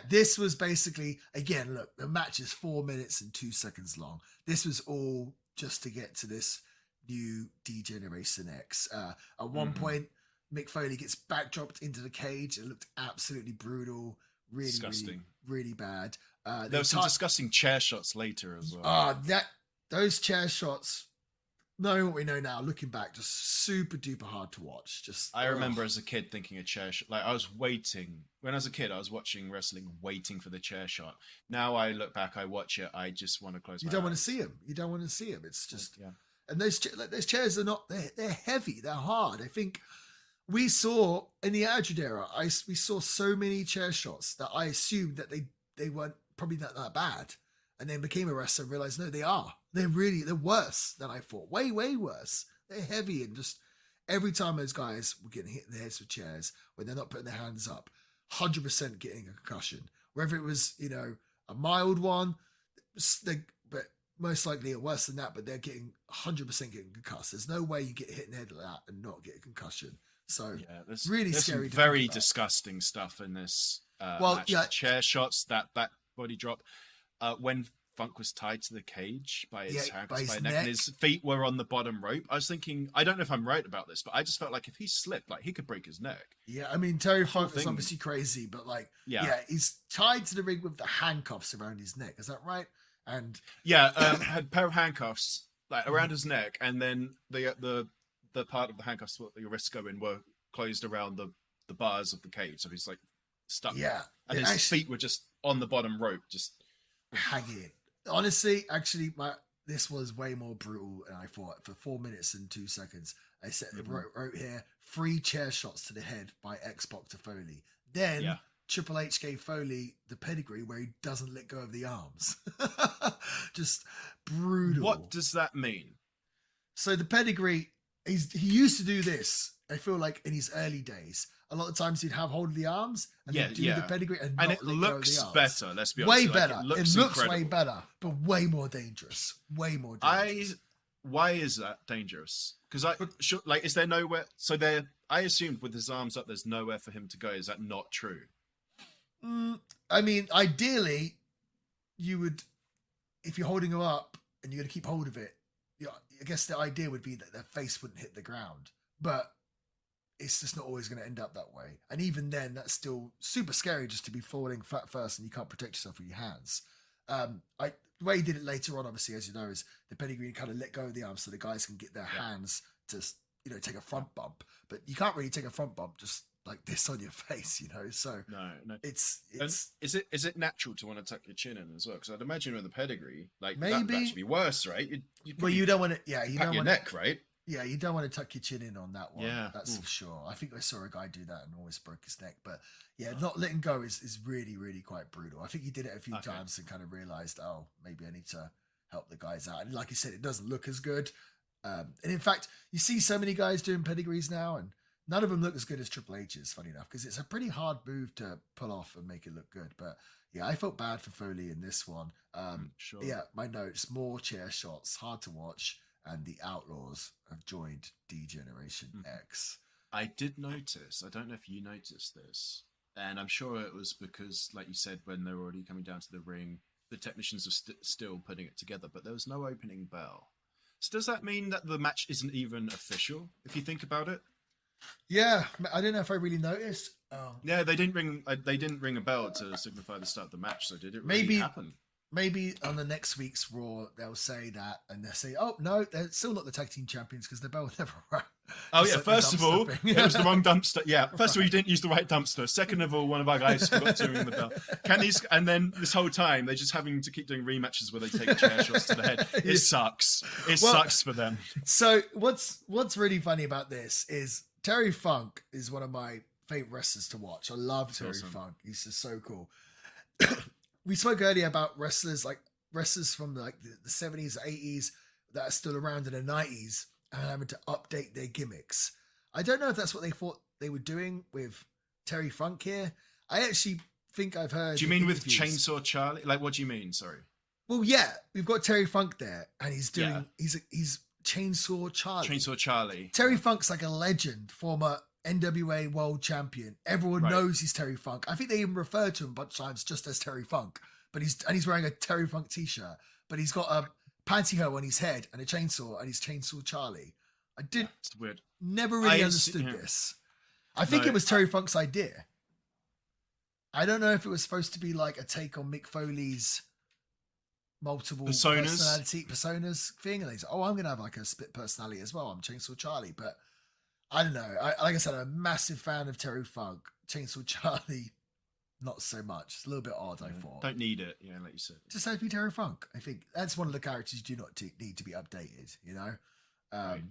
this was basically, again, look, the match is 4 minutes and 2 seconds long. This was all just to get to this new D-Generation X. At one point, Mick Foley gets backdropped into the cage. It looked absolutely brutal, really, disgusting, really bad. There were some disgusting chair shots later as well. Those chair shots, knowing what we know now, looking back, just super duper hard to watch. I remember as a kid thinking a chair shot, like I was waiting. When I was a kid, I was watching wrestling, waiting for the chair shot. Now I look back, I watch it, I just want to close my eyes. You don't want to see him. You don't want to see him. It's just, and those chairs are not, they're heavy, they're hard. I think we saw in the Attitude Era, we saw so many chair shots that I assumed that they weren't probably not that bad, and then became a wrestler and realized, no, they are. They're worse than I thought. Way, way worse. They're heavy, and just every time those guys were getting hit in the heads with chairs when they're not putting their hands up, 100% getting a concussion. Whether it was, a mild one, but most likely worse than that, but they're getting 100% getting concussed. There's no way you get hit in the head like that and not get a concussion. So there's really scary. Some very disgusting stuff in this match. Chair shots, that body drop. When Funk was tied to the cage by his hands, by his neck, and his feet were on the bottom rope. I was thinking, I don't know if I'm right about this, but I just felt like if he slipped, like he could break his neck. Yeah, I mean, Terry Funk is obviously crazy, but he's tied to the ring with the handcuffs around his neck. Is that right? And had a pair of handcuffs like around his neck, and then the part of the handcuffs where the wrists go in were closed around the bars of the cage, so he's like stuck. Yeah, and his feet were just on the bottom rope, just hanging. Honestly, this was way more brutal than I thought. For 4 minutes and 2 seconds, I said wrote here 3 chair shots to the head by X-Pac to Foley. Then Triple H gave Foley the pedigree where he doesn't let go of the arms. Just brutal. What does that mean? So the pedigree, he used to do this. I feel like in his early days, a lot of times he'd have hold of the arms and then do the pedigree and not it let looks go of the arms. Better. Let's be honest. Way better. It looks way better, but way more dangerous. Way more dangerous. Why is that dangerous? Because is there nowhere? So I assumed with his arms up, there's nowhere for him to go. Is that not true? I mean, ideally, you would if you're holding them up and you're going to keep hold of it, I guess the idea would be that their face wouldn't hit the ground, but it's just not always going to end up that way. And even then, that's still super scary just to be falling flat first and you can't protect yourself with your hands. The way he did it later on, obviously, as you know, is the pedigree kind of let go of the arm so the guys can get their hands to, take a front bump. But you can't really take a front bump just like this on your face, So no, it's is it natural to want to tuck your chin in as well? Because I'd imagine with the pedigree, like maybe that should be worse, right? You don't want to, you don't your want neck, right? Yeah, you don't want to tuck your chin in on that one. Yeah, that's for sure. I think I saw a guy do that and almost broke his neck. But yeah, not letting go is really, really quite brutal. I think he did it a few times and kind of realized, oh, maybe I need to help the guys out. And like you said, it doesn't look as good. And in fact, you see so many guys doing pedigrees now, and none of them look as good as Triple H's, funny enough, because it's a pretty hard move to pull off and make it look good. But yeah, I felt bad for Foley in this one. Sure. Yeah, my notes, more chair shots, hard to watch. And the Outlaws have joined D-Generation X. I did notice, I don't know if you noticed this, and I'm sure it was because, like you said, when they were already coming down to the ring, the technicians were still putting it together, but there was no opening bell. So does that mean that the match isn't even official, if you think about it? Yeah, I don't know if I really noticed. Yeah, they didn't ring a bell to signify the start of the match, so did it really happen? Maybe on the next week's Raw, they'll say that, and they'll say, oh, no, they're still not the tag team champions because the bell never rang. Oh, yeah, first of all, it was the wrong dumpster. Yeah, first of all, you didn't use the right dumpster. Second of all, one of our guys forgot to ring the bell. And then this whole time, they're just having to keep doing rematches where they take chair shots to the head. It sucks. It sucks for them. So what's really funny about this is Terry Funk is one of my favorite wrestlers to watch. I love Terry Funk. He's just so cool. We spoke earlier about wrestlers from the 70s, 80s that are still around in the 90s and having to update their gimmicks. I don't know if that's what they thought they were doing with Terry Funk here. I actually think I've heard. Do you mean with Chainsaw Charlie? Like, what do you mean? Sorry. Well, yeah, we've got Terry Funk there, and he's doing he's Chainsaw Charlie. Chainsaw Charlie. Terry Funk's like a legend, former NWA World Champion. Everyone knows he's Terry Funk. I think they even refer to him a bunch of times just as Terry Funk. But he's wearing a Terry Funk t-shirt. But he's got a pantyhose on his head and a chainsaw, and he's Chainsaw Charlie. It's weird. Never really understood this. I think it was Terry Funk's idea. I don't know if it was supposed to be like a take on Mick Foley's multiple personas thing, and they said, "Oh, I'm gonna have like a split personality as well. I'm Chainsaw Charlie." But I don't know. Like I said, I'm a massive fan of Terry Funk. Chainsaw Charlie, not so much. It's a little bit odd. I thought. Don't need it. Yeah, like you said. Just have to be Terry Funk. I think that's one of the characters you do not need to be updated. Right.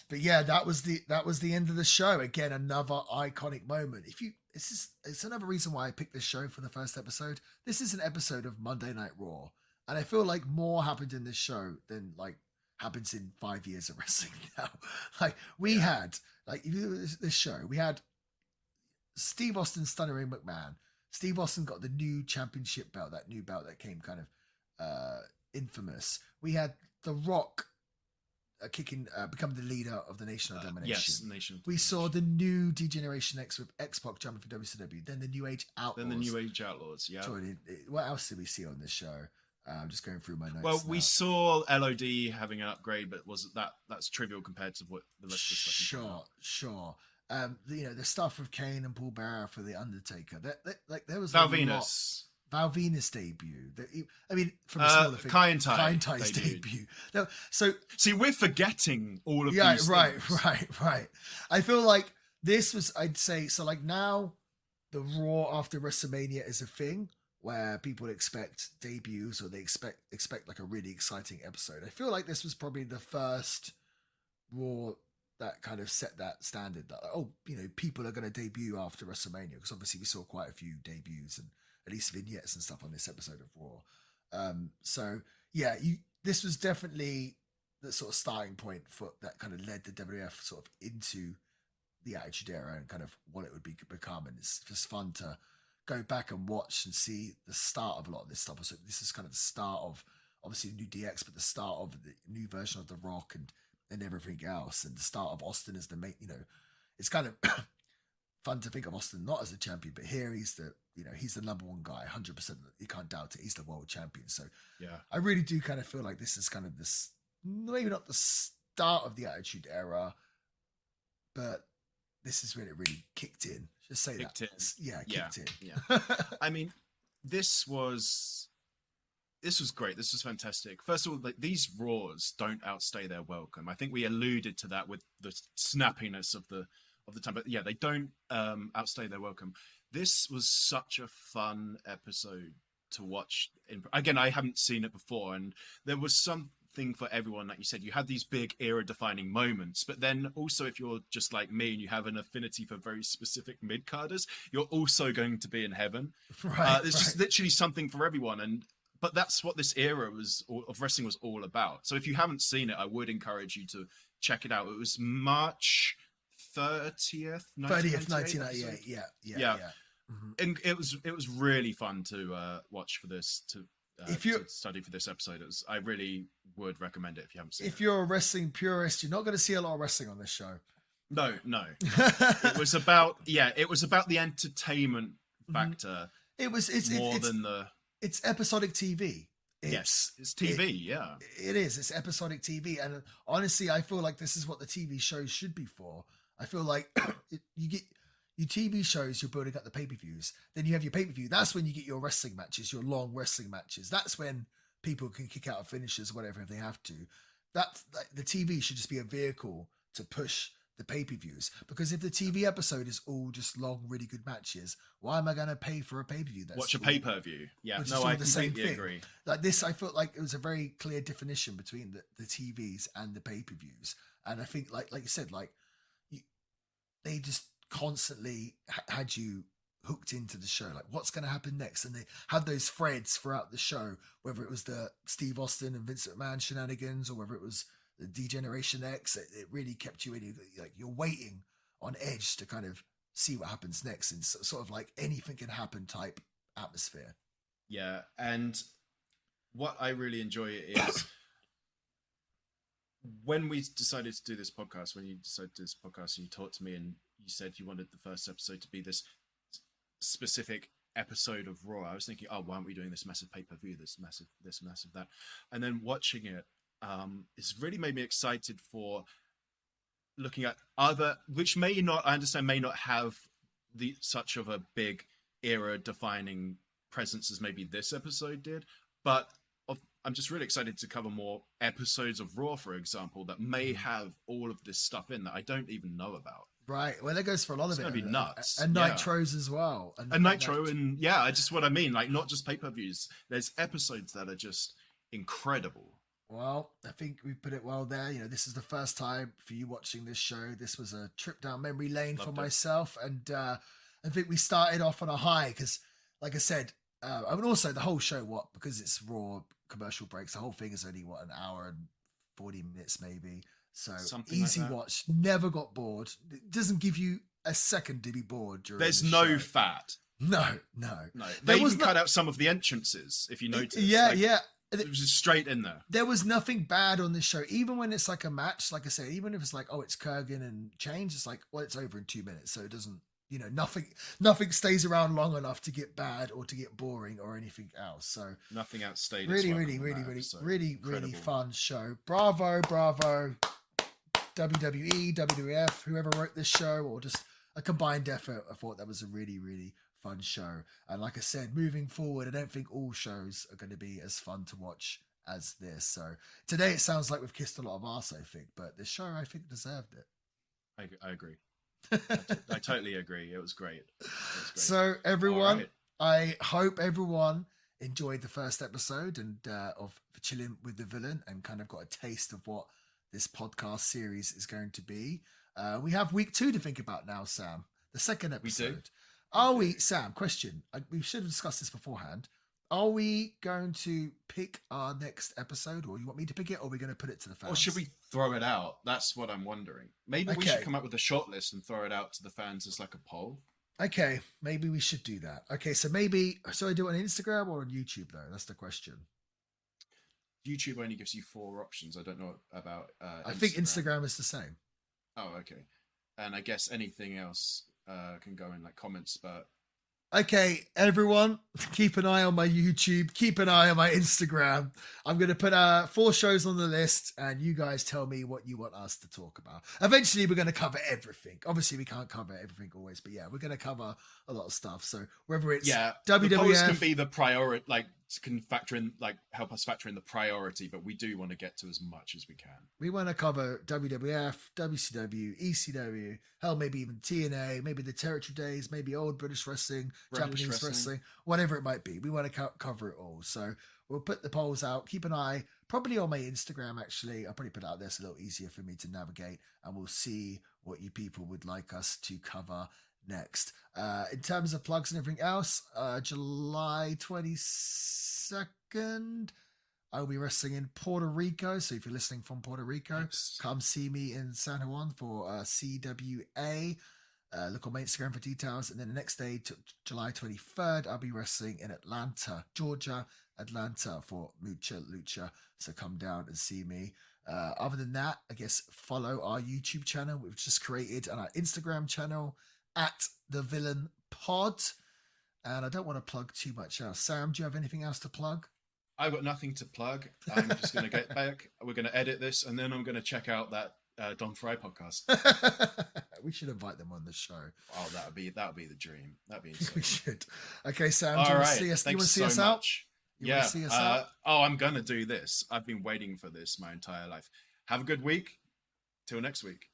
But yeah, that was the end of the show. Again, another iconic moment. It's another reason why I picked this show for the first episode. This is an episode of Monday Night Raw, and I feel like more happened in this show than like happens in 5 years of wrestling now. Like we had, like if you look at this show, we had Steve Austin stunnering McMahon. Steve Austin got the new championship belt, that new belt that came kind of infamous. We had The Rock become the leader of the Nation of Domination. Yes, Nation of Domination. We saw the new D-Generation X with X-Pac jumping for WCW. Then the New Age Outlaws. Yeah. What else did we see on this show? I'm just going through my notes. Well, we saw LOD having an upgrade, but that's trivial compared to what the rest of the stuff. Sure. The stuff with Kane and Paul Bearer for the Undertaker. There was Val Venus. Val Venus debut. From a smaller thing. Kai and Tai's debut. No, so see, we're forgetting all of these things. Right. I feel like this was, I'd say, so like now the Raw After Wrestlemania is a thing where people expect debuts or they expect like a really exciting episode. I feel like this was probably the first Raw that kind of set that standard that, people are going to debut after WrestleMania, because obviously we saw quite a few debuts and at least vignettes and stuff on this episode of Raw. This was definitely the sort of starting point for that kind of led the WWF sort of into the Attitude Era and kind of what it would become. And it's just fun to go back and watch and see the start of a lot of this stuff. So this is kind of the start of obviously the new DX, but the start of the new version of The Rock and everything else, and the start of Austin as the main. It's kind of fun to think of Austin not as a champion, but here he's the number one guy, 100%. You can't doubt it. He's the world champion. So yeah, I really do kind of feel like this is kind of this, maybe not the start of the Attitude Era, but this is when it really kicked in. Just say kicked that. In. Yeah, kicked in. Yeah. I mean, this was great. This was fantastic. First of all, like, these Raws don't outstay their welcome. I think we alluded to that with the snappiness of the time, but yeah, they don't outstay their welcome. This was such a fun episode to watch. Again, I haven't seen it before, and there was something for everyone. Like you said, you had these big era-defining moments, but then also, if you're just like me and you have an affinity for very specific mid-carders, you're also going to be in heaven. Right. There's just literally something for everyone, but that's what this era of wrestling was all about. So if you haven't seen it, I would encourage you to check it out. It was March 30th, 1998. Yeah. Mm-hmm. And it was really fun to watch for this, to study for this episode. I really would recommend it if you haven't seen it. If you're a wrestling purist, you're not going to see a lot of wrestling on this show. No. It was about the entertainment factor. It's episodic TV. It's TV, yeah. It is. It's episodic TV. And honestly, I feel like this is what the TV shows should be for. I feel like you get your TV shows, you're building up the pay-per-views. Then you have your pay-per-view. That's when you get your wrestling matches, your long wrestling matches. That's when people can kick out finishes, whatever, if they have to. The TV should just be a vehicle to push the pay-per-views. Because if the TV episode is all just long, really good matches, why am I going to pay for a pay-per-view? Watch a pay-per-view. Yeah, no, I completely agree. Like this, I felt like it was a very clear definition between the TVs and the pay-per-views. And I think, like you said, they just constantly had you hooked into the show. Like, what's going to happen next? And they had those threads throughout the show, whether it was the Steve Austin and Vince McMahon shenanigans, or whether it was the D-Generation X. It really kept you in. Like, you're waiting on edge to kind of see what happens next, in sort of like anything can happen type atmosphere. Yeah, and what I really enjoy is when we decided to do this podcast, when you decided to do this podcast and you talked to me and you said you wanted the first episode to be this specific episode of Raw, I was thinking, oh, why aren't we doing this massive pay-per-view, this massive that? And then watching it, it's really made me excited for looking at other, which may not have such of a big era-defining presence as maybe this episode did, but I'm just really excited to cover more episodes of Raw, for example, that may have all of this stuff in that I don't even know about. Right. Well, that goes for a lot of it. It's going to be nuts. And Nitros as well. And Nitro, and yeah, just what I mean. Like, not just pay-per-views. There's episodes that are just incredible. Well, I think we put it well there. This is the first time for you watching this show. This was a trip down memory lane for myself. And I think we started off on a high because, like I said, I mean, also the whole show, because it's Raw, commercial breaks, the whole thing is only an hour and 40 minutes maybe. So something easy like watch, never got bored. It doesn't give you a second to be bored during There's the no show. fat. No. They even cut out some of the entrances, if you notice. Yeah. It was just straight in there. There was nothing bad on this show. Even when it's like a match, like I said, even if it's like, oh, it's Kurgan and Change, it's like, well, it's over in 2 minutes. So it doesn't, nothing stays around long enough to get bad or to get boring or anything else. So nothing outstayed. Really fun show. Bravo. WWE, WWF, whoever wrote this show, or just a combined effort. I thought that was a really, really fun show. And like I said, moving forward, I don't think all shows are going to be as fun to watch as this. So today it sounds like we've kissed a lot of arse, I think, but this show, I think, deserved it. I agree. I totally agree. It was great. So everyone, I hope everyone enjoyed the first episode and of Chillin With The Villain and kind of got a taste of what this podcast series is going to be. We have week 2 to think about now, Sam. The second episode. Sam, question. We should have discussed this beforehand. Are we going to pick our next episode, or you want me to pick it, or are we going to put it to the fans? Or should we throw it out? That's what I'm wondering. Maybe we should come up with a short list and throw it out to the fans as like a poll. Okay, maybe we should do that. Okay, so maybe, should I do it on Instagram or on YouTube, though? That's the question. YouTube only gives you 4 options. I don't know about I think Instagram is the same. Oh, okay. And I guess anything else, can go in like comments. But okay, everyone, keep an eye on my YouTube, keep an eye on my Instagram. I'm going to put 4 shows on the list, and you guys tell me what you want us to talk about. Eventually, we're going to cover everything. Obviously, we can't cover everything always, but yeah, we're going to cover a lot of stuff. So whether it's WWF, the polls can be the priority, like can factor in, like help us factor in the priority, but we do want to get to as much as we can. We want to cover WWF, WCW, ECW, hell, maybe even TNA, maybe the Territory Days, maybe old British wrestling, Japanese wrestling, whatever it might be. We want to cover it all. So we'll put the polls out. Keep an eye, probably on my Instagram, actually. I'll probably put it out there. It's a little easier for me to navigate, and we'll see what you people would like us to cover next. In terms of plugs and everything else, July 22nd, I'll be wrestling in Puerto Rico. So if you're listening from Puerto Rico, come see me in San Juan for CWA. Look on my Instagram for details. And then the next day, July 23rd, I'll be wrestling in Atlanta, Georgia, for Mucha Lucha. So come down and see me. Other than that, I guess follow our YouTube channel, we've just created, and our Instagram channel at The Villain Pod. And I don't want to plug too much else. Sam, do you have anything else to plug? I've got nothing to plug. I'm just going to get back. We're going to edit this, and then I'm going to check out that Don Fry podcast. We should invite them on the show. Oh, that would be the dream. That'd be insane. We should. Okay, Sam, do you want to see us? Do you want to see us out? Yeah. I'm going to do this. I've been waiting for this my entire life. Have a good week. Till next week.